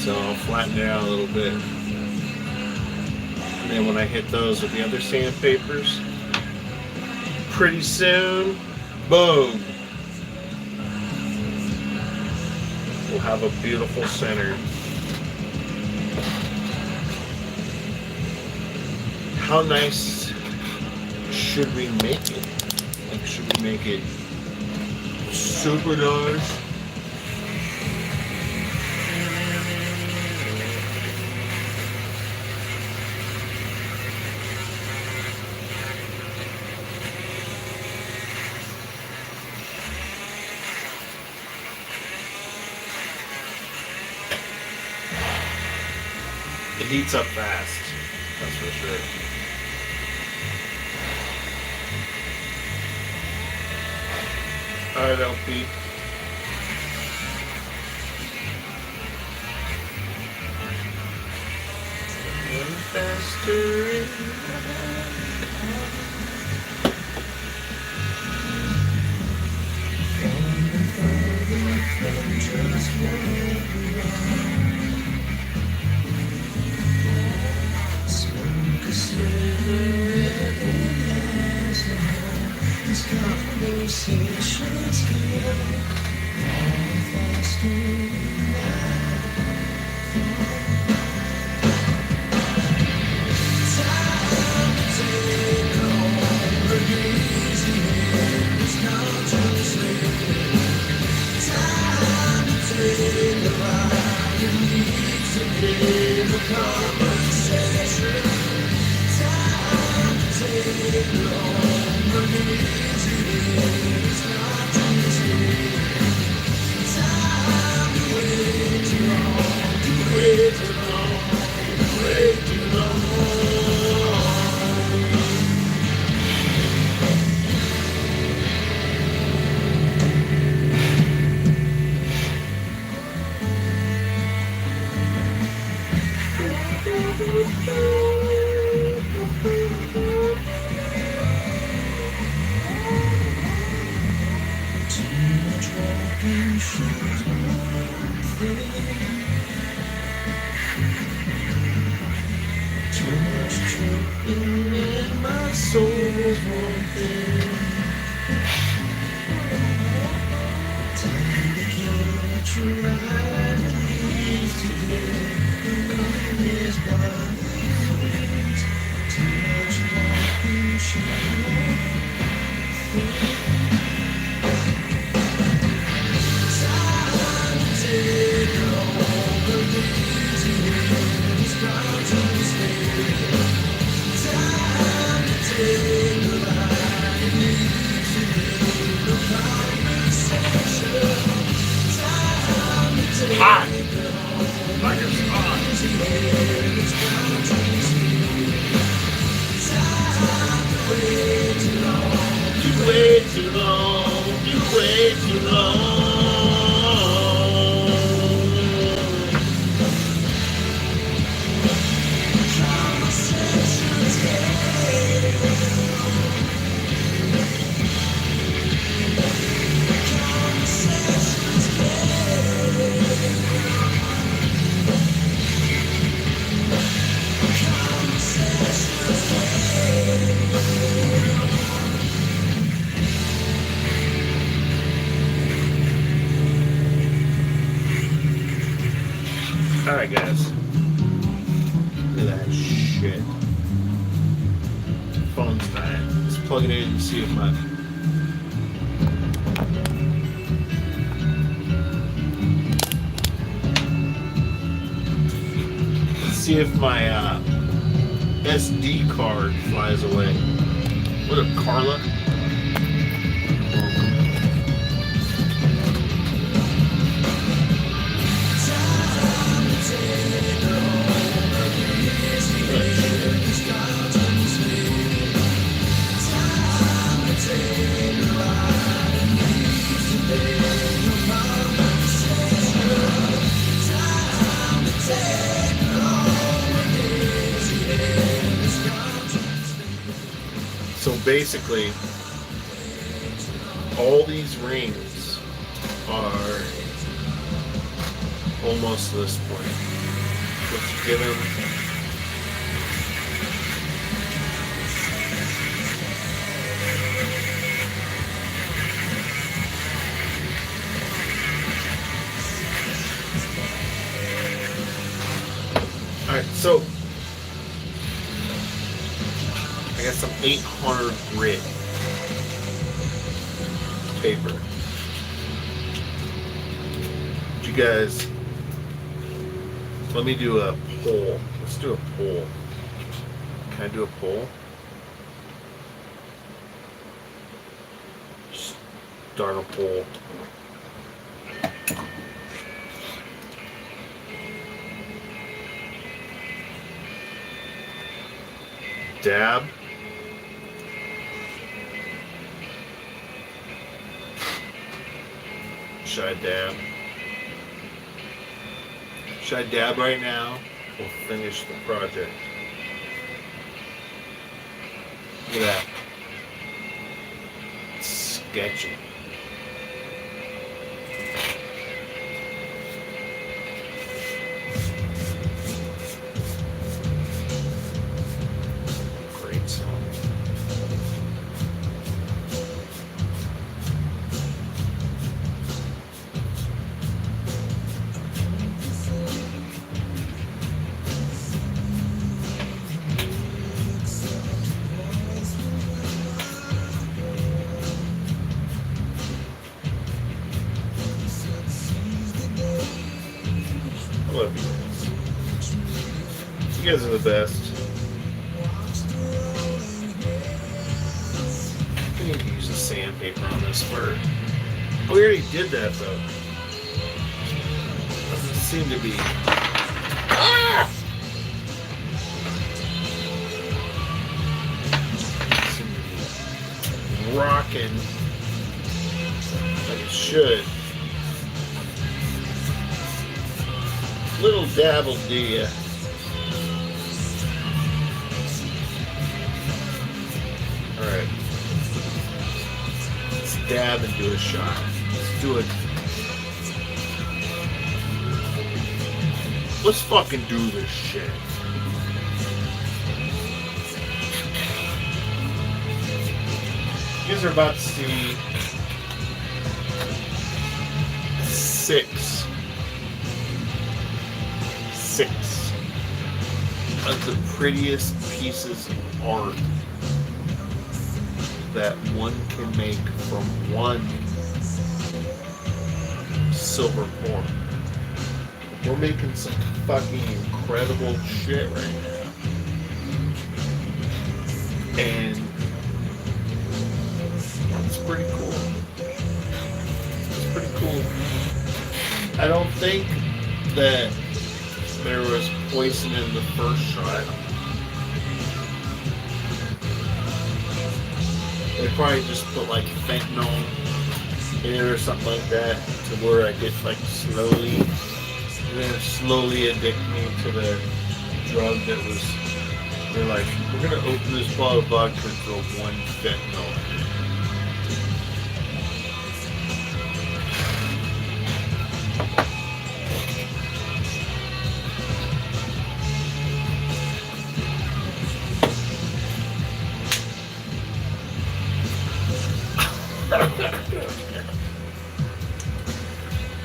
So I'll flatten it out a little bit. And then when I hit those with the other sandpapers, pretty soon, boom, we'll have a beautiful center. How nice should we make it? Like, should we make it super nice? It heats up fast, that's for sure. Alright, LP. One faster. Hot. Like it's hot. You wait too long. You wait too long. Alright guys, look at that shit. Phone's dying. Let's plug it in and see if my SD card flies away. What up, Carla? So basically, all these rings are almost to this point. Let's get them. Alright, so I got some 800 grit paper. You guys, let me do a poll. Let's do a poll. Can I do a poll? Start a poll. Dab. Should I dab? Should I dab right now? We'll finish the project. Look at that. It's sketchy. Great song. You guys are the best. I need to use the sandpaper on this part. We already did that though. Doesn't seem to be. Ah! Seem to be rocking like it should. Little dabble, do ya? Alright. Let's dab and do a shot. Let's do it. Let's fucking do this shit. You guys are about to see 6 of the prettiest pieces of art that one can make from one silver coin. We're making some fucking incredible shit right now. And it's pretty cool. It's pretty cool. I don't think that there was poison in the first shot. They probably just put like fentanyl in it or something like that to where I get like slowly addict me to the drug that was. They're like, we're gonna open this bottle of vodka and throw 1 fentanyl in it.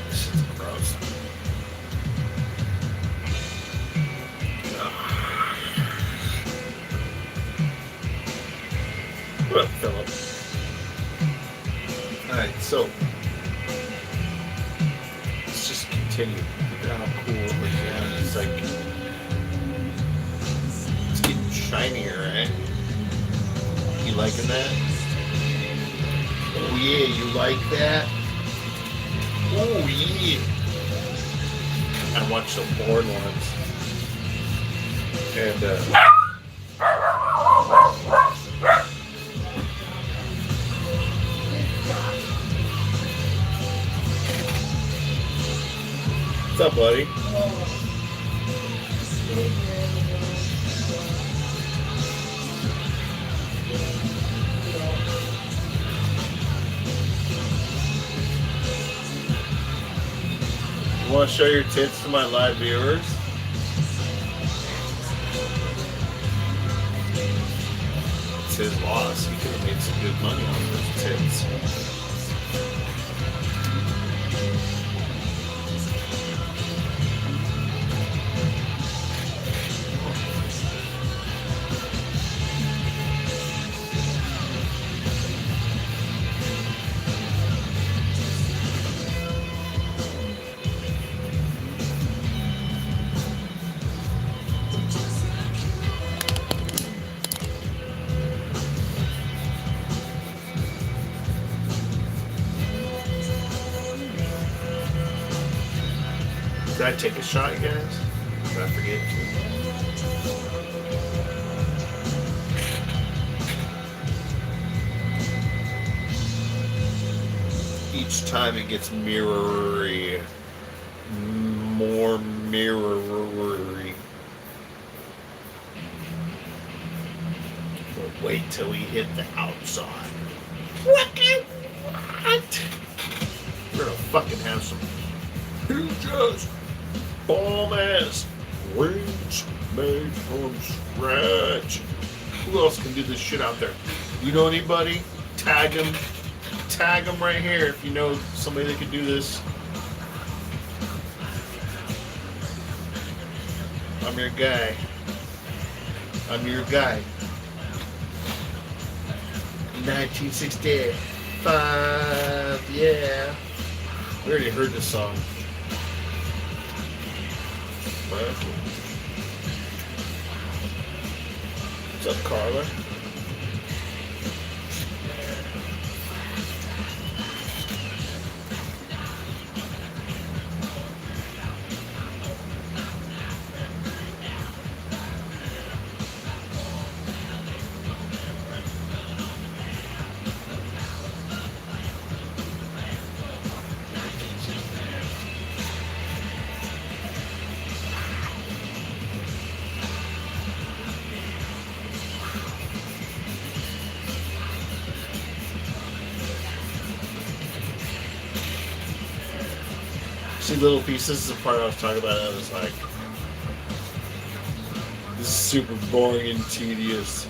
This is gross. What up, Philip? Alright, so let's just continue. Look at how cool it looks now. It's like it's getting shinier, right? You liking that? Oh yeah, you like that? Oh yeah. I watched some porn once. And what's up, buddy? You want to show your tits to my live viewers? It's his loss. He could have made some good money on those tits. Did I take a shot, guys? Did I forget to? Each time it gets mirrory. More mirrory. But wait till we hit the outside. What? We're gonna fucking have some huge bomb ass rings made from scratch. Who else can do this shit out there? You know anybody? Tag them. Tag them right here if you know somebody that can do this. I'm your guy. I'm your guy. 1965, yeah. We already heard this song. What's up, Carla? See, little pieces is the part I was talking about. I was like, this is super boring and tedious.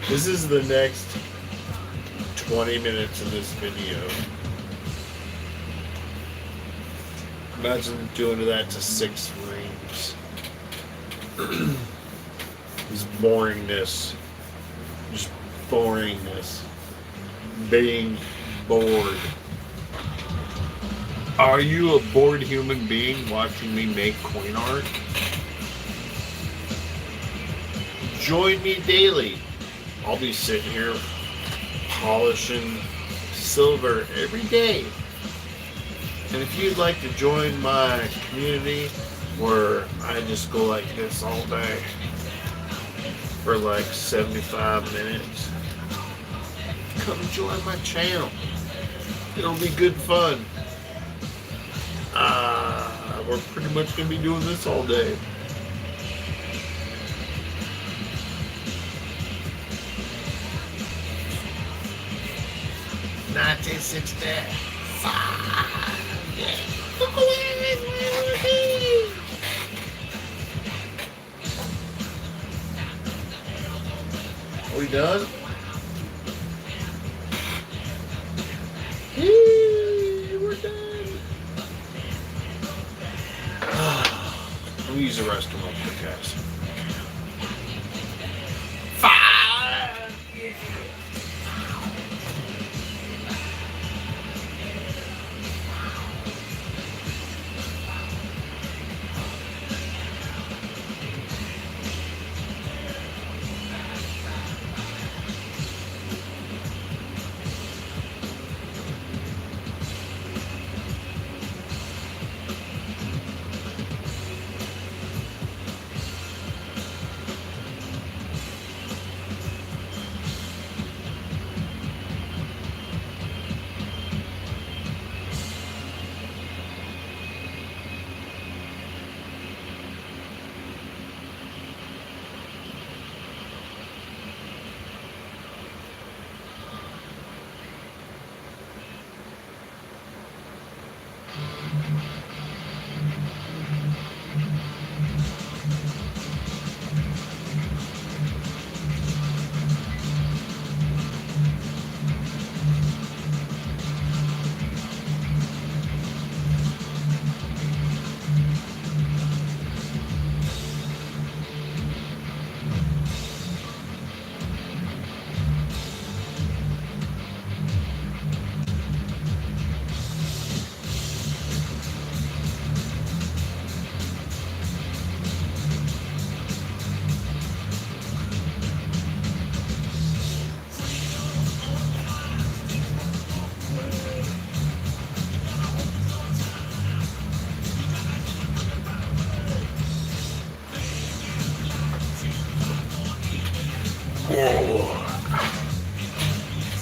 This is the next 20 minutes of this video. Imagine doing that to 6 frames. This boringness. Just boringness. Being bored. Are you a bored human being watching me make coin art? Join me daily. I'll be sitting here polishing silver every day. And if you'd like to join my community where I just go like this all day for like 75 minutes, come join my channel. It'll be good fun. We're pretty much going to be doing this all day. Are we done? We're done. Let me use the restroom real quick, guys.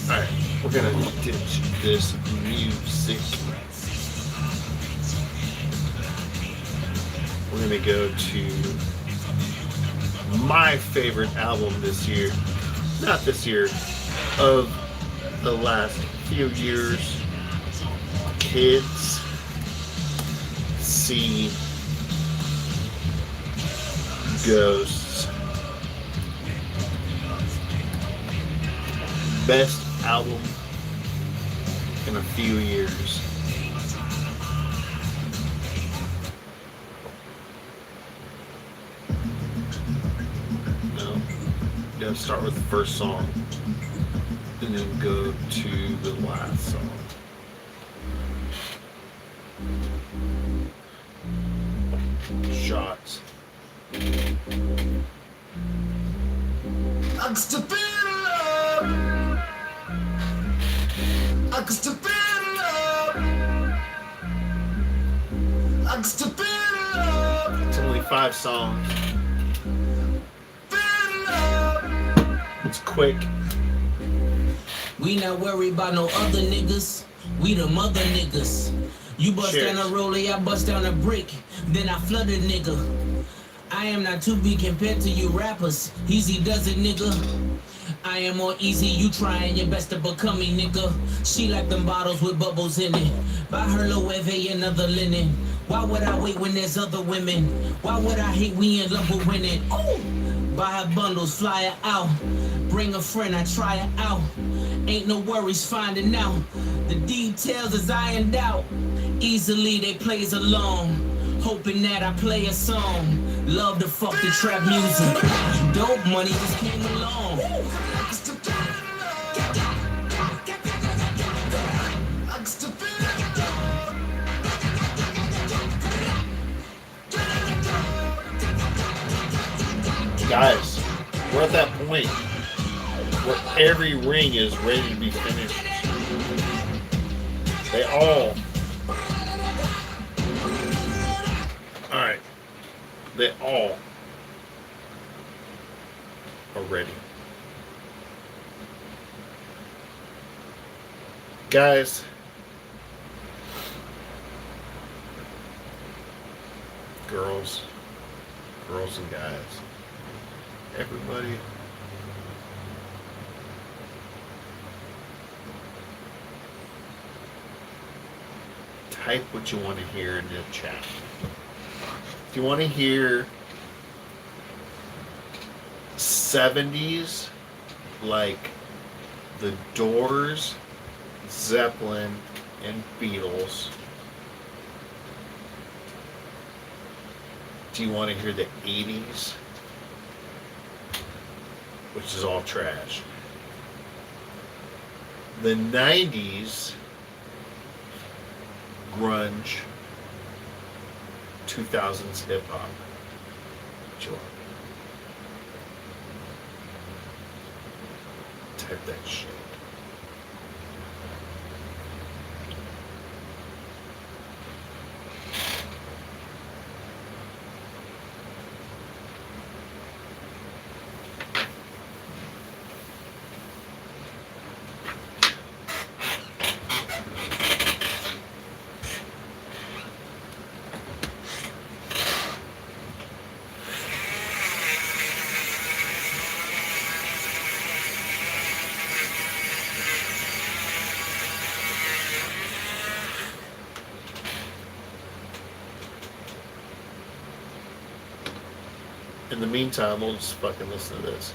Alright, we're gonna ditch this music. We're gonna go to my favorite album this year. Not this year, of the last few years. Kids See Ghosts. Best album in a few years. No, you gotta start with the first song and then go to the last song. Shots. I can still feel love. I can still feel love. I can still feel love. It's only 5 songs. Feel love. It's quick. We not worried about no other niggas. We the mother niggas. You bust Cheers. down a rollie, I bust down a brick. Then I flood a nigga. I am not to be compared to you rappers. Easy does it, nigga. I am more easy, you trying your best to become me, nigga. She like them bottles with bubbles in it. Buy her Loewe and other linen. Why would I wait when there's other women? Why would I hate we in love with winning? Oh! Buy her bundles, fly her out. Bring a friend, I try her out. Ain't no worries finding out. The details is ironed out. Easily they plays along. Hoping that I play a song. Love to fuck the trap music. Dope money just came along. I can still feel love. I can still feel love. Guys, we're at that point where every ring is ready to be finished. They all. Alright. They all are ready. Guys, girls and guys, everybody, type what you want to hear in the chat. If you want to hear 70s, like the Doors, Zeppelin, and Beatles, do you want to hear the 80s, which is all trash? The 90s, grunge, 2000s hip hop. What you want? Type that shit. In the meantime, we'll just fucking listen to this.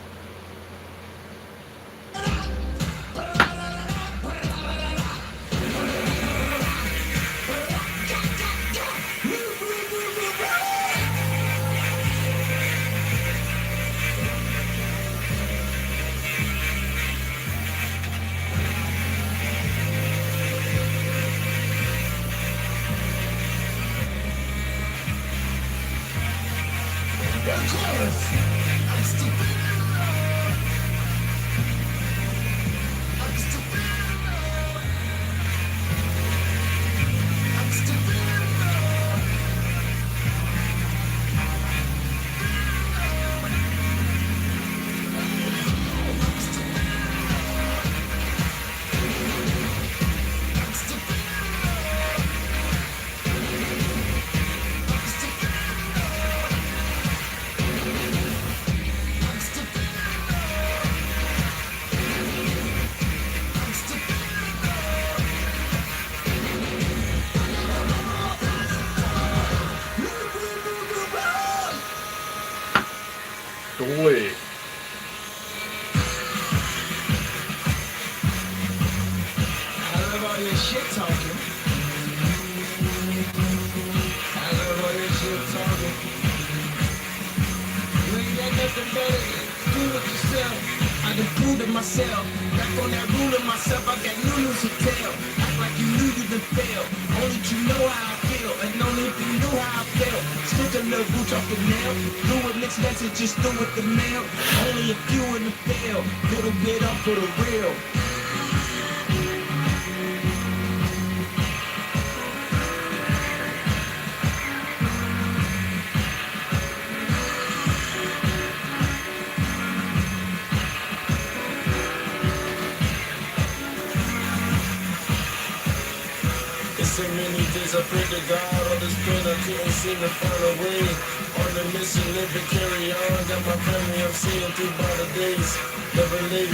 Boy. I love all your shit talking. I love all your shit talking. You ain't got nothing better than do it yourself. I done proved it myself. Back on that rule of myself, I got new news to tell. Act like you knew you even fail. Only you know how I feel, and only if you knew how I felt. Stick a little boots off the nail. Do it, mixed messages through with the mail. Only a few in the fail. Little bit up for the real. So many days I prayed to God, all this pain I couldn't seem to find a way. On the mission, live and carry on. Got my family I'm seeing through by the days. Never late,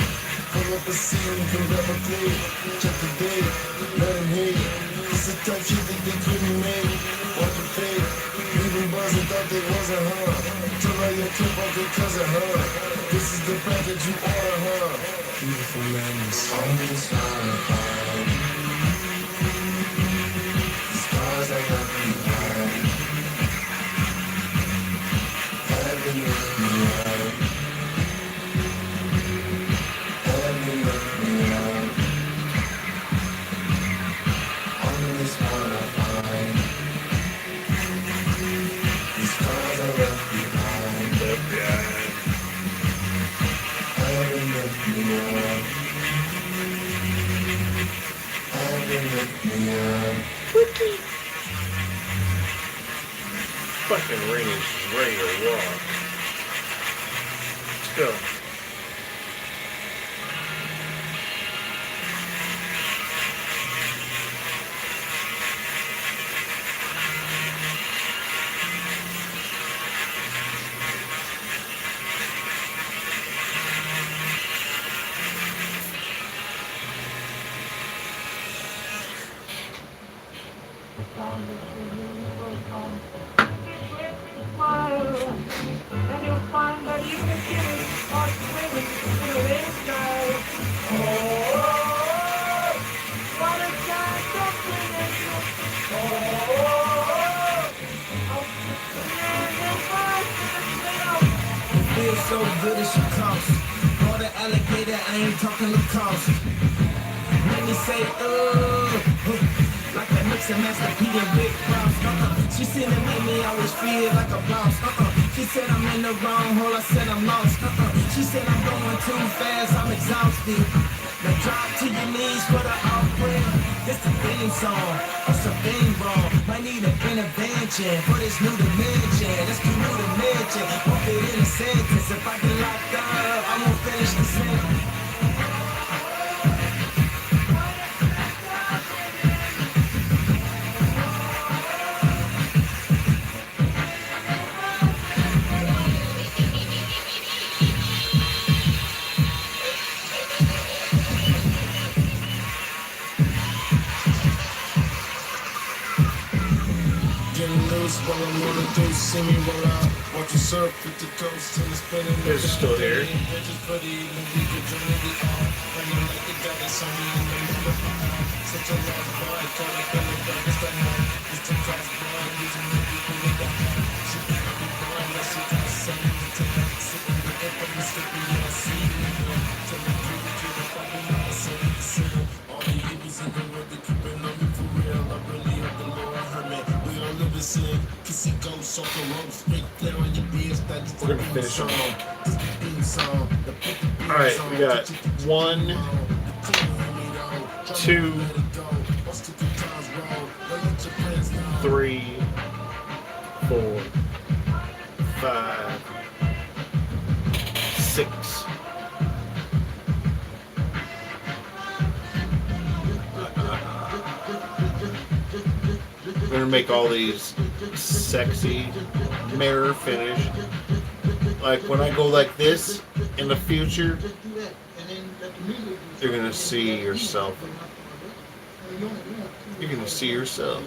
pull up a scene, can replicate. Check the date, let them hate. It's the type shit that they couldn't make. Walk the fake, even buzzing thought they wasn't her. Till I your clip off your cousin, huh? This is the package you order, huh? Beautiful madness. Always fine. Stars I left behind. Heaven left me out. Heaven left me out. Always wanna find. These stars I left behind. Heaven left me out. Heaven left me out. Fucking ring is ready to rock. Let's go. And you'll find that you can get it on swimming in the wind sky. Oh, what a time to bring it. It feels so good it should cost. For the alligator, I ain't talking Lacoste. Make me say, like a mix and master P and Rick Ross. She said it made me always feel like a boss. She said I'm in the wrong hole, I said I'm lost. She said I'm going too fast, I'm exhausted. Now drop to your knees for the offering. This the theme song, or something wrong. Might need an intervention for this new dimension. Let's do new dimension, won't fit in a sentence. If I get locked up, I won't finish the sentence. While I'm on the day, see me roll out. Watch you surf with the coast and it's spinning. Is it still here? Such a lost boy, caught up in the dark, it's that night. It's the cross boy, using the people in the dark. She can't be born unless she got something to take. Sitting with the fucking sticky, I see you. Tell me, you the fucking I said it, see you. All the evils in the world, they keeping on me for real. I really hope the Lord heard me. We all live in sin. Kissy ghosts off the ropes, big flare on your beers. That's We're gonna finish on. All Alright, we got 1, 2, 3, 4, 5, 6. We're gonna make all these sexy mirror finish. Like when I go like this in the future, you're gonna see yourself. You're gonna see yourself.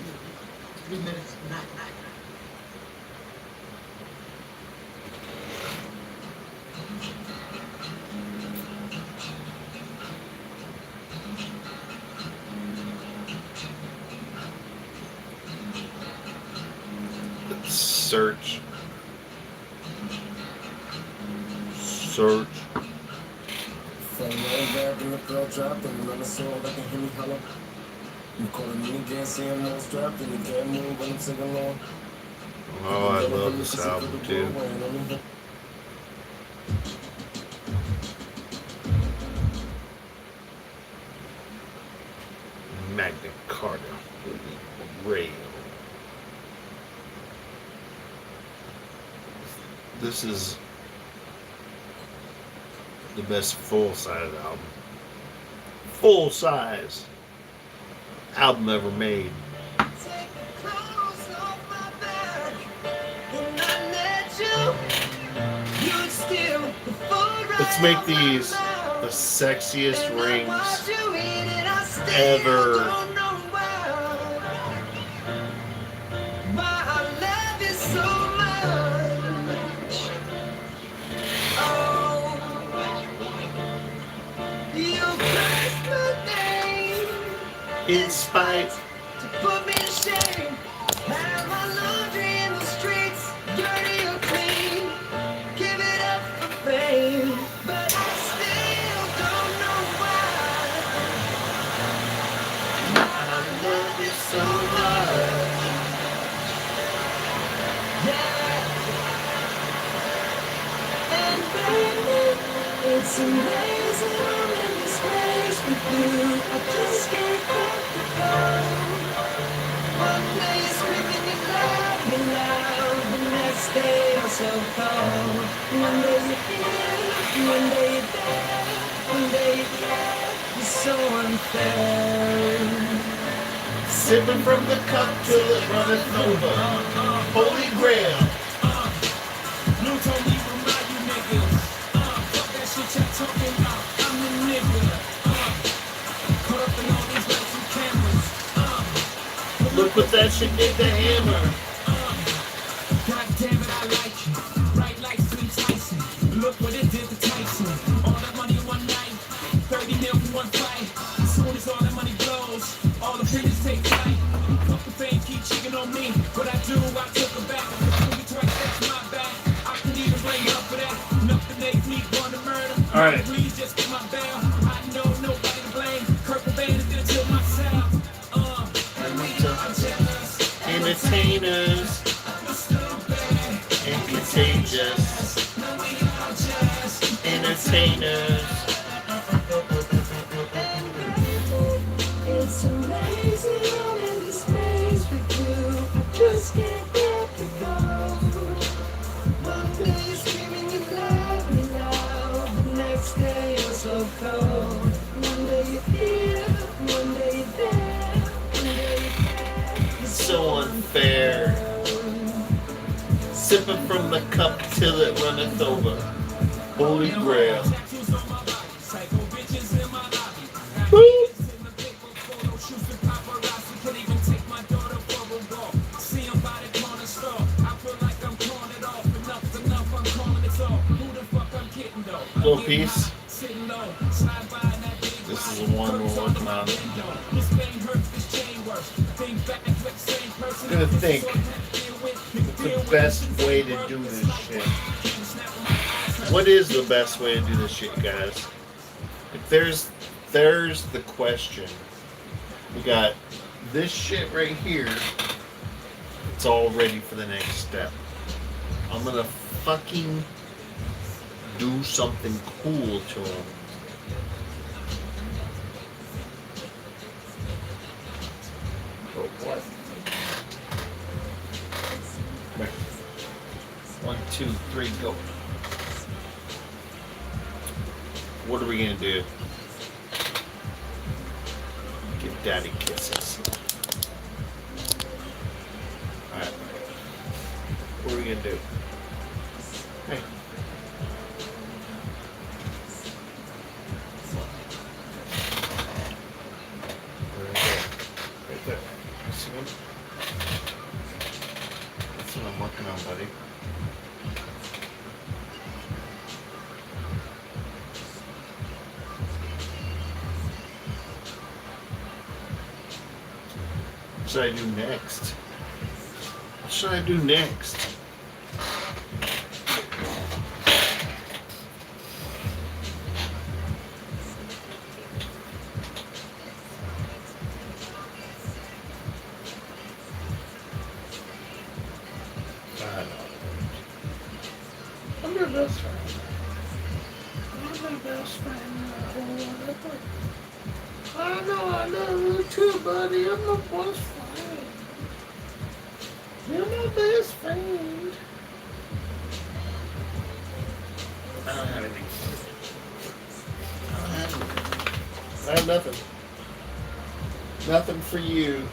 Search. Search. You call a nigga, can't see him on strap, and he can't move when I'm singing along. Oh, I love this album too. Magna Carta, Holy Grail. This is the best full-size album. Full-size album ever made. Let's make these the sexiest rings ever. In spite to put me to shame, have my laundry in the streets, dirty or clean, give it up for fame, but I still don't know why I love you so much. Yeah, and baby, it's amazing I'm in this place with you. I just can't let it go. One day you're screaming you love me loud, the next day you're so cold. One day you're here, one day you're there, one day you care. You're so unfair. sipping from the cup till it runneth over. Holy Grail. No told me remind you niggas. Fuck that shit y'all talking about. I'm the nigga. Caught up in all these lights and cameras. Look what that shit did to Hammer. God damn it, I like you. Right like Slim Tyson. Look what it did to Tyson. All that money in one night. 30 mil for one fight. As soon as all that money blows, all the fingers take flight. Fuck the fame, keep cheating on me. What I do, I took her back. You try to catch my back. I can even blame her for that. Nothing makes me want to murder. All right. Please just get my bail. I know nobody to blame. Kurt Cobain did it to myself. I'm jealous. Entertainers and contagious. Entertainers. It's amazing I'm in this space with you. I just can't let it go. One day you're screaming you love me loud, the next day you're so cold. One day you're here, one day you're there, one day you're there. You're So unfair. Sipping from the cup till it runneth over. Holy Grail. Woo! Little piece. This is the one we're working on. I'm gonna think the best way to do this shit. What is the best way to do this shit, guys? If there's the question. We got this shit right here. It's all ready for the next step. I'm gonna fucking do something cool to him. But what? Right. 1, 2, 3, go. What are we gonna do? Give daddy kisses. Alright. What are we gonna do? Hey. Right there. You see him? That's what I'm working on, buddy. What should I do next? What should I do next? my best friend in the whole world. I know I love you too, buddy. You're my best friend. You're my best friend. I don't have anything. I have nothing. Nothing for you.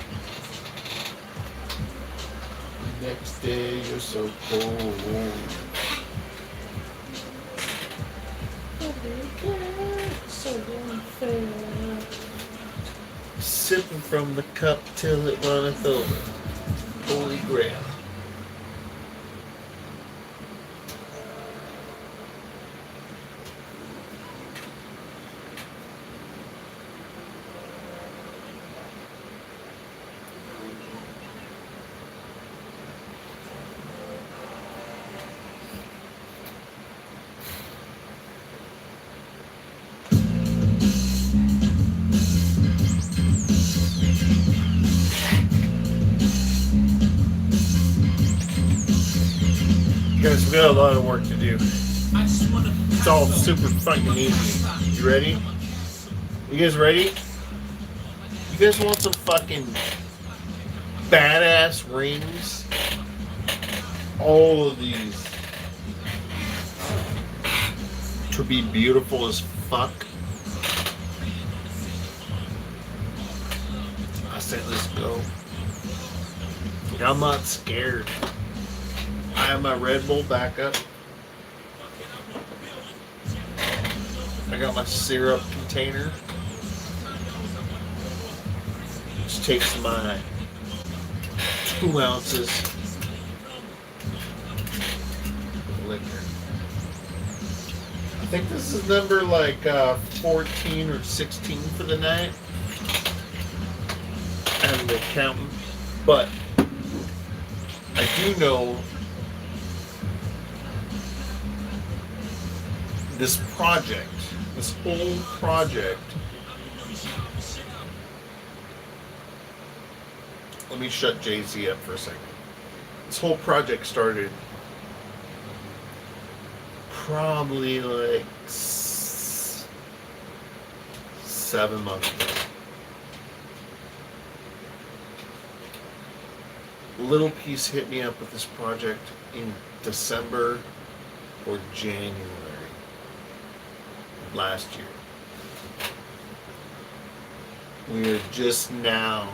Next day, you're so cold. So unfair. Sipping from the cup till it runneth over. Holy grail. Guys, we got a lot of work to do. It's all super fucking easy. You ready? You guys ready? You guys want some fucking badass rings? All of these to be beautiful as fuck. I said let's go. And I'm not scared. I have my Red Bull backup. I got my syrup container. Which takes my 2 ounces of liquor. I think this is number like 14 or 16 for the night. I haven't been counting. But I do know this project, this whole project, let me shut Jay-Z up for a second. This whole project started probably like 7 months ago. Little Piece hit me up with this project in December or January last year. We are just now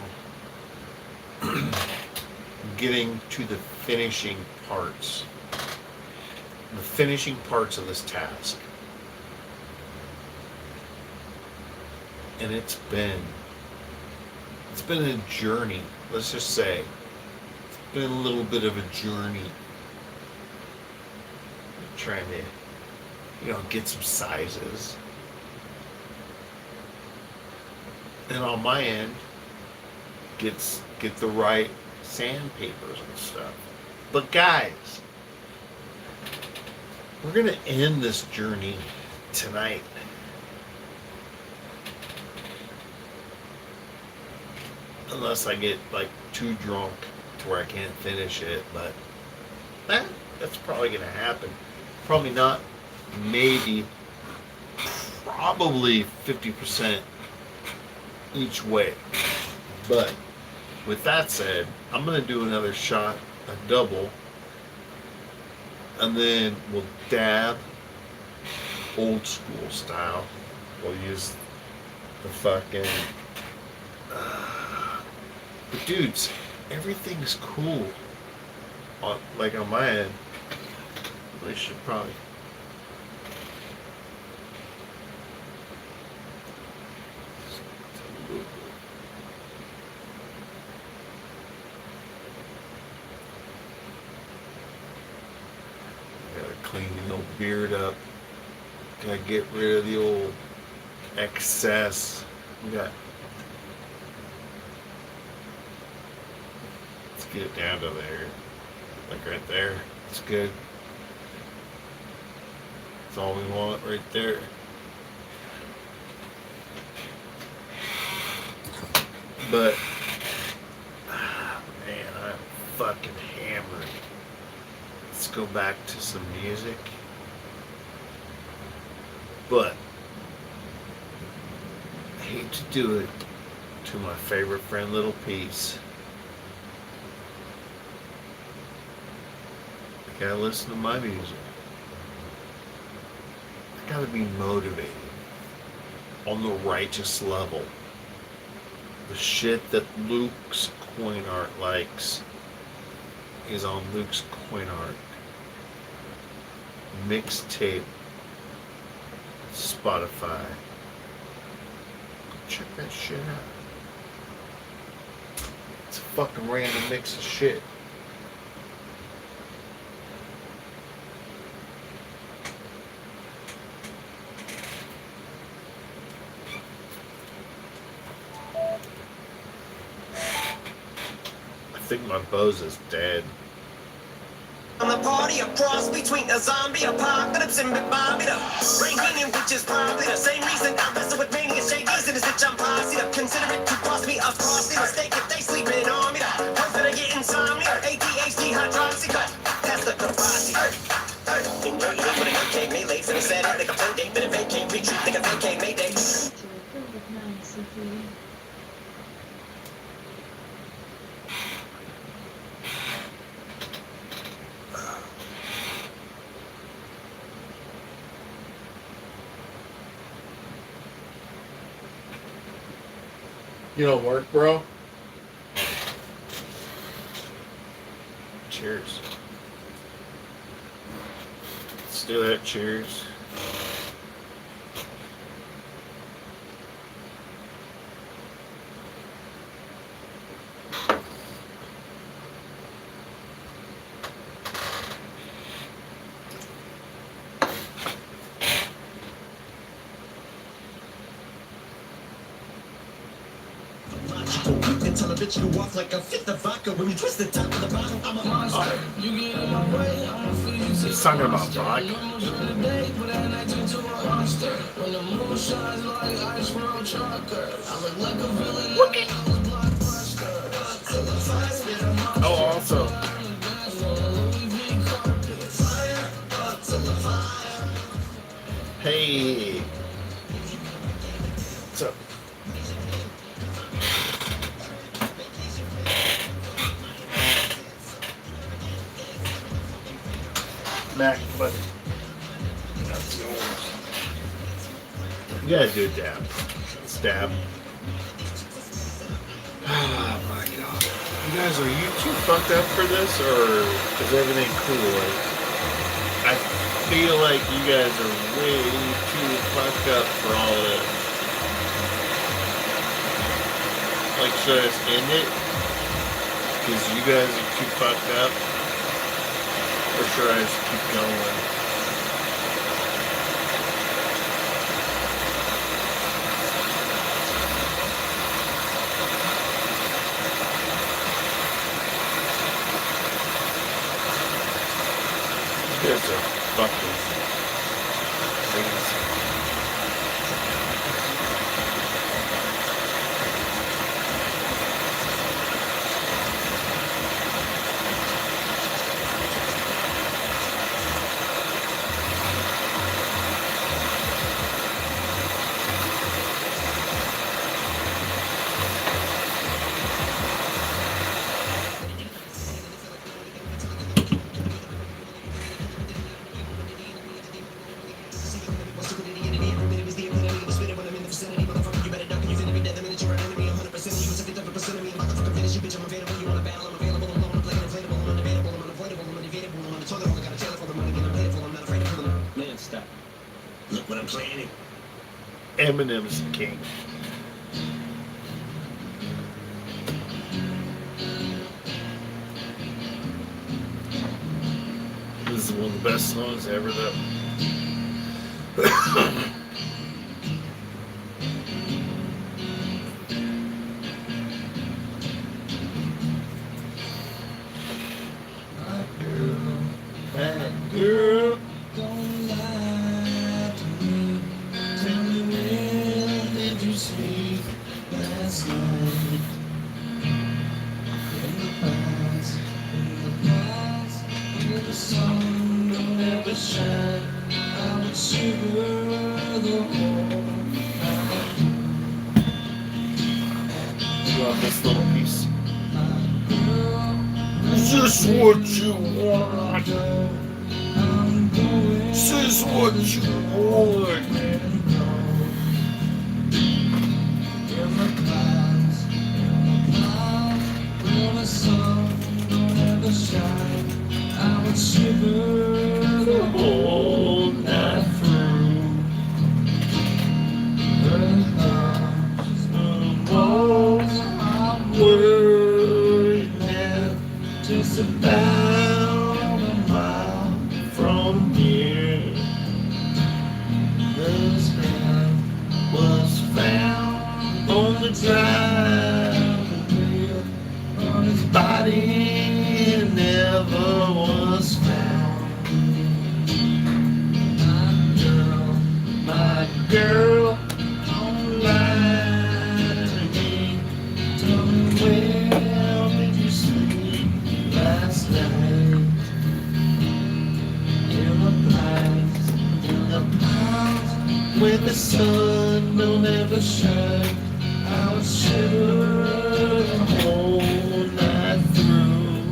getting to the finishing parts. The finishing parts of this task. And it's been a journey, let's just say. It's been a little bit of a journey. Trying to get some sizes. And on my end, get the right sandpapers and stuff. But guys, we're gonna end this journey tonight. Unless I get like too drunk to where I can't finish it, but that's probably gonna happen. Probably not. Maybe, probably 50% each way. But with that said, I'm gonna do another shot, a double, and then we'll dab old school style. We'll use the fucking. But dudes, everything's cool. Like on my end, we should probably. Clean the old beard up. Gotta get rid of the old excess. Let's get it down to there. Like right there. It's good. That's all we want right there. But man, I'm fucking hammered. Let's go back to some music. But I hate to do it to my favorite friend Little Piece. I gotta listen to my music. I gotta be motivated on the righteous level. The shit that Luke's coin art likes is on Luke's coin art. Mixtape. Spotify. Check that shit out. It's a fucking random mix of shit. I think my Bose is dead. I'm the party, a cross between a zombie apocalypse and Bobby the ranking, which is probably the same reason I wrestle with mania shakies in this bitch I'm posse up. Consider it to cost me a costly mistake if they sleeping on me. Hoping I get insomnia, ADHD, hydroxy, that's the capacity. Enjoy you when it came me late, and said it like a play date, but it vacate, retreat, like a vacate, mayday. To approve with MANY Amazing. You don't work, bro? Cheers. Let's do that. Cheers. Tell a bitch you walk like a fifth of vodka when you twist the top of the bottle. I'm a monster. You get in my way, I'ma feel you. He's talking about vodka. When the moon shines like ice road trucker, I look like a villain. Oh, also. Hey. What's up? Mac, but That's yours. You gotta do a dab. Stab. Oh my god. You guys, are you too fucked up for this, or is everything cool? Like, I feel like you guys are way too fucked up for all this. Like, should I just end it? Because you guys are too fucked up? Or should I just keep going? You guys are fucking crazy. Man, stop. Look what I'm planning. Eminem's the king. This is one of the best songs ever, though. That girl. Don't lie to me. Tell me when did you sleep last night? In the past, where the sun don't ever shine, I would shiver Love this little piece. Is this what you want? Is this what you want? The whole night through. The walls are waiting just about a mile from here. This man was found on the driveway, but his body never was found. My girl, don't lie to me. Tell me, where did you sleep last night? In the pines where the sun don't ever shine. I was shivering the whole night through.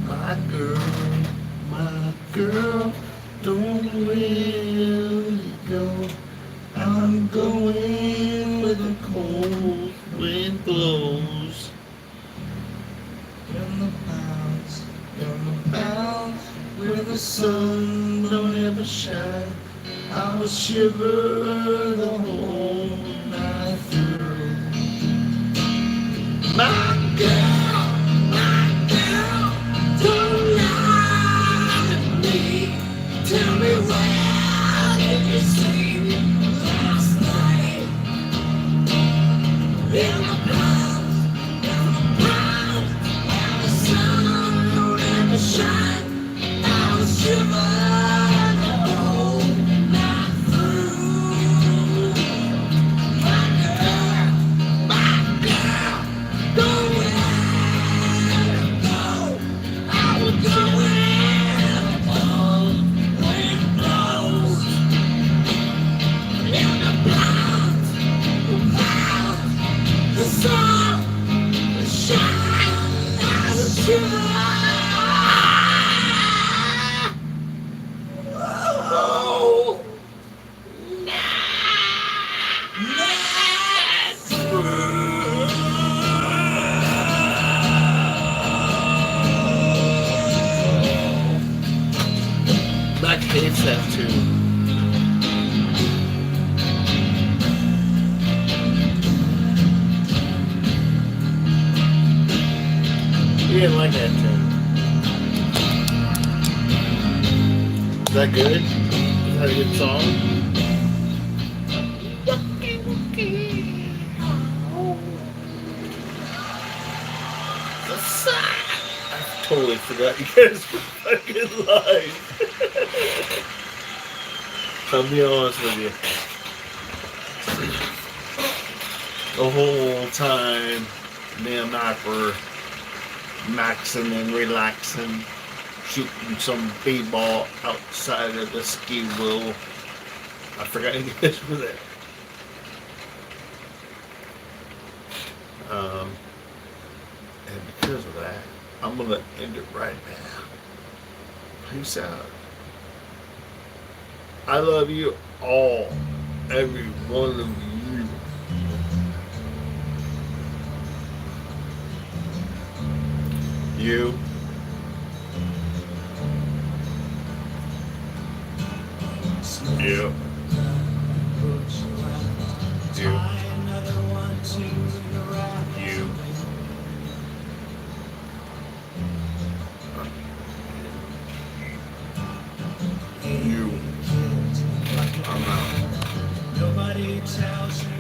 My girl, don't really go. I'm going where the cold wind blows. In the clouds, where the sun don't ever shine. I will shiver the whole night through. My girl, don't lie to me. Tell me, where did you sleep last night? In the clouds, where the sun don't ever shine. I will shiver the whole night through. My girl, don't go. I will go where the cold wind blows. In the clouds, the sun will shine. I will shiver. Oh, night through. Black hates that too. He didn't like that tune. Is that good? Is that a good song? The sun. I totally forgot you guys were fucking live. I'll be honest with you. The whole time, me and Mac were maxing and relaxing, shooting some b-ball outside of the ski wheel. I forgot you guys were there. And because of that, I'm gonna end it right now. Peace out. I love you all, every one of you. You. You. You. You. You. I'm out. Nobody tells me